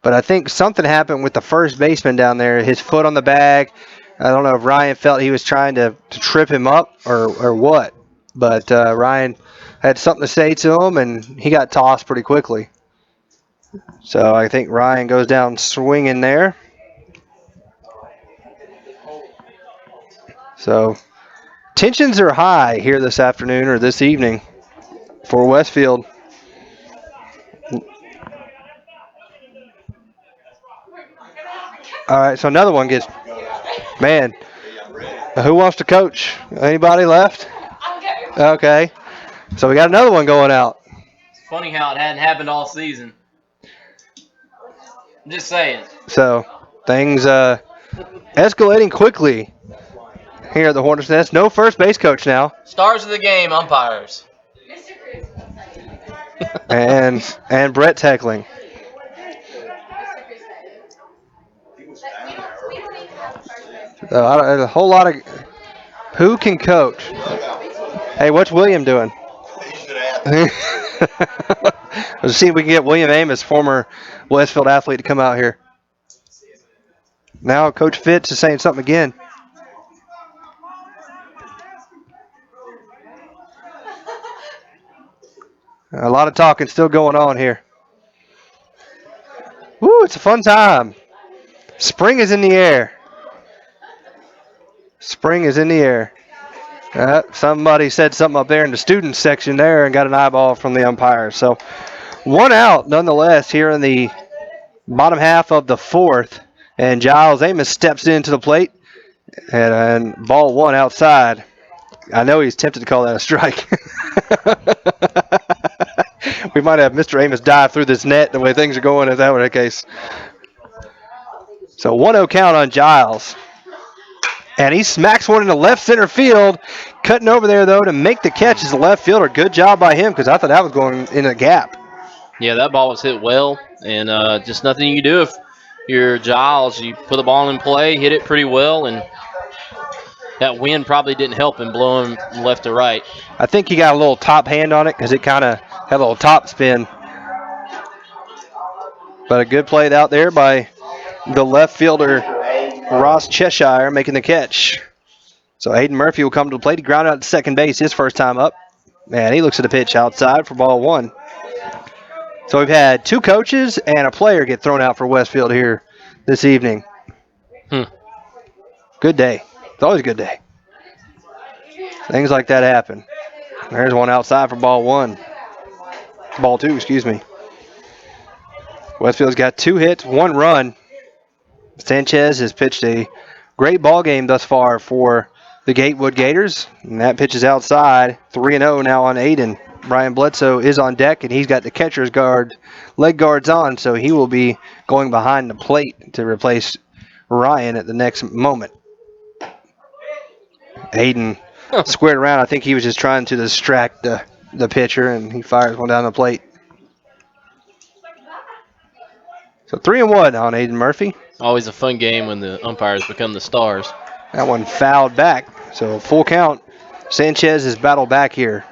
But I think something happened with the first baseman down there. His foot on the bag. I don't know if Ryan felt he was trying to trip him up or what. But Ryan had something to say to him, and he got tossed pretty quickly. So I think Ryan goes down swinging there. So tensions are high here this afternoon or this evening for Westfield. All right, so another one gets, man, who wants to coach? Anybody left? Okay. So we got another one going out. It's funny how it hadn't happened all season. I'm just saying. So things escalating quickly here at the Hornets' Nest. No first base coach now. Stars of the game, umpires. and Brett's heckling. A whole lot of who can coach. Hey, what's William doing? Let's see if we can get William Amos, former Westfield athlete, to come out here. Now Coach Fitz is saying something again. A lot of talking still going on here. Woo, it's a fun time. Spring is in the air. Spring is in the air. Somebody said something up there in the student section there and got an eyeball from the umpire. So 1 out nonetheless here in the bottom half of the fourth. And Giles Amos steps into the plate and ball 1 outside. I know he's tempted to call that a strike. We might have Mr. Amos dive through this net the way things are going if that were the case. So 1-0 count on Giles. And he smacks one into left center field. Cutting over there, though, to make the catch is the left fielder. Good job by him because I thought that was going in a gap. Yeah, that ball was hit well, and just nothing you can do if you're Giles. You put the ball in play, hit it pretty well, and that wind probably didn't help him blow him left to right. I think he got a little top hand on it because it kind of had a little top spin. But a good play out there by the left fielder, Ross Cheshire, making the catch. So Hayden Murphy will come to the plate. He grounded out to second base his first time up. And he looks at the pitch outside for ball 1. So we've had 2 coaches and a player get thrown out for Westfield here this evening. Good day. It's always a good day. Things like that happen. There's one outside for ball 1. Ball 2, excuse me. Westfield's got 2 hits, 1 run. Sanchez has pitched a great ball game thus far for the Gatewood Gators. And that pitch is outside. 3-0 now on Aiden. Brian Bledsoe is on deck, and he's got the catcher's leg guards on, so he will be going behind the plate to replace Ryan at the next moment. Aiden squared around. I think he was just trying to distract the pitcher, and he fires one down the plate. So 3-1 on Aiden Murphy. Always a fun game when the umpires become the stars. That one fouled back, so full count. Sanchez is battled back here.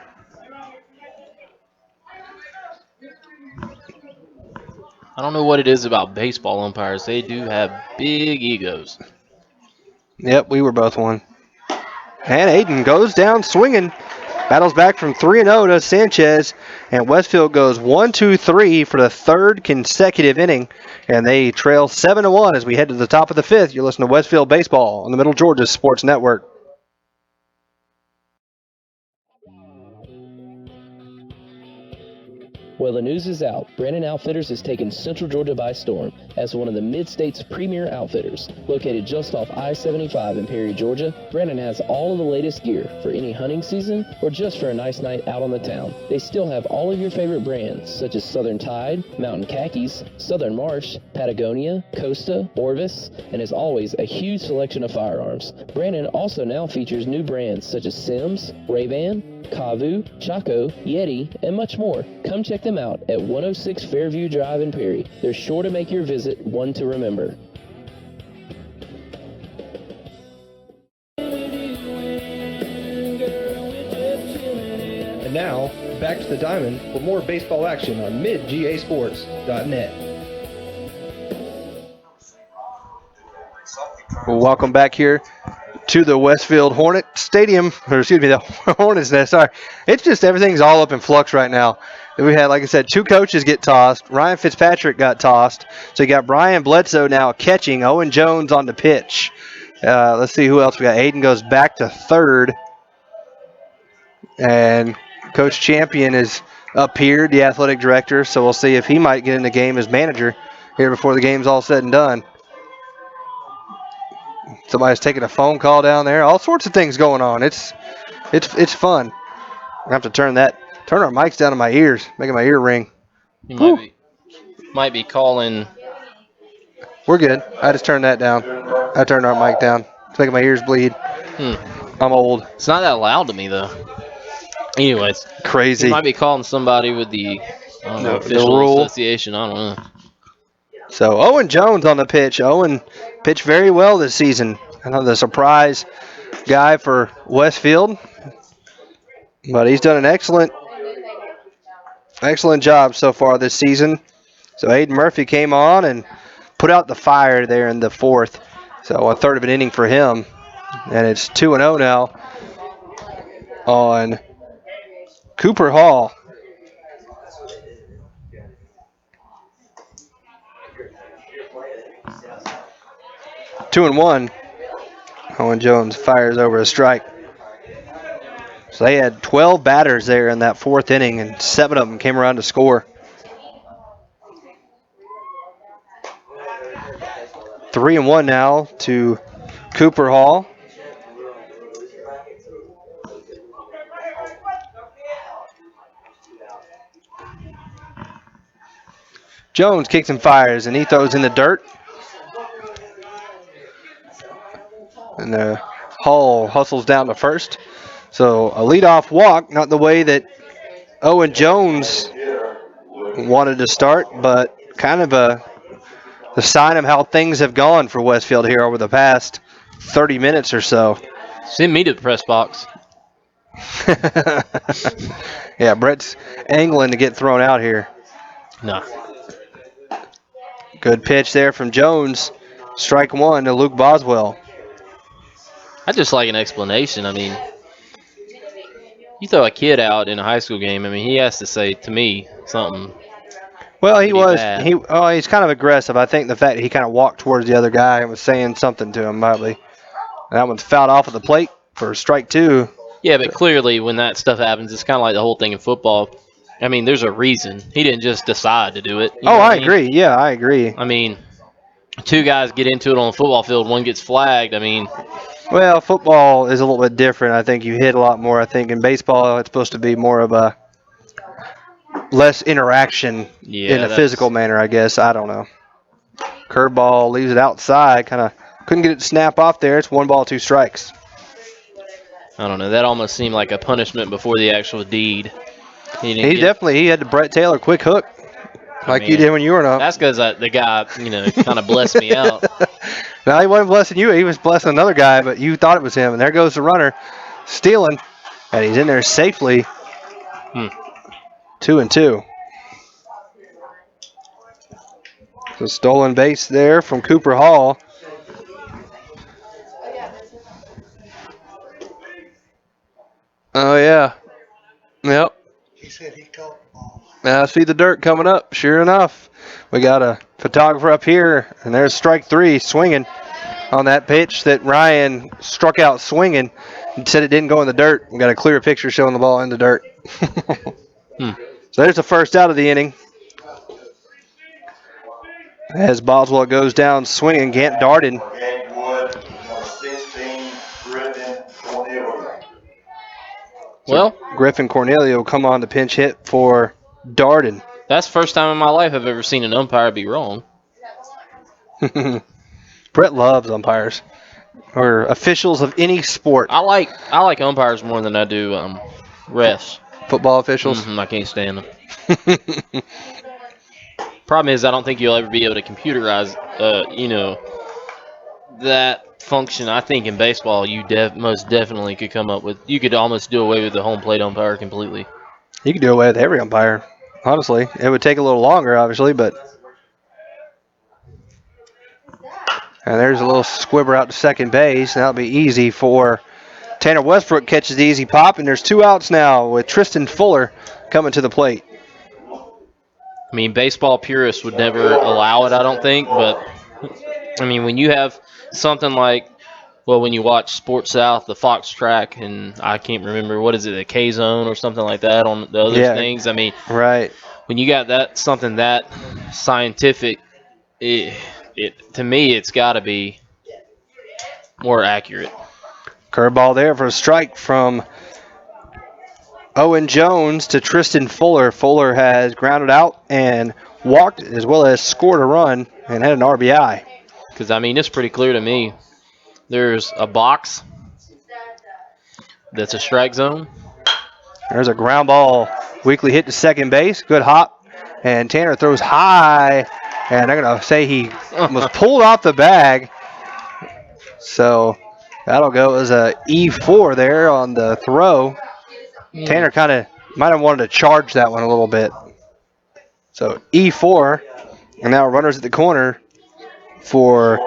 I don't know what it is about baseball umpires. They do have big egos. Yep, we were both one. And Aiden goes down swinging. Battles back from 3-0 to Sanchez. And Westfield goes 1-2-3 for the 3rd consecutive inning. And they trail 7-1 as we head to the top of the 5th. You're listening to Westfield Baseball on the Middle Georgia Sports Network. Well, the news is out. Brandon Outfitters has taken Central Georgia by storm as one of the Mid-State's premier outfitters. Located just off I-75 in Perry, Georgia, Brandon has all of the latest gear for any hunting season or just for a nice night out on the town. They still have all of your favorite brands such as Southern Tide, Mountain Khakis, Southern Marsh, Patagonia, Costa, Orvis, and as always, a huge selection of firearms. Brandon also now features new brands such as Sims, Ray-Ban, Kavu, Chaco, Yeti, and much more. Come check them out at 106 Fairview Drive in Perry. They're sure to make your visit one to remember. And now, back to the diamond for more baseball action on midgasports.net. Welcome back here to the Westfield Hornet Stadium, or excuse me, the Hornets Nest. Sorry. It's just everything's all up in flux right now. We had, like I said, 2 coaches get tossed. Ryan Fitzpatrick got tossed. So you got Brian Bledsoe now catching. Owen Jones on the pitch. Let's see who else we got. Aiden goes back to 3rd. And Coach Champion is up here, the athletic director. So we'll see if he might get in the game as manager here before the game's all said and done. Somebody's taking a phone call down there. All sorts of things going on. It's fun. I have to turn our mics down to my ears, making my ear ring. You might be calling. We're good. I just turned that down. I turned our mic down. It's making my ears bleed. I'm old. It's not that loud to me though. Anyways, crazy. You might be calling somebody with the official rule association. I don't know. So Owen Jones on the pitch. Owen pitched very well this season. The surprise guy for Westfield. But he's done an excellent job so far this season. So Aiden Murphy came on and put out the fire there in the 4th. So a 1/3 of an inning for him. And it's 2-0 now on Cooper Hall. Two and 1. Owen Jones fires over a strike. So they had 12 batters there in that 4th inning, and 7 of them came around to score. 3-1 now to Cooper Hall. Jones kicks and fires, and he throws in the dirt. And Hall hustles down to first. So a leadoff walk, not the way that Owen Jones wanted to start, but kind of a sign of how things have gone for Westfield here over the past 30 minutes or so. Send me to the press box. Yeah, Brett's angling to get thrown out here. No. Good pitch there from Jones. Strike 1 to Luke Boswell. I just like an explanation. I mean, you throw a kid out in a high school game, I mean, he has to say to me something. Well, Bad. he's kind of aggressive. I think the fact that he kind of walked towards the other guy and was saying something to him, probably. That one's fouled off at the plate for strike 2. Yeah, but clearly when that stuff happens, it's kind of like the whole thing in football. I mean, there's a reason. He didn't just decide to do it. You know what I agree. Yeah, I agree. I mean, 2 guys get into it on the football field, one gets flagged. I mean, well, football is a little bit different. I think you hit a lot more. I think in baseball, it's supposed to be more of a less interaction in a physical manner, I guess. I don't know. Curveball leaves it outside. Kind of couldn't get it to snap off there. It's 1 ball, 2 strikes. I don't know. That almost seemed like a punishment before the actual deed. He had the Brett Taylor quick hook, like you did when you were up. That's because the guy, kind of blessed me out. No, he wasn't blessing you. He was blessing another guy, but you thought it was him. And there goes the runner, stealing, and he's in there safely. 2-2. So stolen base there from Cooper Hall. Oh, yeah. Yep. He said he caught the ball. Now I see the dirt coming up. Sure enough, we got a photographer up here, and there's strike 3 swinging on that pitch that Ryan struck out swinging and said it didn't go in the dirt. We got a clear picture showing the ball in the dirt. So there's the first out of the inning. As Boswell goes down swinging, Gant Darden. Gatewood, 16, Griffin, Cornelius. So Griffin Cornelio will come on to pinch hit for Darden. That's the first time in my life I've ever seen an umpire be wrong. Brett loves umpires or officials of any sport. I like umpires more than I do refs. Football officials? I can't stand them. Problem is, I don't think you'll ever be able to computerize, that function. I think in baseball, you most definitely could come up with. You could almost do away with the home plate umpire completely. You could do away with every umpire. Honestly, it would take a little longer, obviously, but. And there's a little squibber out to second base. That'll be easy for Tanner Westbrook. Catches the easy pop, and there's 2 outs now with Tristan Fuller coming to the plate. I mean, baseball purists would never allow it, I don't think. But, I mean, when you have something like, when you watch Sports South, the Fox track, and I can't remember, what is it, the K-Zone or something like that on the other things. I mean, right. When you got something that scientific, to me, it's got to be more accurate. Curveball there for a strike from Owen Jones to Tristan Fuller. Fuller has grounded out and walked as well as scored a run and had an RBI. Because, I mean, it's pretty clear to me. There's a box that's a strike zone. There's a ground ball. Weekly hit to second base. Good hop. And Tanner throws high. And they're going to say he was pulled off the bag. So that'll go as a E4 there on the throw. Tanner kind of might have wanted to charge that one a little bit. So E4. And now runners at the corner for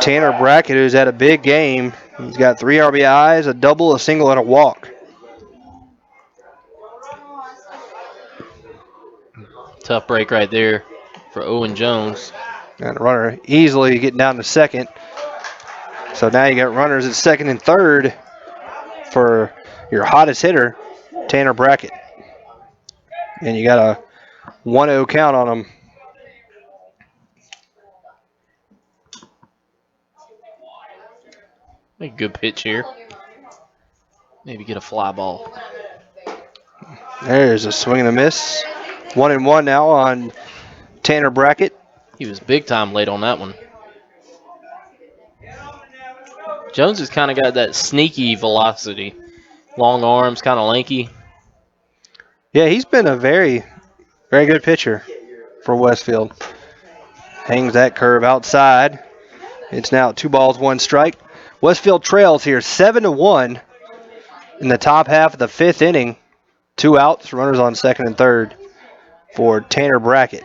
Tanner Brackett, who's had a big game. He's got 3 RBIs, a double, a single, and a walk. Tough break right there for Owen Jones. And the runner easily getting down to second. So now you got runners at second and third for your hottest hitter, Tanner Brackett. And you got a 1-0 count on him. A good pitch here. Maybe get a fly ball. There's a swing and a miss. 1-1 now on Tanner Brackett. He was big time late on that one. Jones has kind of got that sneaky velocity. Long arms, kind of lanky. Yeah, he's been a very, very good pitcher for Westfield. Hangs that curve outside. It's now 2 balls, 1 strike. Westfield trails here 7-1 in the top half of the 5th inning. 2 outs, runners on second and third for Tanner Brackett.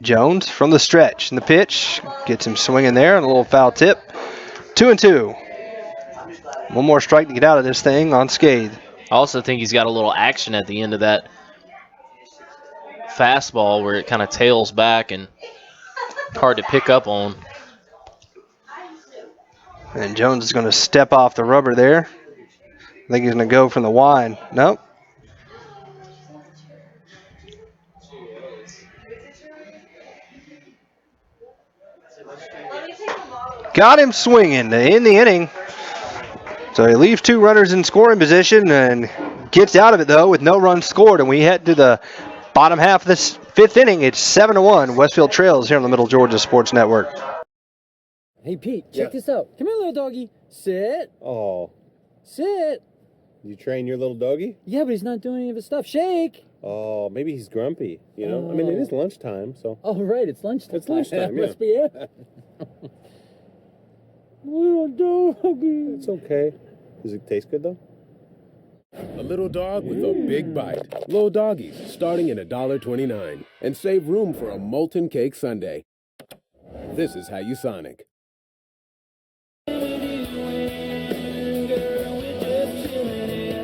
Jones from the stretch, and the pitch gets him swinging there on a little foul tip. 2-2. 1 more strike to get out of this thing unscathed. I also think he's got a little action at the end of that fastball where it kind of tails back and hard to pick up on. And Jones is going to step off the rubber there. I think he's going to go from the wind. Nope. Got him swinging in the inning. So he leaves 2 runners in scoring position and gets out of it, though, with no runs scored. And we head to the bottom half of this 5th inning. It's 7-1. Westfield trails here on the Middle Georgia Sports Network. Hey, Pete, check this out. Come here, little doggy. Sit. Oh. Sit. You train your little doggy? Yeah, but he's not doing any of his stuff. Shake. Oh, maybe he's grumpy, you know? I mean, it is lunchtime, so. Oh, right, it's lunchtime. It's lunchtime, That must be it. Little doggy. It's okay. Does it taste good, though? A little dog with a big bite. Little doggies, starting at $1.29. And save room for a molten cake sundae. This is how you Sonic.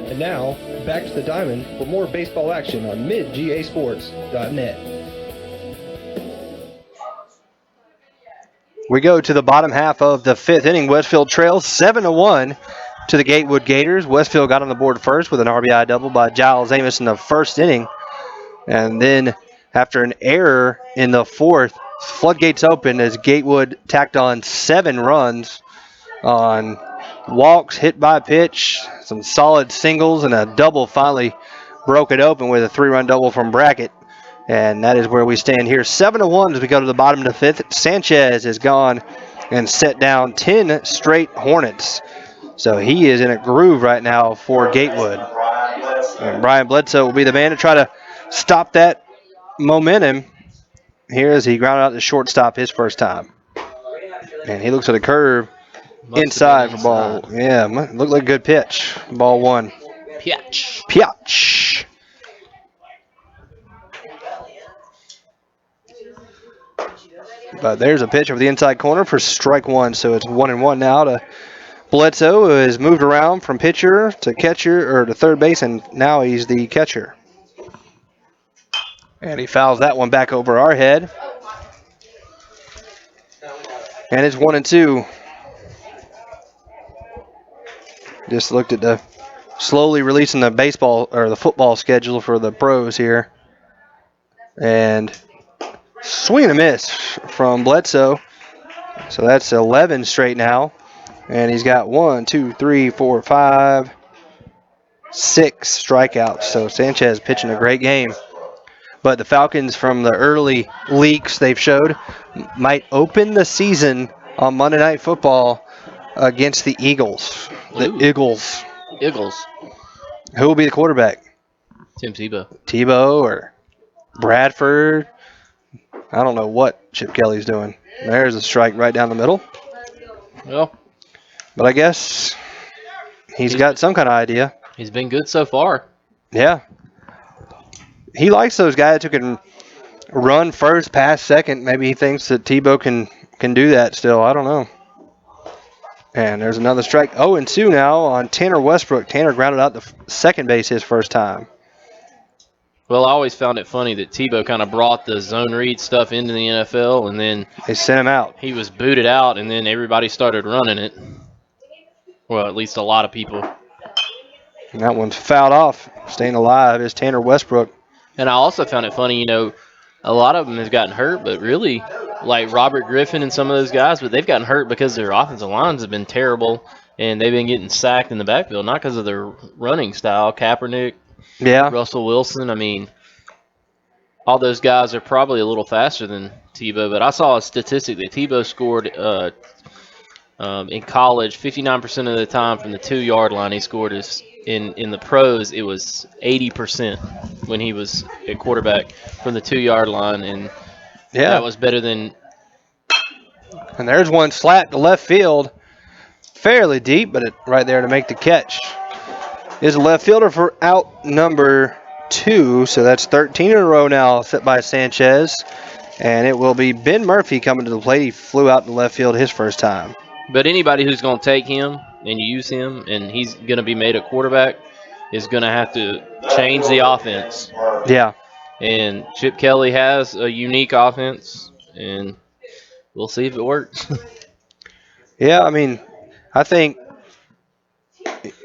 And now, back to the diamond for more baseball action on midgasports.net. We go to the bottom half of the 5th inning. Westfield trails 7-1 to the Gatewood Gators. Westfield got on the board first with an RBI double by Giles Amos in the 1st inning. And then after an error in the 4th, floodgates open as Gatewood tacked on 7 runs on walks, hit by pitch, some solid singles, and a double finally broke it open with a 3-run double from Brackett. And that is where we stand here. 7-1 as we go to the bottom of the 5th. Sanchez has gone and set down 10 straight Hornets. So he is in a groove right now for Gatewood. And Brian Bledsoe will be the man to try to stop that momentum here as he grounded out the shortstop his first time. And he looks at a curve inside for ball. Yeah, looked like a good pitch. Ball 1. Pitch. But there's a pitch over the inside corner for strike 1. So it's 1-1 now to Bledsoe, who has moved around from pitcher to catcher or to third base, and now he's the catcher. And he fouls that one back over our head. And it's 1-2. Just looked at the slowly releasing the baseball or the football schedule for the pros here. And swing and a miss from Bledsoe. So that's 11 straight now. And he's got 1, 2, 3, 4, 5, 6 strikeouts. So Sanchez pitching a great game. But the Falcons, from the early leaks they've showed, might open the season on Monday Night Football against the Eagles. The Eagles. Who will be the quarterback? Tim Tebow. Tebow or Bradford. I don't know what Chip Kelly's doing. There's a strike right down the middle. Well, but I guess he's got some kind of idea. He's been good so far. Yeah. He likes those guys who can run first, pass second. Maybe he thinks that Tebow can do that still. I don't know. And there's another strike. 0-2 now on Tanner Westbrook. Tanner grounded out the second base his first time. Well, I always found it funny that Tebow kind of brought the zone read stuff into the NFL, and then they sent him out. He was booted out, and then everybody started running it. Well, at least a lot of people. And that one's fouled off. Staying alive is Tanner Westbrook. And I also found it funny, a lot of them have gotten hurt, but really, like Robert Griffin and some of those guys, but they've gotten hurt because their offensive lines have been terrible, and they've been getting sacked in the backfield, not because of their running style. Kaepernick, Russell Wilson, all those guys are probably a little faster than Tebow, but I saw a statistic that Tebow scored in college 59% of the time from the 2-yard line. He scored in the pros, it was 80% when he was a quarterback from the 2-yard line, and that was better than. And there's one slat to left field, fairly deep, but right there to make the catch is a left fielder for out number 2. So that's 13 in a row now set by Sanchez, and it will be Ben Murphy coming to the plate. He flew out to left field his first time. But anybody who's going to take him and use him, and he's going to be made a quarterback, is going to have to change the offense. Yeah. And Chip Kelly has a unique offense, and we'll see if it works. Yeah, I think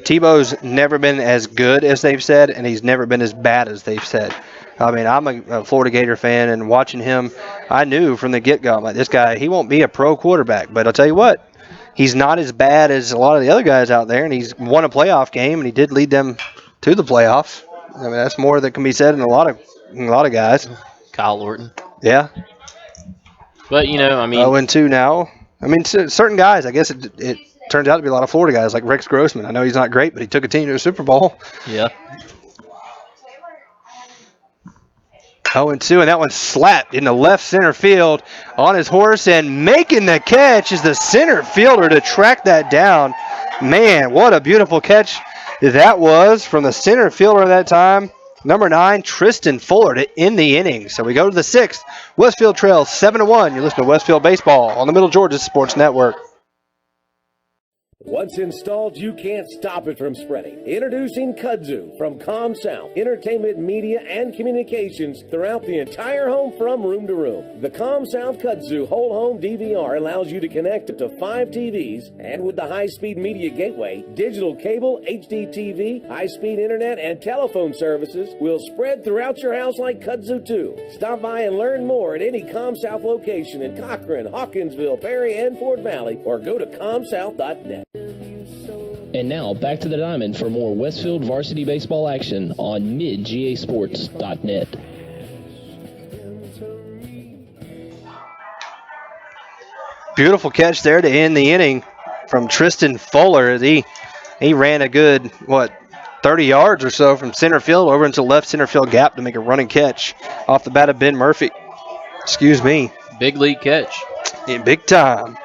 Tebow's never been as good as they've said, and he's never been as bad as they've said. I'm a Florida Gator fan, and watching him, I knew from the get-go, I'm like, this guy, he won't be a pro quarterback. But I'll tell you what, he's not as bad as a lot of the other guys out there, and he's won a playoff game, and he did lead them to the playoffs. That's more that can be said in a lot of guys. Kyle Orton. Yeah. But, 0-2 now. Certain guys, I guess it turns out to be a lot of Florida guys, like Rex Grossman. I know he's not great, but he took a team to a Super Bowl. Yeah. 0-2, and that one slapped in the left center field on his horse, and making the catch is the center fielder to track that down. Man, what a beautiful catch that was from the center fielder that time. Number 9, Tristan Fuller to end the inning. So we go to the 6th. Westfield trails 7-1. You're listening to Westfield Baseball on the Middle Georgia Sports Network. Once installed, you can't stop it from spreading. Introducing Kudzu from ComSouth, entertainment, media, and communications throughout the entire home from room to room. The ComSouth Kudzu whole home DVR allows you to connect up to 5 TVs, and with the high-speed media gateway, digital cable, HD TV, high-speed internet, and telephone services will spread throughout your house like Kudzu 2. Stop by and learn more at any ComSouth location in Cochran, Hawkinsville, Perry, and Fort Valley, or go to comsouth.net. And now, back to the diamond for more Westfield varsity baseball action on midgasports.net. Beautiful catch there to end the inning from Tristan Fuller. He ran a good, 30 yards or so from center field over into left center field gap to make a running catch off the bat of Ben Murphy. Excuse me. Big league catch. In big time.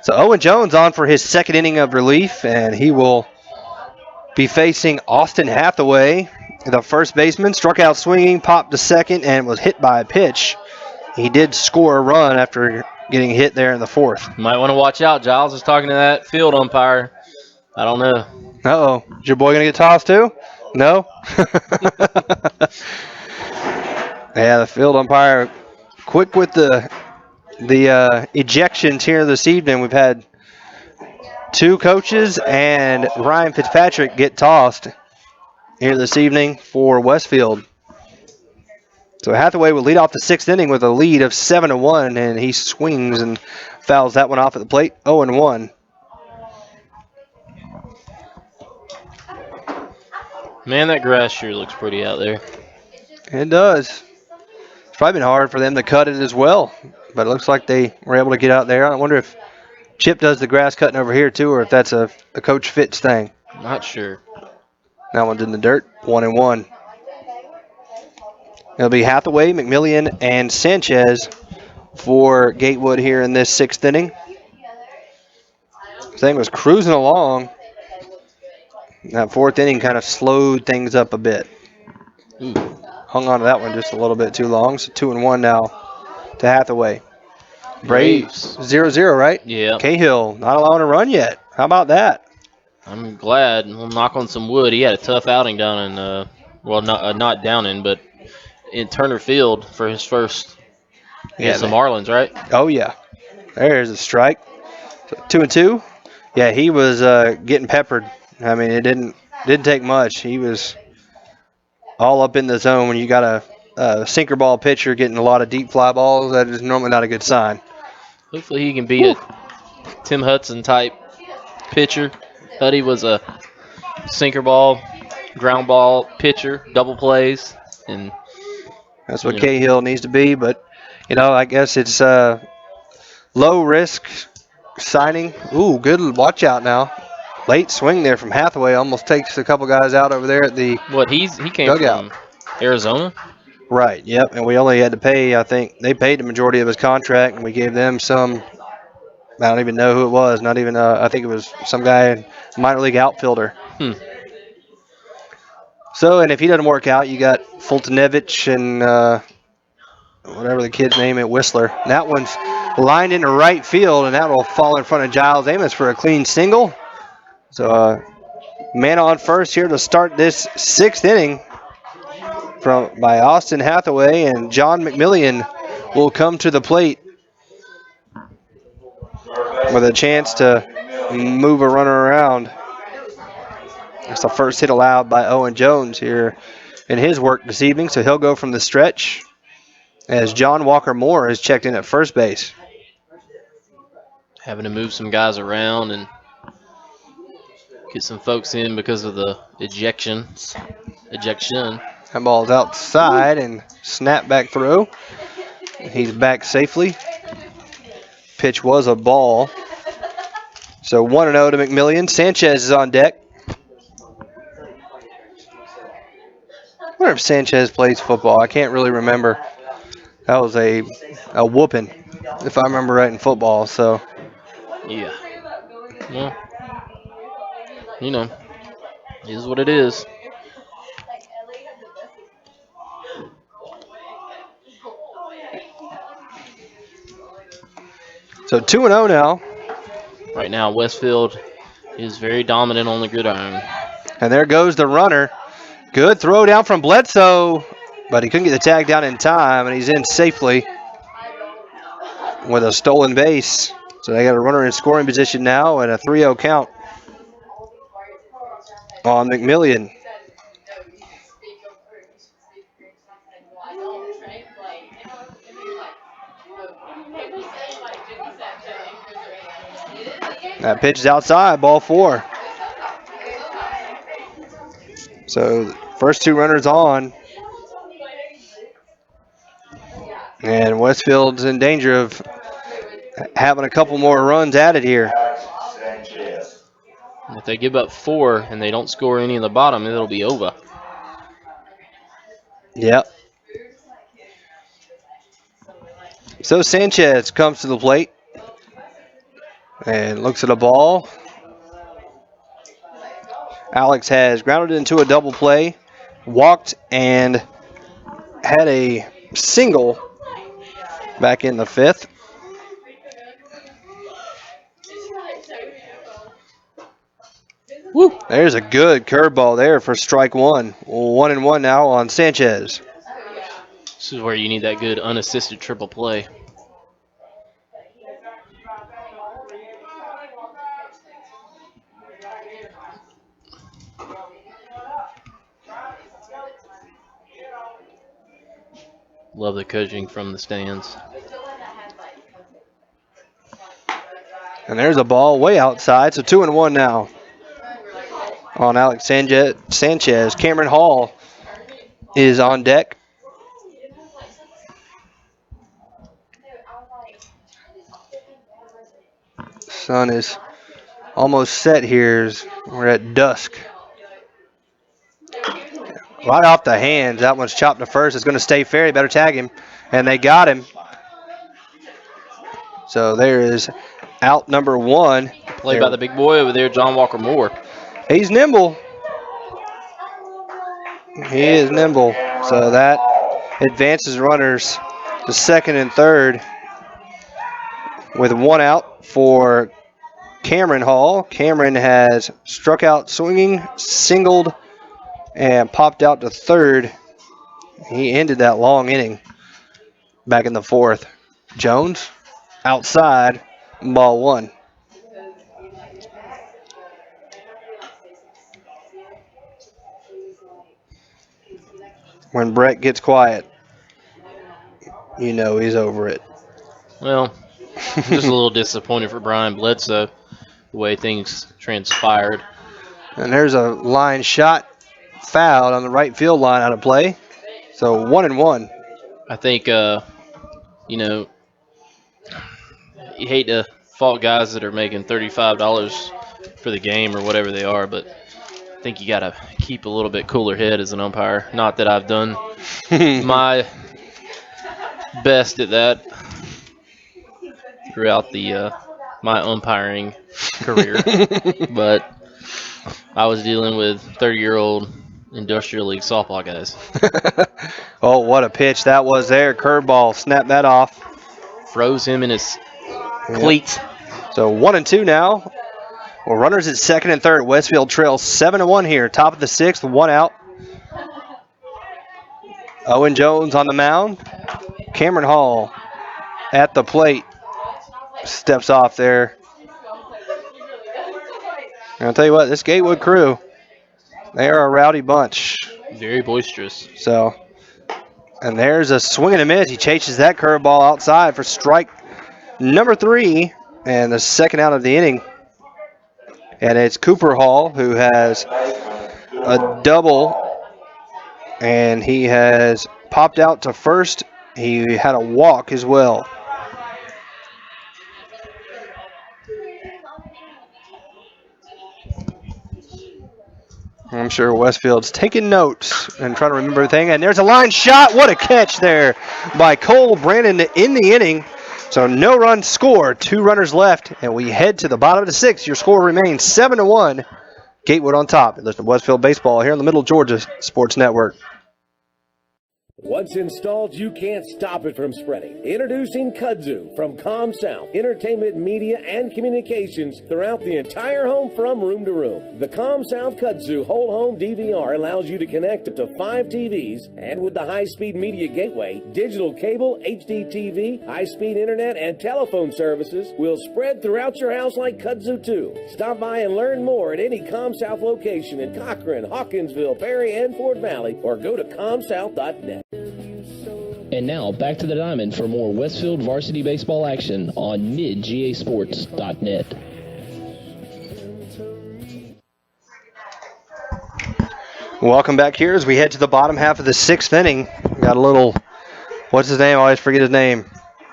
So Owen Jones on for his second inning of relief, and he will be facing Austin Hathaway, the first baseman. Struck out swinging, popped to second, and was hit by a pitch. He did score a run after getting hit there in the 4th. Might want to watch out. Giles is talking to that field umpire. I don't know. Uh-oh. Is your boy going to get tossed too? No? Yeah, the field umpire quick with the ejections here this evening. We've had 2 coaches and Ryan Fitzpatrick get tossed here this evening for Westfield. So Hathaway will lead off the 6th inning with a lead of 7-1, and he swings and fouls that one off at the plate. 0-1. Man, that grass sure looks pretty out there. It does. It's probably been hard for them to cut it as well, but it looks like they were able to get out there. I wonder if Chip does the grass cutting over here too, or if that's a Coach Fitz thing. Not sure. That one's in the dirt. 1-1. It'll be Hathaway, McMillian, and Sanchez for Gatewood here in this 6th inning. This thing was cruising along. That 4th inning kind of slowed things up a bit. Ooh. Hung on to that one just a little bit too long. So 2-1 now to Hathaway. Braves 0-0, right? Yeah. Cahill not allowing a run yet. How about that? I'm glad. We'll knock on some wood. He had a tough outing down in, not down in, but in Turner Field for his first against the they- Marlins, right? Oh, yeah. There's a strike. So 2-2. Yeah, he was getting peppered. I mean, it didn't take much. He was all up in the zone. When you got a sinker ball pitcher getting a lot of deep fly balls, that is normally not a good sign. Hopefully he can be a Tim Hudson type pitcher. Huddy was a sinker ball, ground ball pitcher, double plays, and That's what Cahill needs to be. But, I guess it's low risk signing. Ooh, good watch out now. Late swing there from Hathaway. Almost takes a couple guys out over there at the he came dugout. from Arizona? Right, yep. And we only had to pay, I think, they paid the majority of his contract, and we gave them some, I don't even know who it was. Not even, I think it was some guy, minor league outfielder. So, and if he doesn't work out, you got Fultonevich and whatever the kid's name at Whistler. And that one's lined into right field, and that will fall in front of Giles Amos for a clean single. So, man on first here to start this 6th inning by Austin Hathaway, and John McMillian will come to the plate with a chance to move a runner around. That's the first hit allowed by Owen Jones here in his work this evening, so he'll go from the stretch as John Walker Moore is checked in at first base. Having to move some guys around and get some folks in because of the ejection. That ball's outside and snap back through. He's back safely. Pitch was a ball. So 1-0 to McMillian. Sanchez is on deck. I wonder if Sanchez plays football. I can't really remember. That was a whooping, if I remember right, in football. So yeah. Well, it is what it is. So 2-0 now. Right now, Westfield is very dominant on the gridiron. And there goes the runner. Good throw down from Bledsoe, but he couldn't get the tag down in time, and he's in safely with a stolen base. So they got a runner in scoring position now and a 3-0 count on McMillian. That pitch is outside, ball 4. So first 2 runners on. And Westfield's in danger of having a couple more runs added here. If they give up 4 and they don't score any in the bottom, it'll be over. Yep. So Sanchez comes to the plate and looks at a ball. Alex has grounded into a double play, walked, and had a single back in the 5th. Woo. There's a good curveball there for strike 1. 1-1 now on Sanchez. This is where you need that good unassisted triple play. Love the coaching from the stands. And there's a ball way outside, so 2-1 now on Alex Sanchez. Cameron Hall is on deck. Sun is almost set here. We're at dusk. Right off the hands. That one's chopped to first. It's going to stay fair. You better tag him. And they got him. So there is out number 1. Played by the big boy over there, John Walker Moore. He's nimble. He is nimble. So that advances runners to second and third with 1 out for Cameron Hall. Cameron has struck out swinging, singled, and popped out to third He ended that long inning back in the fourth. Jones outside, ball one. When Brett gets quiet, you know he's over it. Well, I'm just a little disappointed for Brian Bledsoe, the way things transpired. And there's a line shot fouled on the right field line out of play. So 1-1. I think, you know, you hate to fault guys that are making $35 for the game or whatever they are, but I think you got to keep a little bit cooler head as an umpire. Not that I've done my best at that throughout the my umpiring career, but I was dealing with 30-year-old industrial league softball guys. Oh, what a pitch that was there. Curveball, snap that off. Froze him in his cleats. So 1-2 now. Well, runners at second and third. Westfield trails 7-1 here. Top of the sixth, one out. Owen Jones on the mound. Cameron Hall at the plate. Steps off there. And I'll tell you what, this Gatewood crew, they are a rowdy bunch. Very boisterous. So, and there's a swing and a miss. He chases that curveball outside for strike number 3 and the second out of the inning. And it's Cooper Hall who has a double, and he has popped out to first. He had a walk as well. I'm sure Westfield's taking notes and trying to remember everything. And there's a line shot. What a catch there by Cole Brandon in the inning. So no run scored, 2 runners left, and we head to the bottom of the 6th. Your score remains 7-1. Gatewood on top. Listen to Westfield Baseball here in the Middle Georgia Sports Network. Once installed, you can't stop it from spreading. Introducing Kudzu from ComSouth, entertainment, media, and communications throughout the entire home from room to room. The ComSouth Kudzu whole home DVR allows you to connect up to 5 TVs, and with the high-speed media gateway, digital cable, HD TV, high-speed internet, and telephone services will spread throughout your house like Kudzu 2. Stop by and learn more at any ComSouth location in Cochran, Hawkinsville, Perry, and Fort Valley, or go to comsouth.net. And now, back to the diamond for more Westfield varsity baseball action on midgasports.net. Welcome back here as we head to the bottom half of the 6th inning. Got a little, what's his name? I always forget his name.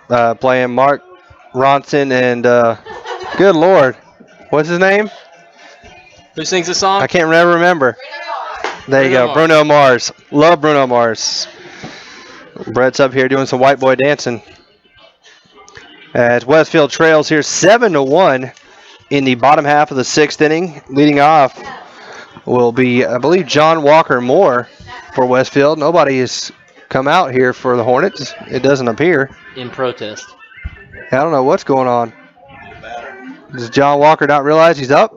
Playing Mark Ronson and, good Lord, what's his name? Who sings the song? I can't remember. There you go, Bruno Mars. Love Bruno Mars. Brett's up here doing some white boy dancing. As Westfield trails here 7-1 in the bottom half of the 6th inning. Leading off will be, I believe, John Walker Moore for Westfield. Nobody has come out here for the Hornets. It doesn't appear. In protest. I don't know what's going on. Does John Walker not realize he's up?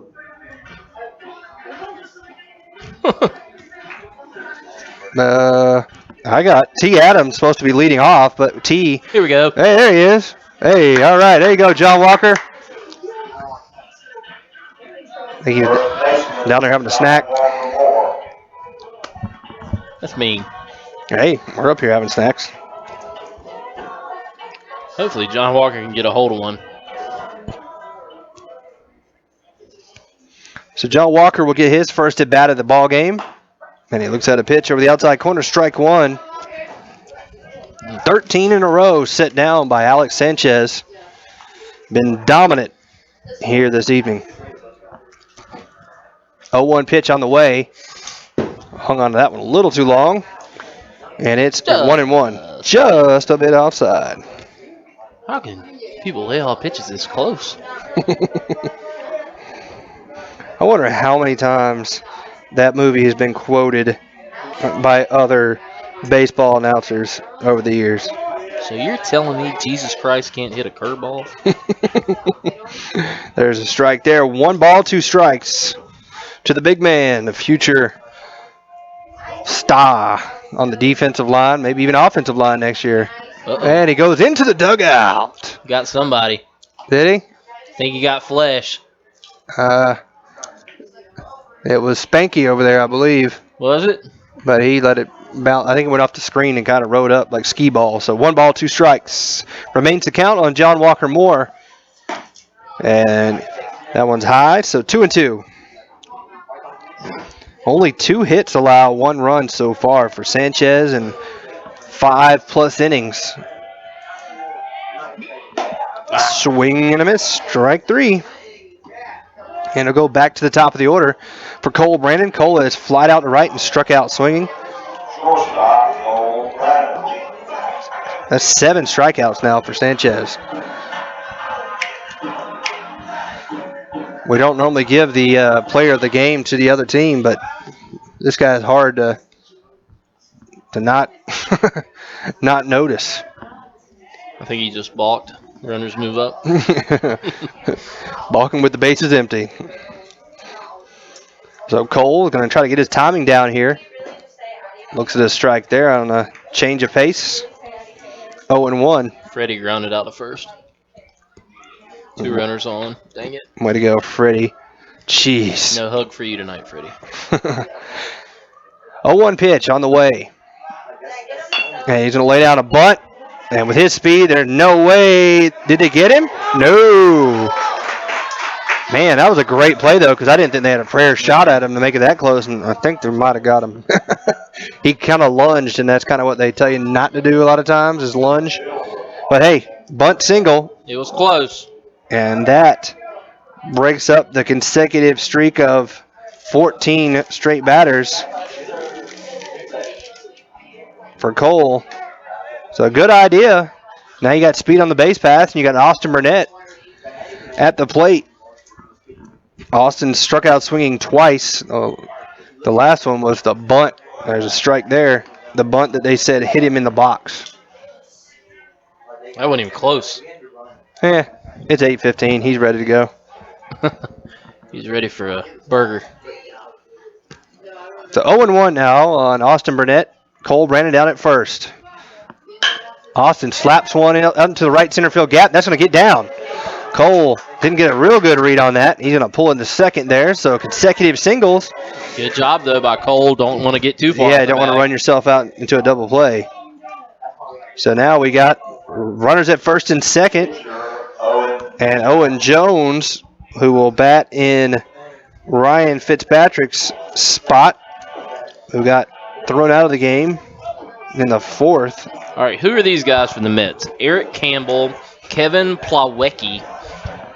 I got T. Adams supposed to be leading off, but T. Here we go. Hey, there he is. Hey, all right. There you go, John Walker. I think he's down there having a snack. That's mean. Hey, we're up here having snacks. Hopefully John Walker can get a hold of one. So John Walker will get his first at bat of the ball game. And he looks at a pitch over the outside corner, strike one. 13 in a row set down by Alex Sanchez. Been dominant here this evening. 0-1 pitch on the way. Hung on to that one a little too long. And it's 1-1. Just a bit offside. How can people lay off pitches this close? I wonder how many times that movie has been quoted by other baseball announcers over the years. So you're telling me Jesus Christ can't hit a curveball? There's a strike there. 1 ball, 2 strikes to the big man, the future star on the defensive line, maybe even offensive line next year. Uh-oh. And he goes into the dugout. Got somebody. Did he? Think he got flesh. It was Spanky over there, I believe. Was it? But he let it bounce. I think it went off the screen and kind of rode up like skee ball. So 1 ball, 2 strikes. Remains the count on John Walker Moore. And that one's high, so 2-2. Only 2 hits allow 1 run so far for Sanchez and 5+ innings. Swing and a miss. Strike 3. And it'll go back to the top of the order for Cole Brandon. Cole has flied out to right and struck out swinging. That's 7 strikeouts now for Sanchez. We don't normally give the player of the game to the other team, but this guy's hard to not not notice. I think he just balked. Runners move up. Balking with the bases empty. So Cole is going to try to get his timing down here. Looks at a strike there on a change of pace. 0-1. Freddie grounded out to first. 2 runners on. Dang it. Way to go, Freddie. Jeez. No hug for you tonight, Freddie. 0-1 pitch on the way. And he's going to lay down a bunt. And with his speed, there's no way. Did they get him? No. Man, that was a great play, though, because I didn't think they had a prayer shot at him to make it that close, and I think they might have got him. He kind of lunged, and that's kind of what they tell you not to do a lot of times is lunge. But, hey, bunt single. It was close. And that breaks up the consecutive streak of 14 straight batters for Cole. So a good idea. Now you got speed on the base path, and you got Austin Burnett at the plate. Austin struck out swinging twice. Oh, the last one was the bunt. There's a strike there. The bunt that they said hit him in the box. That wasn't even close. It's 8:15. He's ready to go. He's ready for a burger. So 0-1 now on Austin Burnett. Cole Brandon down at first. Austin slaps one up into the right center field gap. That's going to get down. Cole didn't get a real good read on that. He's going to pull in the second there. So consecutive singles. Good job, though, by Cole. Don't want to get too far. Yeah, don't want to run yourself out into a double play. So now we got runners at first and second. And Owen Jones, who will bat in Ryan Fitzpatrick's spot, who got thrown out of the game in the 4th. All right, who are these guys from the Mets? Eric Campbell, Kevin Plawecki,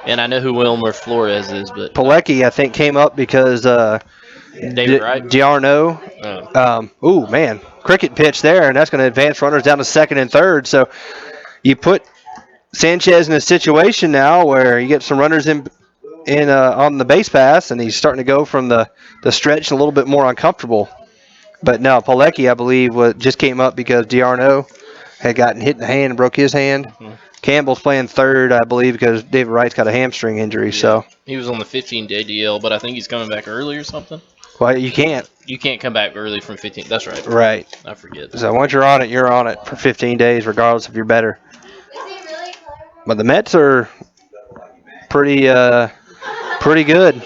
and I know who Wilmer Flores is, but Plawecki, I think, came up because David Wright? Giarno. Man, cricket pitch there, and that's going to advance runners down to second and third. So you put Sanchez in a situation now where you get some runners in on the base pass, and he's starting to go from the stretch a little bit more uncomfortable. But no, Plawecki, I believe, just came up because Giarno had gotten hit in the hand and broke his hand. Mm-hmm. Campbell's playing third, I believe, because David Wright's got a hamstring injury. Yeah. So he was on the 15-day DL, but I think he's coming back early or something. Well, you can't. You can't come back early from 15. That's right. Right. I forget. So once you're on it for 15 days, regardless if you're better. But the Mets are pretty good.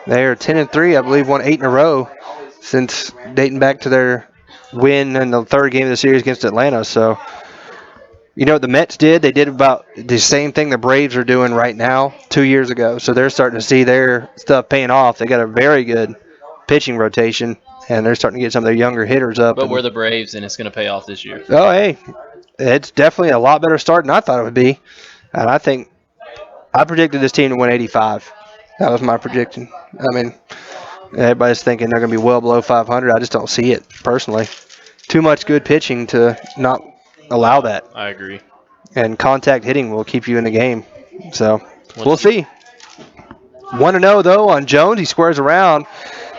They are 10-3, I believe, won 8 in a row since dating back to their win in the 3rd game of the series against Atlanta. So, you know what the Mets did? They did about the same thing the Braves are doing right now 2 years ago. So they're starting to see their stuff paying off. They got a very good pitching rotation, and they're starting to get some of their younger hitters up. But we're the Braves, and it's going to pay off this year. Oh, hey, it's definitely a lot better start than I thought it would be. And I predicted this team to win 85. That was my prediction. I mean, everybody's thinking they're going to be well below 500. I just don't see it, personally. Too much good pitching to not allow that. I agree. And contact hitting will keep you in the game. So, we'll see. 1-0, though, on Jones. He squares around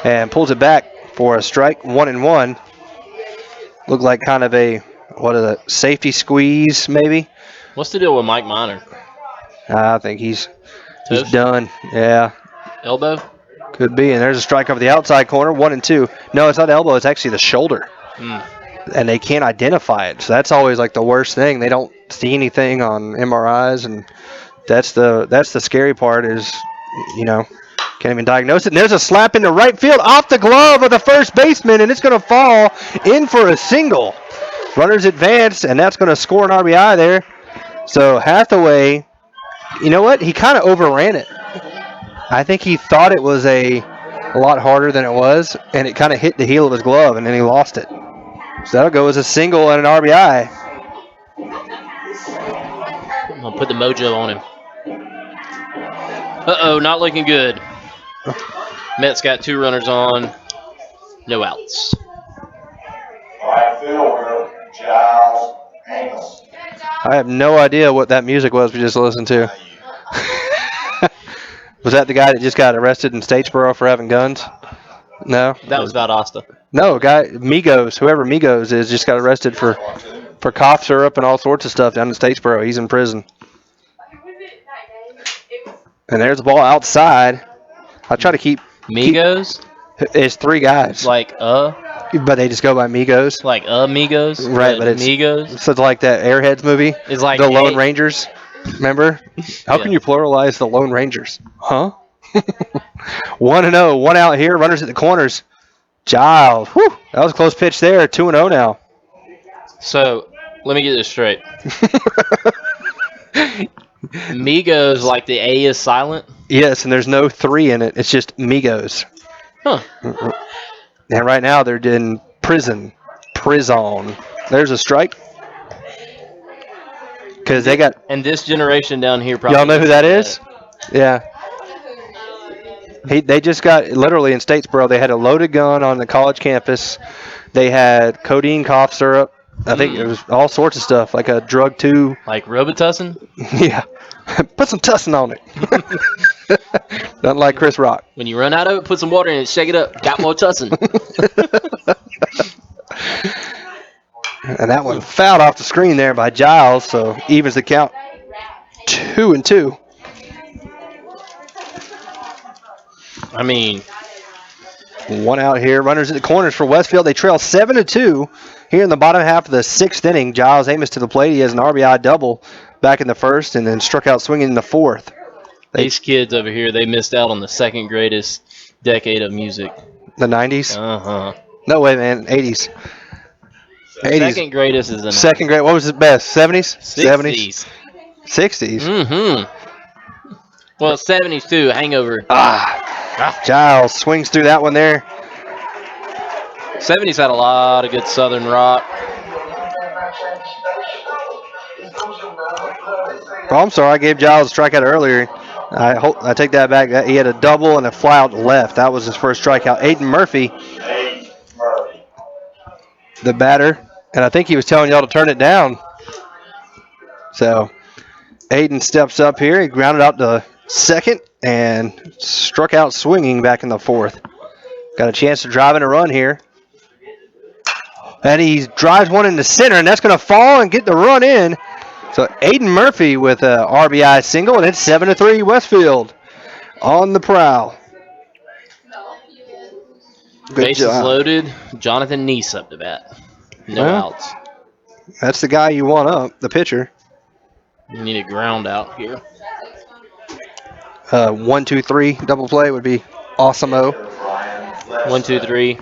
and pulls it back for a strike, 1-1. Looked like kind of a safety squeeze, maybe. What's the deal with Mike Minor? I think he's done. Yeah. Elbow? Could be. And there's a strike over the outside corner. 1-2. No, it's not the elbow. It's actually the shoulder. And they can't identify it. So that's always like the worst thing. They don't see anything on MRIs, and that's the scary part is, can't even diagnose it. And there's a slap into right field off the glove of the first baseman, and it's going to fall in for a single. Runners advance, and that's going to score an RBI there. So Hathaway, you know what? He kind of overran it. I think he thought it was a lot harder than it was, and it kind of hit the heel of his glove, and then he lost it. So that'll go as a single and an RBI. I'm going to put the mojo on him. Uh-oh, not looking good. Mets got 2 runners on. No outs. Right fielder, Giles Amos. I have no idea what that music was we just listened to. Was that the guy that just got arrested in Statesboro for having guns? No? That was Valdosta. No, Migos, whoever Migos is, just got arrested for cough syrup and all sorts of stuff down in Statesboro. He's in prison. And there's the ball outside. I try to keep... Migos? It's 3 guys. But they just go by Migos. Like Migos? Right, but it's... Migos? So it's like that Airheads movie. It's like... The Lone Rangers. Remember? How can you pluralize the Lone Rangers? Huh? 1-0. 1 out here. Runners at the corners. Giles. Whew, that was a close pitch there. 2-0 now. So, let me get this straight. Migos, like the A is silent? Yes, and there's no 3 in it. It's just Migos. Huh. And right now they're in prison. Prison. There's a strike. Because they got... And this generation down here probably... Y'all know who that is? Yeah. They just got, literally in Statesboro, they had a loaded gun on the college campus. They had codeine cough syrup. I think it was all sorts of stuff, like a drug too. Like Robitussin? Yeah. Put some tussin on it. Nothing like Chris Rock. When you run out of it, put some water in it, shake it up. Got more tussin. And that one fouled off the screen there by Giles, so evens the count 2-2. I mean, 1 out here. Runners at the corners for Westfield. They trail 7-2 here in the bottom half of the 6th inning. Giles Amos to the plate. He has an RBI double back in the 1st and then struck out swinging in the 4th. These kids over here, they missed out on the 2nd greatest decade of music. The 90s? Uh-huh. No way, man. 80s. 80s. 2nd greatest is the 2nd great. What was the best? 70s? 60s. 60s? Mm-hmm. Well, 70s too. Hangover. Giles swings through that one there. 70s had a lot of good Southern rock. Oh, I'm sorry. I gave Giles a strikeout earlier. I take that back. He had a double and a fly out left. That was his first strikeout. Aiden Murphy, the batter. And I think he was telling y'all to turn it down. So Aiden steps up here. He grounded out to second and struck out swinging back in the 4th. Got a chance to drive in a run here. And he drives one into center, and that's going to fall and get the run in. So Aiden Murphy with a RBI single, and it's 7-3 Westfield on the prowl. Bases loaded. Jonathan Neese up to bat. No outs. That's the guy you want up, the pitcher. You need a ground out here. 1, 2, 3 double play would be awesome-o. 1, 2, 3,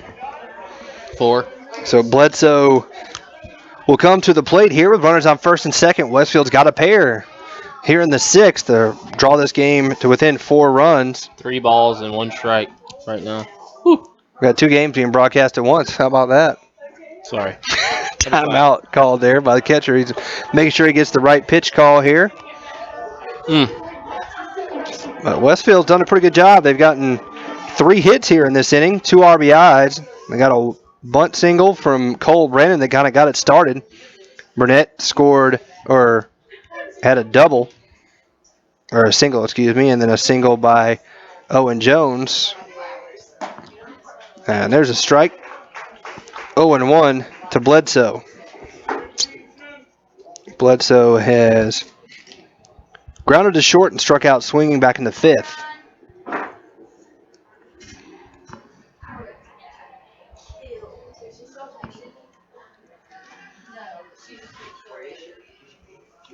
4. So Bledsoe will come to the plate here with runners on 1st and 2nd. Westfield's got a pair here in the 6th to draw this game to within 4 runs. 3 balls and 1 strike right now. We got 2 games being broadcast at once. How about that? Sorry. Timeout called there by the catcher. He's making sure he gets the right pitch call here. But Westfield's done a pretty good job. They've gotten 3 hits here in this inning, 2 RBIs. They got a bunt single from Cole Brennan that kind of got it started. Burnett scored, or had a double, or a single, excuse me, and then a single by Owen Jones. And there's a strike. 0-1 to Bledsoe. Bledsoe has grounded to short and struck out swinging back in the 5th.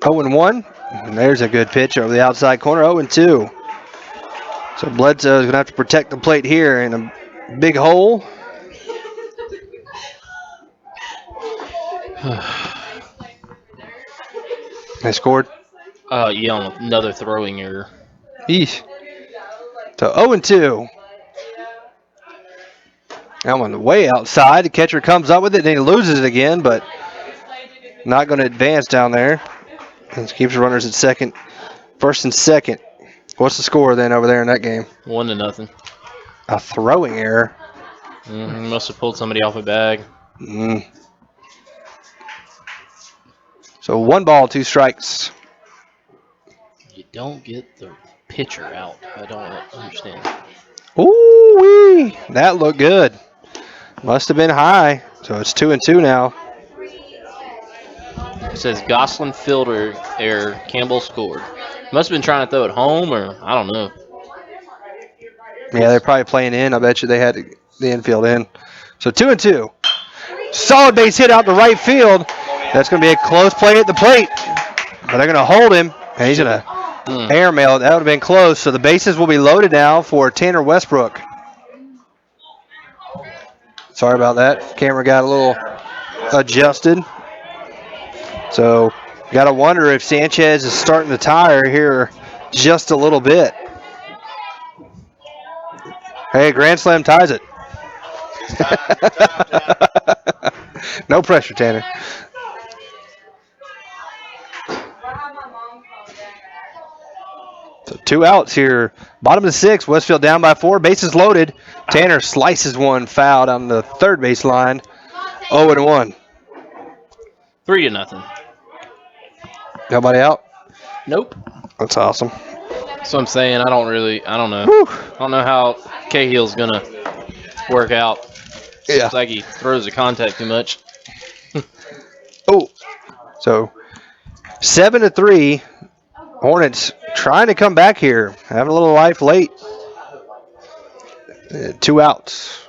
0-1. And there's a good pitch over the outside corner. 0-2. So Bledsoe is going to have to protect the plate here in a big hole. They scored? Yeah, on another throwing error. Eesh. So 0-2. That one way outside. The catcher comes up with it, and he loses it again, but not going to advance down there. And keeps runners at second, first and second. What's the score then over there in that game? 1-0. A throwing error. Must have pulled somebody off a bag. So 1 ball, 2 strikes. You don't get the pitcher out. I don't understand. Ooh-wee. That looked good. Must have been high. So it's 2-2 now. It says Gosselin fielder error. Campbell scored. Must have been trying to throw it home, or I don't know. Yeah, they're probably playing in. I bet you they had the infield in. So 2-2. Solid base hit out to right field. That's going to be a close play at the plate. But they're going to hold him, and he's going to airmail it. That would have been close. So the bases will be loaded now for Tanner Westbrook. Sorry about that. Camera got a little adjusted. So got to wonder if Sanchez is starting to tire here just a little bit. Hey, Grand Slam ties it. No pressure, Tanner. So 2 outs here. Bottom of the 6th. Westfield down by 4. Bases loaded. Tanner slices one foul down the third base line. 0-1. 3-0. Nobody out? Nope. That's awesome. So I'm saying I don't know. Whew. I don't know how Cahill's going to work out. Yeah. Looks like he throws the contact too much. Oh. So 7-3. Hornets trying to come back here. Having a little life late. 2 outs.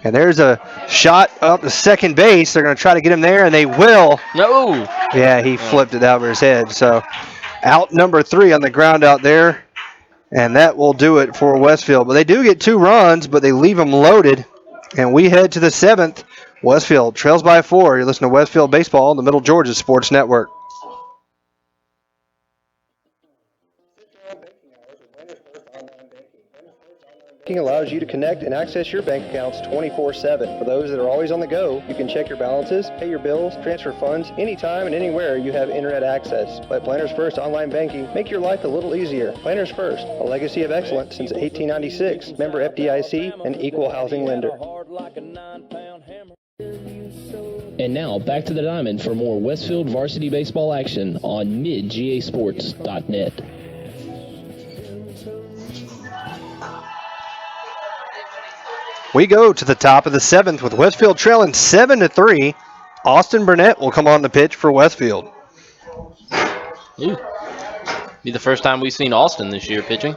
And there's a shot up to second base. They're going to try to get him there, and they will. No. Yeah, he flipped it over his head. So out number 3 on the ground out there. And that will do it for Westfield. But they do get 2 runs, but they leave them loaded. And we head to the 7th. Westfield trails by 4. You're listening to Westfield Baseball on the Middle Georgia Sports Network. Banking allows you to connect and access your bank accounts 24/7. For those that are always on the go, you can check your balances, pay your bills, transfer funds anytime and anywhere you have internet access. Let Planners First Online Banking make your life a little easier. Planners First, a legacy of excellence since 1896. Member FDIC, an equal housing lender. And now back to the diamond for more Westfield varsity baseball action on midgasports.net. We go to the top of the 7th with Westfield trailing 7-3. Austin Burnett will come on the pitch for Westfield. Ooh. Be the first time we've seen Austin this year pitching.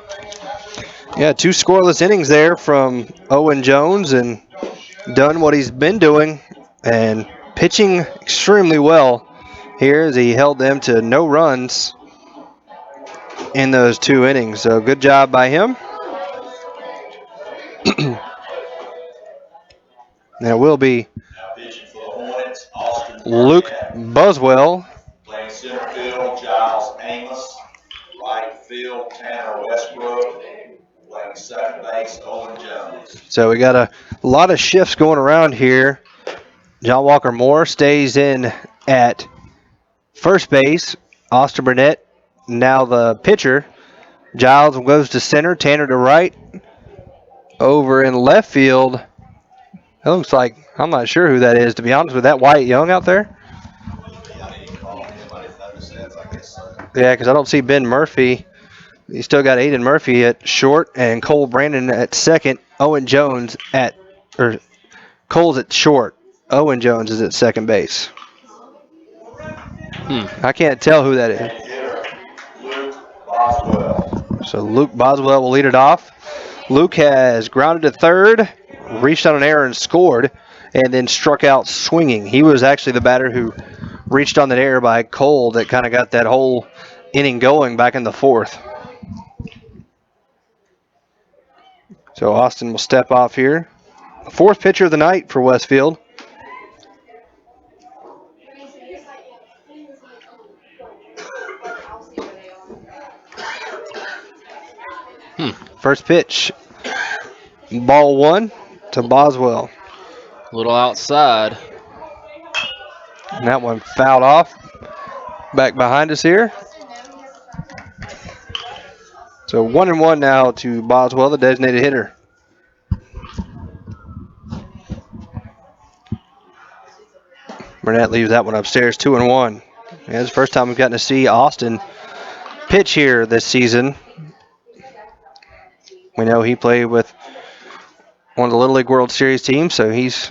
Yeah, 2 scoreless innings there from Owen Jones, and done what he's been doing and pitching extremely well here as he held them to no runs in those 2 innings. So good job by him. And it will be Luke Buswell. Playing center field, Giles Amos. Right field, Tanner Westbrook. Playing second base, Owen Jones. So we got a lot of shifts going around here. John Walker Moore stays in at first base. Austin Burnett, now the pitcher. Giles goes to center, Tanner to right. Over in left field, it looks like, I'm not sure who that is, to be honest with that Wyatt Young out there. Yeah, because I don't see Ben Murphy. You still got Aiden Murphy at short and Cole Brandon at second. Owen Jones Cole's at short. Owen Jones is at second base. I can't tell who that is. So Luke Boswell will lead it off. Luke has grounded to third, reached on an error and scored, and then struck out swinging. He was actually the batter who reached on that error by Cole that kind of got that whole inning going back in the fourth. So Austin will step off here. Fourth pitcher of the night for Westfield. First pitch. Ball 1 to Boswell. A little outside. And that one fouled off. Back behind us here. So 1-1 now to Boswell, the designated hitter. Burnett leaves that one upstairs, 2-1. Yeah, it's the first time we've gotten to see Austin pitch here this season. We know he played with one of the Little League World Series teams, so he's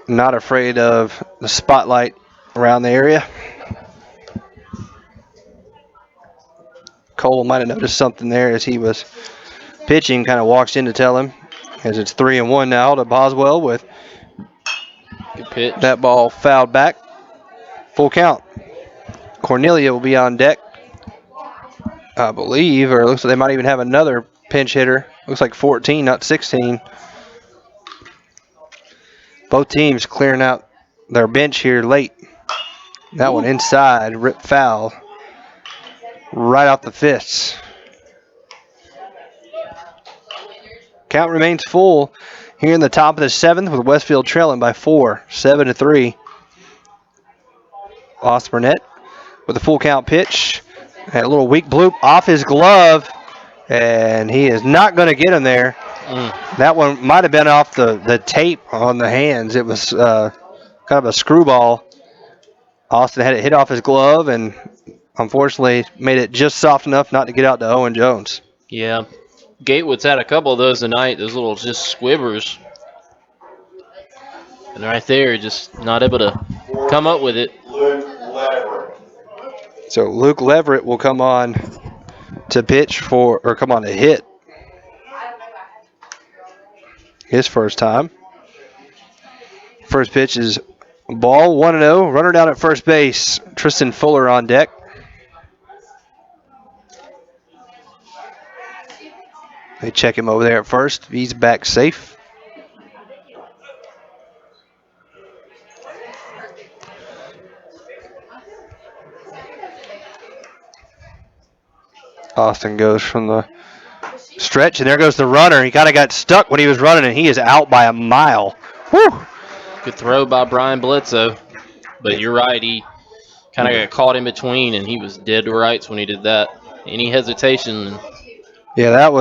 not afraid of the spotlight around the area. Cole might have noticed something there as he was pitching, kind of walks in to tell him, as it's 3-1 now to Boswell with good pitch. That ball fouled back. Full count. Cornelia will be on deck, I believe, or it looks like they might even have another pinch hitter. Looks like 14, not 16. Both teams clearing out their bench here late. That one inside, rip foul. Right out the fists. Count remains full here in the top of the seventh with Westfield trailing by 4, 7-3. Austin Burnett with a full count pitch. And a little weak bloop off his glove. And he is not going to get him there. That one might have been off the tape on the hands. It was kind of a screwball. Austin had it hit off his glove and unfortunately made it just soft enough not to get out to Owen Jones. Yeah. Gatewood's had a couple of those tonight, those little just squivers. And right there, just not able to come up with it. So Luke Leverett will come on to pitch for, or come on to hit his first time. First pitch is ball 1-0. Runner down at first base. Tristan Fuller on deck. They check him over there at first. He's back safe. Austin goes from the stretch, and there goes the runner. He kind of got stuck when he was running, and he is out by a mile. Woo! Good throw by Brian Bledsoe. But you're right, he kind of got caught in between, and he was dead to rights when he did that. Any hesitation? Yeah, that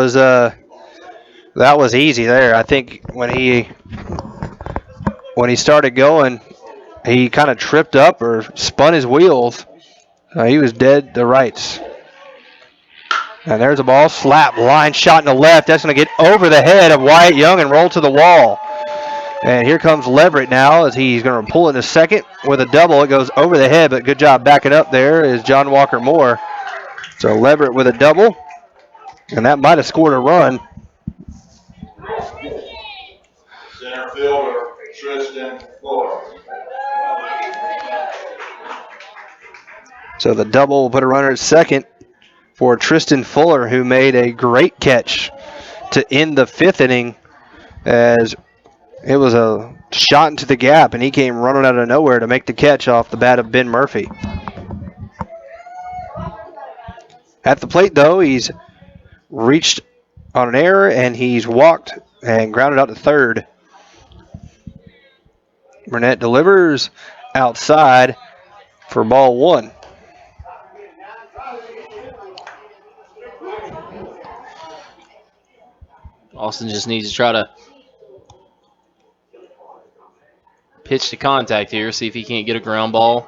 was easy there. I think when he started going, he kind of tripped up or spun his wheels. He was dead to rights. And there's a ball, slap, line shot in the left. That's going to get over the head of Wyatt Young and roll to the wall. And here comes Leverett now as he's going to pull in a second with a double. It goes over the head, but good job backing up there is John Walker Moore. So Leverett with a double, and that might have scored a run. Center fielder Tristan Fuller. So the double will put a runner at second for Tristan Fuller, who made a great catch to end the fifth inning as it was a shot into the gap, and he came running out of nowhere to make the catch off the bat of Ben Murphy. At the plate, though, he's reached on an error, and he's walked and grounded out to third. Burnett delivers outside for ball 1. Austin just needs to try to pitch to contact here, see if he can't get a ground ball.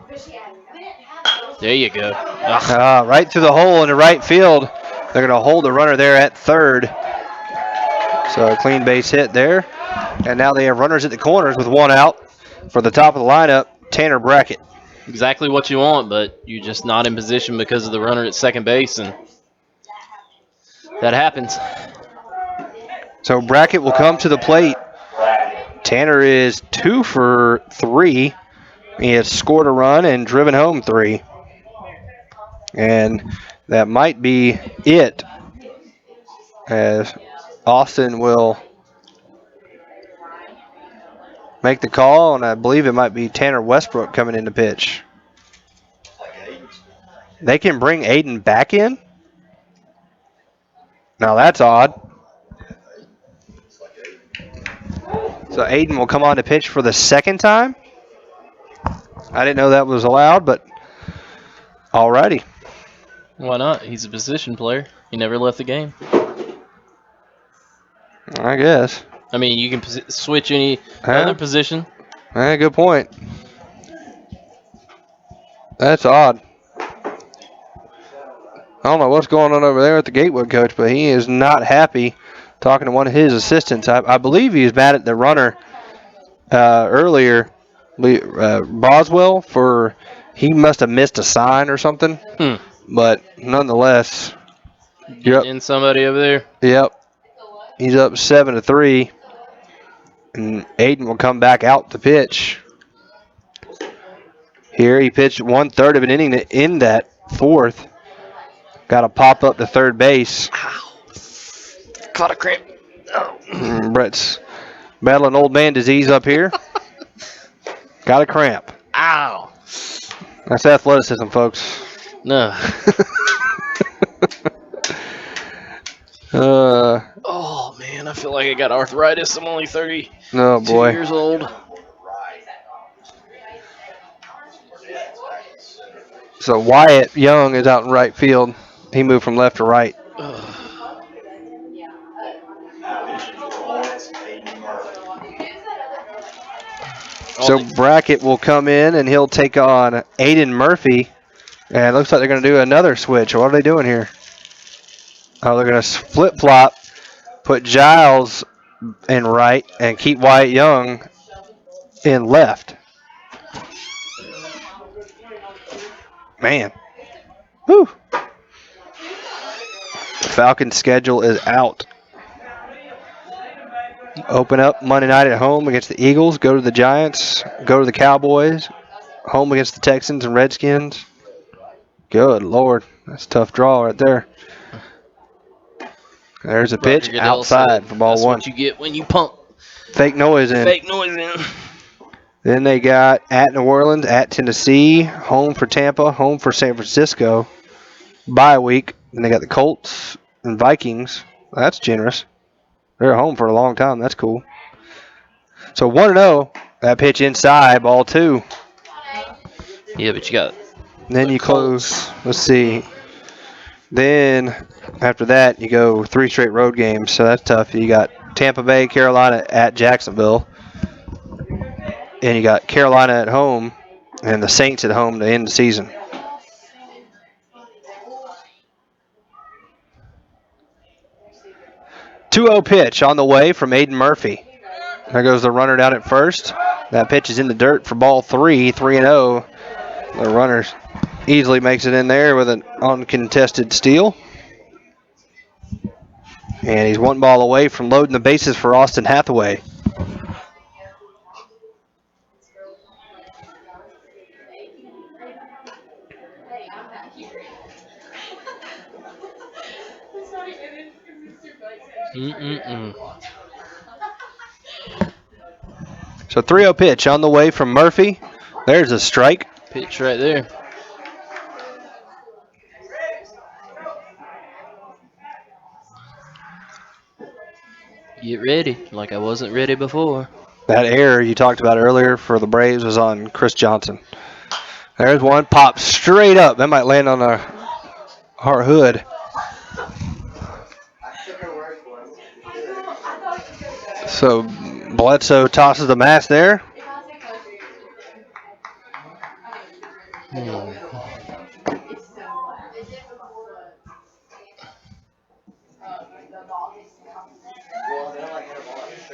There you go. Right through the hole in the right field. They're going to hold the runner there at third. So a clean base hit there. And now they have runners at the corners with one out. For the top of the lineup, Tanner Brackett. Exactly what you want, but you're just not in position because of the runner at second base, and that happens. So Brackett will come to the plate. Tanner is 2 for 3 He has scored a run and driven home 3. And that might be it, as Austin will make the call, and I believe it might be Tanner Westbrook coming in to pitch. They can bring Aiden back in? Now that's odd. So Aiden will come on to pitch for the second time? I didn't know that was allowed, but alrighty. Why not? He's a position player. He never left the game. I guess. I mean, you can switch any other position. Good point. That's odd. I don't know what's going on over there with the Gatewood coach, but he is not happy talking to one of his assistants. I believe he was mad at the runner earlier, Boswell, for he must have missed a sign or something. But nonetheless, In somebody over there. Yep. He's up 7-3. And Aiden will come back out to pitch. Here he pitched 1/3 of an inning to end that 4th. Got to pop up to third base. Ow. Caught a cramp. Oh. Brett's battling old man disease up here. Got a cramp. Ow. That's athleticism, folks. No. Oh, man, I feel like I got arthritis. I'm only 32 years old. So Wyatt Young is out in right field. He moved from left to right. So Brackett will come in, and he'll take on Aiden Murphy. And it looks like they're going to do another switch. What are they doing here? Oh, they're going to flip-flop, put Giles in right, and keep Wyatt Young in left. Man. Whew. Falcons' schedule is out. Open up Monday night at home against the Eagles, go to the Giants, go to the Cowboys, home against the Texans and Redskins. Good Lord. That's a tough draw right there. There's a pitch outside for ball 1. That's what you get when you pump. Fake noise in. Fake noise in. Then they got at New Orleans, at Tennessee, home for Tampa, home for San Francisco. Bye week. Then they got the Colts and Vikings. That's generous. They're home for a long time. That's cool. So 1-0. That pitch inside, ball 2. Yeah, but you got. Then you close. Let's see. Then after that, you go 3 straight road games. So that's tough. You got Tampa Bay, Carolina at Jacksonville. And you got Carolina at home and the Saints at home to end the season. Two-0 pitch on the way from Aiden Murphy. There goes the runner down at first. That pitch is in the dirt for ball 3, 3-0. The runner easily makes it in there with an uncontested steal. And he's 1 ball away from loading the bases for Austin Hathaway. So 3-0 pitch on the way from Murphy. There's a strike. Pitch right there. Get ready, like I wasn't ready before. That error you talked about earlier for the Braves was on Chris Johnson. There's one, pop straight up. That might land on our hood. So Bledsoe tosses the mask there.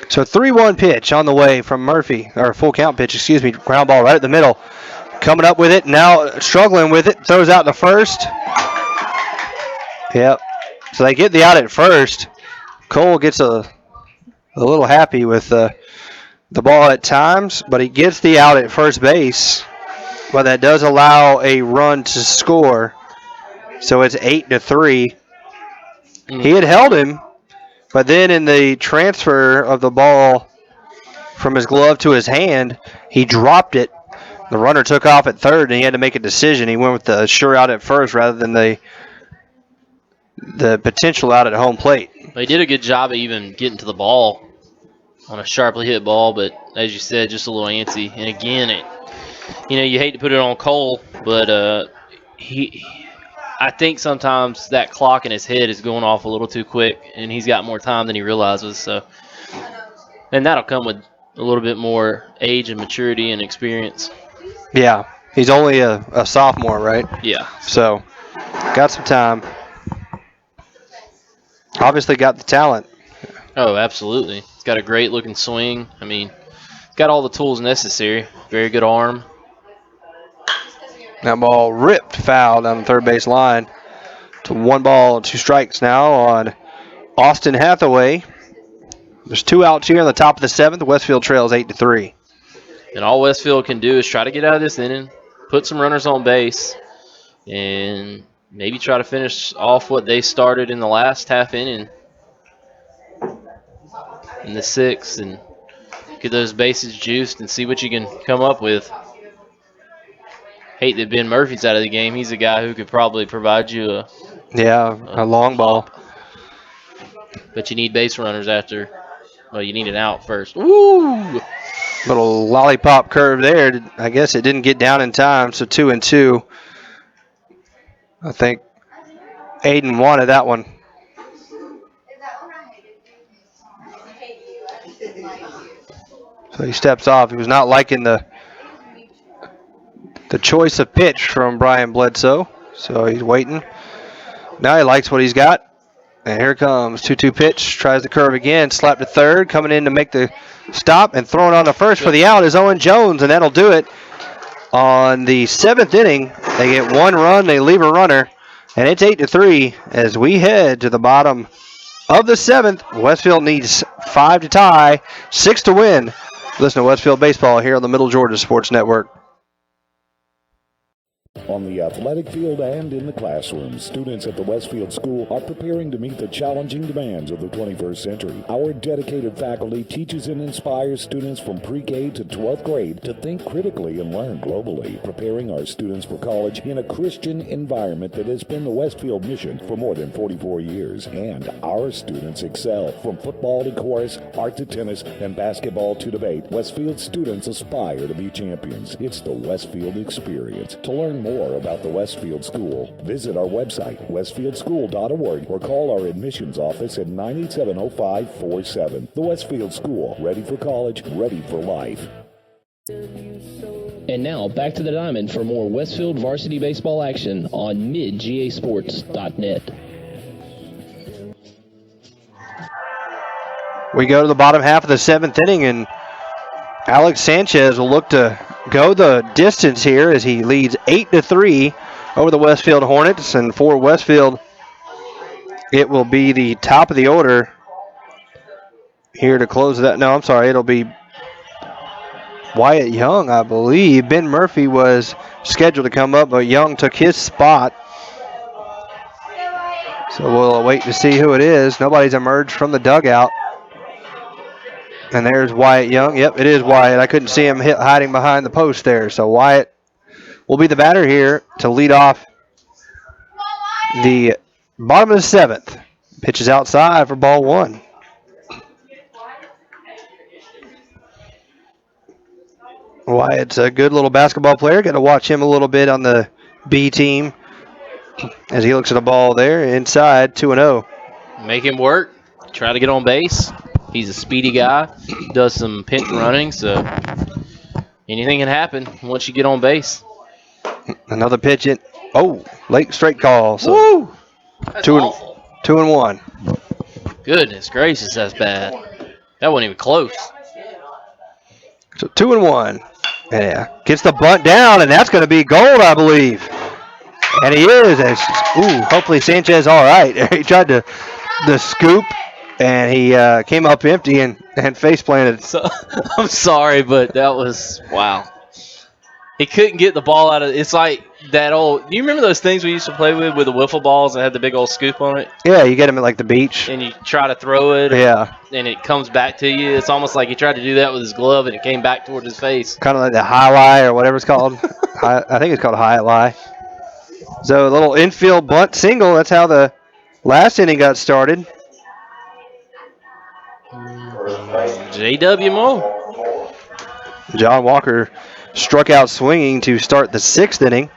So 3-1 pitch on the way from Murphy, or full count pitch, excuse me, ground ball right at the middle. Coming up with it, now struggling with it, throws out the first. Yep. So they get the out at first. Cole gets a little happy with the ball at times, but he gets the out at first base. but that does allow a run to score. So it's 8-3. He had held him, but then in the transfer of the ball from his glove to his hand, he dropped it. The runner took off at third, and he had to make a decision. He went with the sure out at first rather than the potential out at home plate. They did a good job of even getting to the ball on a sharply hit ball, but as you said, just a little antsy. And again, you hate to put it on Cole, but I think sometimes that clock in his head is going off a little too quick, and he's got more time than he realizes. So, and that'll come with a little bit more age and maturity and experience. Yeah, he's only a sophomore, right? Yeah. So, got some time. Obviously got the talent. Oh, absolutely. He's got a great-looking swing. I mean, got all the tools necessary. Very good arm. That ball ripped foul down the third base line. To 1 ball, 2 strikes now on Austin Hathaway. There's 2 outs here in the top of the 7th. Westfield trails 8-3. And all Westfield can do is try to get out of this inning, put some runners on base, and maybe try to finish off what they started in the last half inning in the 6th and get those bases juiced and see what you can come up with. Hate that Ben Murphy's out of the game. He's a guy who could probably provide you a long ball. But you need base runners after. Well, you need an out first. Woo! Little lollipop curve there. I guess it didn't get down in time, so 2-2. I think Aiden wanted that one. So he steps off. He was not liking the choice of pitch from Brian Bledsoe, so he's waiting. Now he likes what he's got. And here comes 2-2 pitch. Tries the curve again. Slap to third. Coming in to make the stop and throwing on the first for the out is Owen Jones, and that'll do it. On the 7th inning, they get 1 run. They leave a runner, and it's 8-3 as we head to the bottom of the 7th. Westfield needs 5 to tie, 6 to win. Listen to Westfield Baseball here on the Middle Georgia Sports Network. On the athletic field and in the classroom, students at the Westfield School are preparing to meet the challenging demands of the 21st century. Our dedicated faculty teaches and inspires students from pre-K to 12th grade to think critically and learn globally, preparing our students for college in a Christian environment that has been the Westfield mission for more than 44 years. And our students excel from football to chorus, art to tennis, and basketball to debate. Westfield students aspire to be champions. It's the Westfield experience. To learn more about the Westfield School, visit our website, westfieldschool.org, or call our admissions office at 987-0547. The Westfield School, ready for college, ready for life. And now, back to the diamond for more Westfield varsity baseball action on midgasports.net. We go to the bottom half of the 7th inning, and Alex Sanchez will look to go the distance here as he leads 8-3 over the Westfield Hornets. And for Westfield, it will be the top of the order here to close that. No, I'm sorry. It'll be Wyatt Young, I believe. Ben Murphy was scheduled to come up, but Young took his spot. So we'll wait to see who it is. Nobody's emerged from the dugout. And there's Wyatt Young. Yep, it is Wyatt. I couldn't see him hiding behind the post there. So Wyatt will be the batter here to lead off the bottom of the 7th. Pitches outside for ball 1. Wyatt's a good little basketball player. Got to watch him a little bit on the B team as he looks at the ball there inside 2-0. Make him work. Try to get on base. He's a speedy guy. Does some pinch running, so anything can happen once you get on base. Another pitch in. Oh, late straight call. So Woo! That's 2 awful. 2-1. Goodness gracious, that's bad. That wasn't even close. So 2-1. Yeah, gets the bunt down, and that's going to be gold, I believe. And he is. Hopefully Sanchez all right. He tried to the scoop, and he came up empty and face planted. So, I'm sorry, but that was, wow. He couldn't get the ball out of. It's like that old. Do you remember those things we used to play with the wiffle balls that had the big old scoop on it? Yeah, you get him at like the beach. And you try to throw it. Yeah. And it comes back to you. It's almost like he tried to do that with his glove, and it came back toward his face. Kind of like the highlight or whatever it's called. I think it's called highlight. So a little infield bunt single. That's how the last inning got started. J.W. Moore. John Walker struck out swinging to start the 6th inning.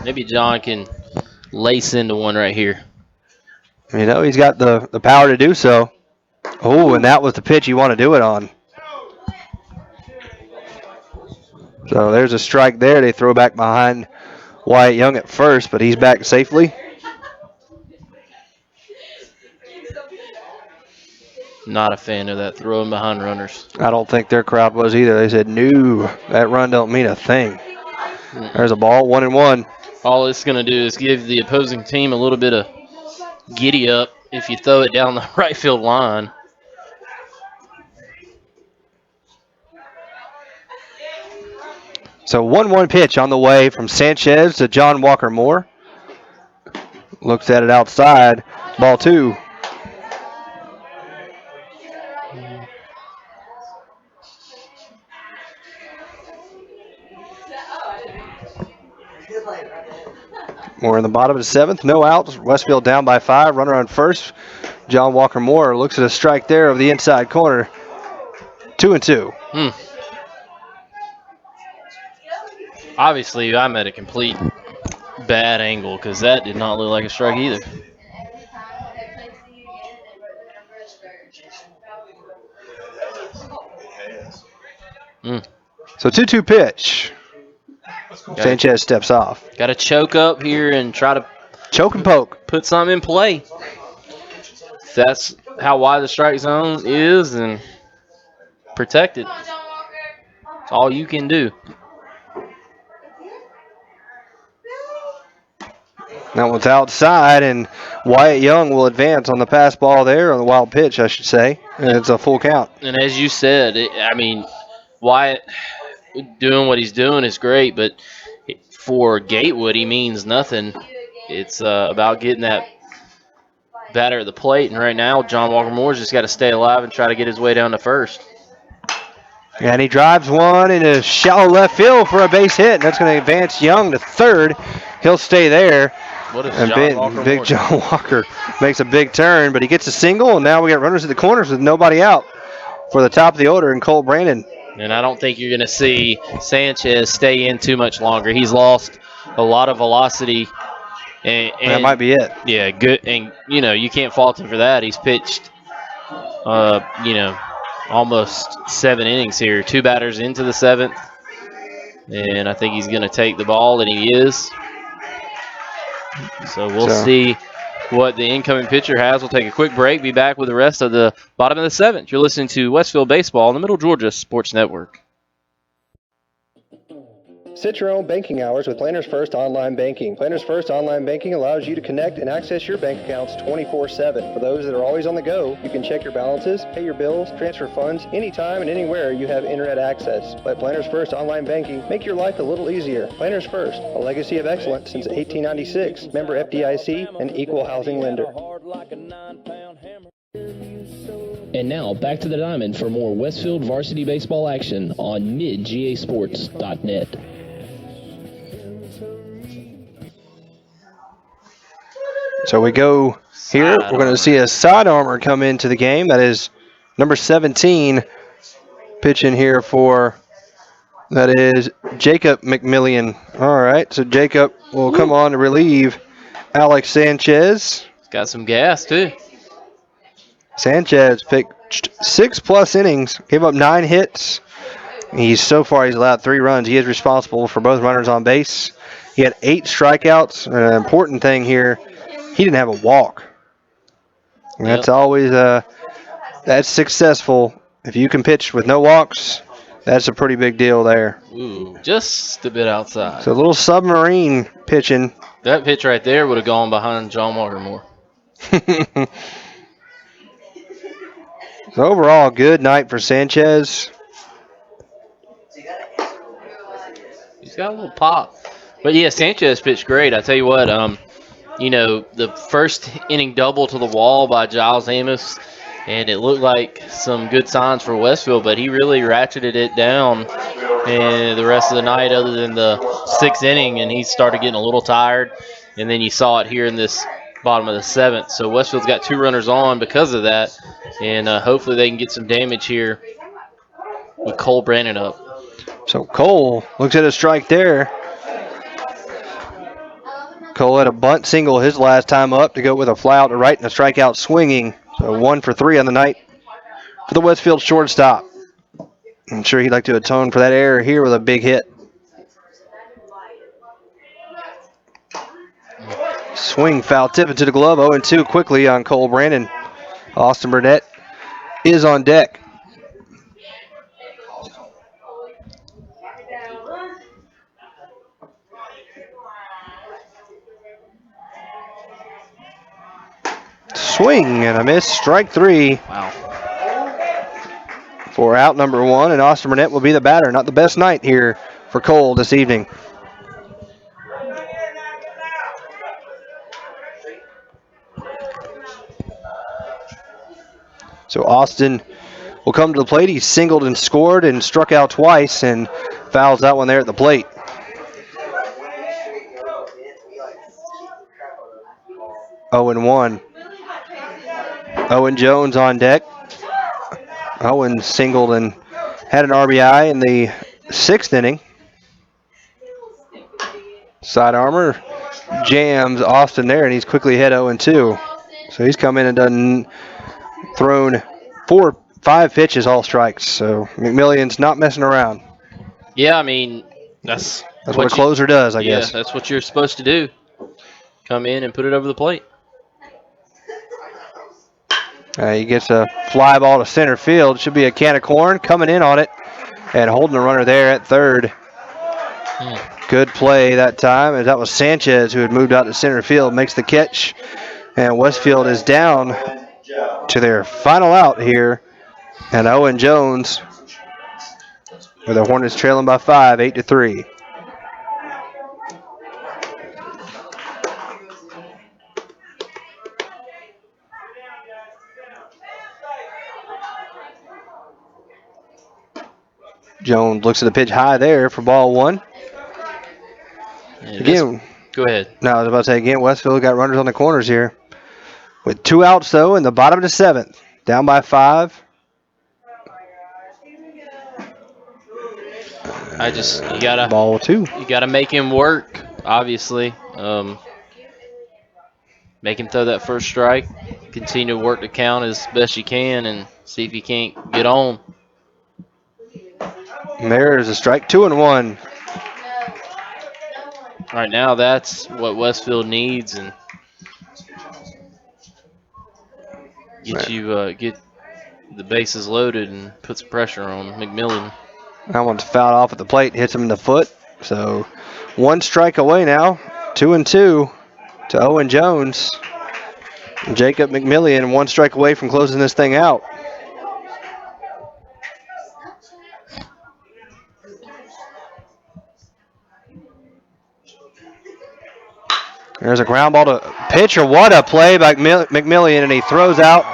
Maybe John can lace into one right here. You know, he's got the power to do so. Oh, and that was the pitch you want to do it on. So there's a strike there. They throw back behind Wyatt Young at first, but he's back safely. Not a fan of that throwing behind runners. I don't think their crowd was either. They said, no, that run don't mean a thing. There's a ball, 1-1. All it's going to do is give the opposing team a little bit of giddy up if you throw it down the right field line. So 1-1 pitch on the way from Sanchez to John Walker Moore. Looks at it outside. Ball 2. We're in the bottom of the 7th. No outs. Westfield down by 5. Runner on first. John Walker Moore looks at a strike there of the inside corner. 2-2. Obviously, I'm at a complete bad angle because that did not look like a strike either. So 2-2 pitch. Sanchez steps off. Got to choke up here and try to choke and poke. Put something in play. If that's how wide the strike zone is, and protect it. That's all you can do. That one's outside, and Wyatt Young will advance on the pass ball there, or the wild pitch, I should say. And it's a full count. And as you said, Wyatt doing what he's doing is great, but for Gatewood, he means nothing. It's about getting that batter at the plate, and right now, John Walker Moore's just got to stay alive and try to get his way down to first. And he drives one into shallow left field for a base hit. That's going to advance Young to third. He'll stay there. What is and big John Walker makes a big turn, but he gets a single, and now we got runners at the corners with nobody out for the top of the order and Cole Brandon. And I don't think you're going to see Sanchez stay in too much longer. He's lost a lot of velocity. And that might be it. Yeah, good. And, you can't fault him for that. He's pitched, almost 7 innings here. 2 batters into the 7th. And I think he's going to take the ball, and he is. So we'll see what the incoming pitcher has. We'll take a quick break, be back with the rest of the bottom of the 7th. You're listening to Westfield Baseball on the Middle Georgia Sports Network. Set your own banking hours with Planners First Online Banking. Planners First Online Banking allows you to connect and access your bank accounts 24/7. For those that are always on the go, you can check your balances, pay your bills, transfer funds anytime and anywhere you have internet access. Let Planners First Online Banking make your life a little easier. Planners First, a legacy of excellence since 1896. Member FDIC, an equal housing lender. And now, back to the diamond for more Westfield varsity baseball action on midgasports.net. So we go here. We're going to see a side armor come into the game. That is number 17 pitching here for, that is Jacob McMillian. All right, so Jacob will come on to relieve Alex Sanchez. He's got some gas, too. Sanchez pitched 6+ innings, gave up 9 hits. He's allowed 3 runs. He is responsible for both runners on base. He had 8 strikeouts. An important thing here, he didn't have a walk. And that's always that's successful. If you can pitch with no walks, that's a pretty big deal there. Ooh, just a bit outside. So a little submarine pitching. That pitch right there would have gone behind John Walker Moore. So overall, good night for Sanchez. He's got a little pop. But yeah, Sanchez pitched great. I tell you what, the first inning double to the wall by Giles Amos, and it looked like some good signs for Westfield, but he really ratcheted it down and the rest of the night other than the sixth inning, and he started getting a little tired, and then you saw it here in this bottom of the seventh. So Westfield's got 2 runners on because of that, and hopefully they can get some damage here with Cole Brandon up. So Cole looks at a strike there. Cole had a bunt single his last time up to go with a fly out to right and a strikeout swinging. So 1 for 3 on the night for the Westfield shortstop. I'm sure he'd like to atone for that error here with a big hit. Swing foul tip into the glove. 0-2 quickly on Cole Brandon. Austin Burnett is on deck. Swing and a miss. Strike 3. Wow. For out number 1, and Austin Burnett will be the batter. Not the best night here for Cole this evening. So Austin will come to the plate. He singled and scored and struck out twice and fouls that one there at the plate. Owen 1. Owen Jones on deck. Owen singled and had an RBI in the 6th inning. Side armor jams Austin there, and he's quickly hit 0-2. So he's come in and thrown 5 pitches, all strikes. So McMillion's not messing around. Yeah, I mean, that's what a closer does, I guess. Yeah, that's what you're supposed to do. Come in and put it over the plate. He gets a fly ball to center field. Should be a can of corn coming in on it and holding the runner there at third. Good play that time, as that was Sanchez who had moved out to center field, makes the catch. And Westfield is down to their final out here. And Owen Jones, with the Hornets trailing by 5, 8-3. Jones looks at the pitch high there for ball 1. Again, go ahead. No, I was about to say again, Westfield got runners on the corners here. With 2 outs, though, in the bottom of the 7th. Down by 5. You gotta ball 2. You gotta make him work, obviously. Make him throw that first strike. Continue to work the count as best you can and see if he can't get on. There's a strike, 2-1. Right now, that's what Westfield needs, and get the bases loaded and put some pressure on McMillian. That one's fouled off at the plate, hits him in the foot. So 1 strike away now, 2-2 to Owen Jones. Jacob McMillian 1 strike away from closing this thing out. There's a ground ball to pitcher. What a play by McMillian, and he throws out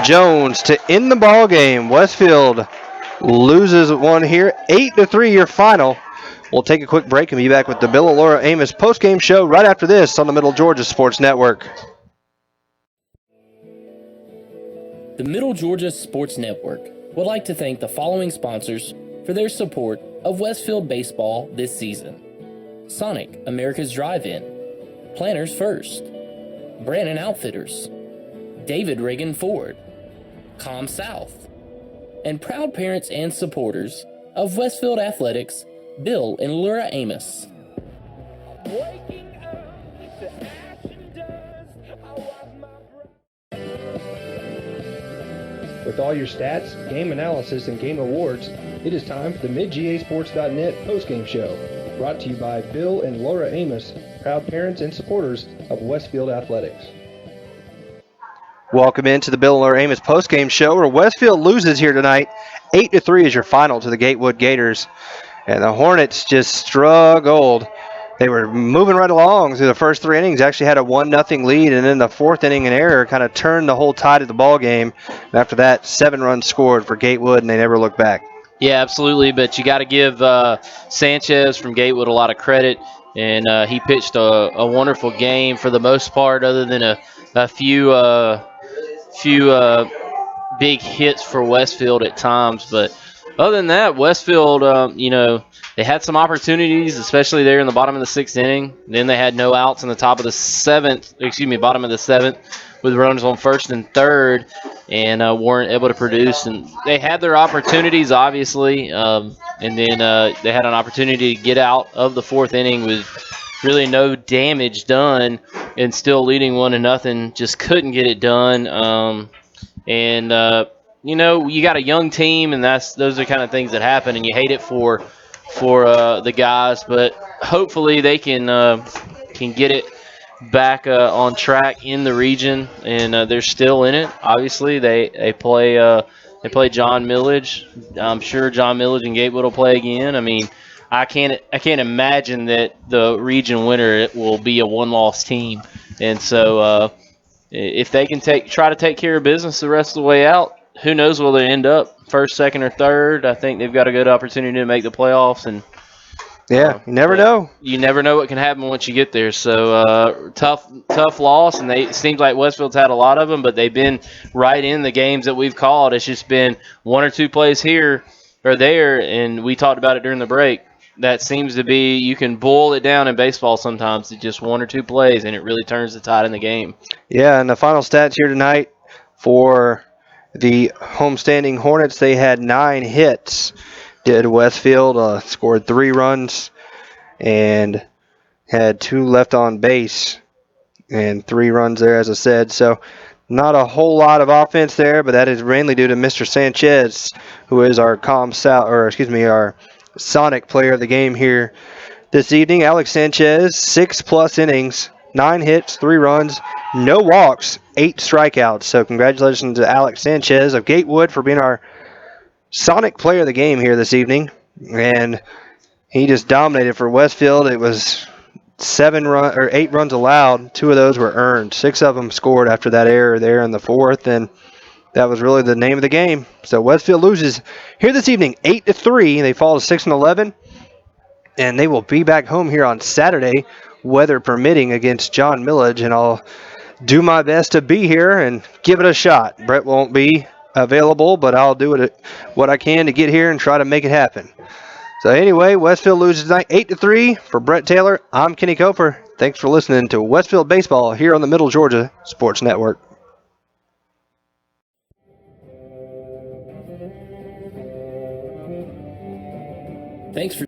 Jones to end the ball game. Westfield loses one here. 8-3 your final. We'll take a quick break and be back with the Bill and Laura Amos postgame show right after this on the Middle Georgia Sports Network. The Middle Georgia Sports Network would like to thank the following sponsors for their support of Westfield baseball this season: Sonic, America's Drive-In, Planners First, Brandon Outfitters, David Reagan Ford, Com South, and proud parents and supporters of Westfield Athletics, Bill and Laura Amos. With all your stats, game analysis, and game awards, it is time for the MidGASports.net postgame show, brought to you by Bill and Laura Amos, proud parents and supporters of Westfield Athletics. Welcome into the Bill and Laura Amos postgame show, where Westfield loses here tonight. 8-3 is your final to the Gatewood Gators. And the Hornets just struggled. They were moving right along through the first 3 innings, actually had a 1-0 lead, and then the 4th inning, an error kind of turned the whole tide of the ball game. And after that, 7 runs scored for Gatewood, and they never looked back. Yeah, absolutely, but you got to give Sanchez from Gatewood a lot of credit, and he pitched a wonderful game for the most part, other than a few big hits for Westfield at times. But other than that, Westfield, they had some opportunities, especially there in the bottom of the 6th inning. Then they had no outs in the bottom of the 7th, with runners on 1st and 3rd, and weren't able to produce. And they had their opportunities, obviously, and then they had an opportunity to get out of the 4th inning with really no damage done, and still leading 1-0. Just couldn't get it done. You got a young team, and those are kind of things that happen, and you hate it for the guys, but hopefully they can get it back on track in the region, and they're still in it. Obviously, they play John Millage. I'm sure John Millage and Gatewood will play again. I mean, I can't imagine that the region winner will be a one-loss team, and so if they can try to take care of business the rest of the way out, who knows where they end up, 1st, 2nd, or 3rd. I think they've got a good opportunity to make the playoffs, and you never know. You never know what can happen once you get there. So tough loss, and it seems like Westfield's had a lot of them, but they've been right in the games that we've called. It's just been 1 or 2 plays here or there, and we talked about it during the break. That seems to be, you can boil it down in baseball sometimes to just 1 or 2 plays, and it really turns the tide in the game. Yeah, and the final stats here tonight for the homestanding Hornets, they had 9 hits. Did Westfield scored 3 runs and had 2 left on base and 3 runs there, as I said. So not a whole lot of offense there, but that is mainly due to Mr. Sanchez, who is our our Sonic player of the game here this evening. Alex Sanchez, 6+ innings, 9 hits, 3 runs, no walks, 8 strikeouts. So congratulations to Alex Sanchez of Gatewood for being our Sonic player of the game here this evening. And he just dominated for Westfield. It was 8 runs allowed. 2 of those were earned. 6 of them scored after that error there in the 4th, and that was really the name of the game. So Westfield loses here this evening 8-3. They fall to 6-11, and they will be back home here on Saturday, weather permitting, against John Millage, and I'll do my best to be here and give it a shot. Brett won't be available, but I'll do what I can to get here and try to make it happen. So anyway, Westfield loses tonight 8-3. For Brett Taylor, I'm Kenny Koper. Thanks for listening to Westfield Baseball here on the Middle Georgia Sports Network. Thanks for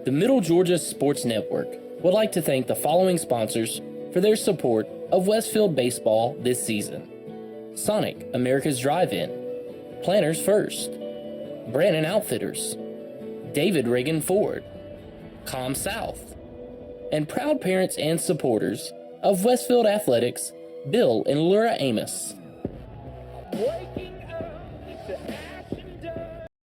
the Middle Georgia Sports Network would like to thank the following sponsors for their support of Westfield baseball this season: Sonic, America's Drive-In, Planners First, Brandon Outfitters, David Reagan Ford, Com South, and proud parents and supporters of Westfield Athletics, Bill and Laura Amos. Wake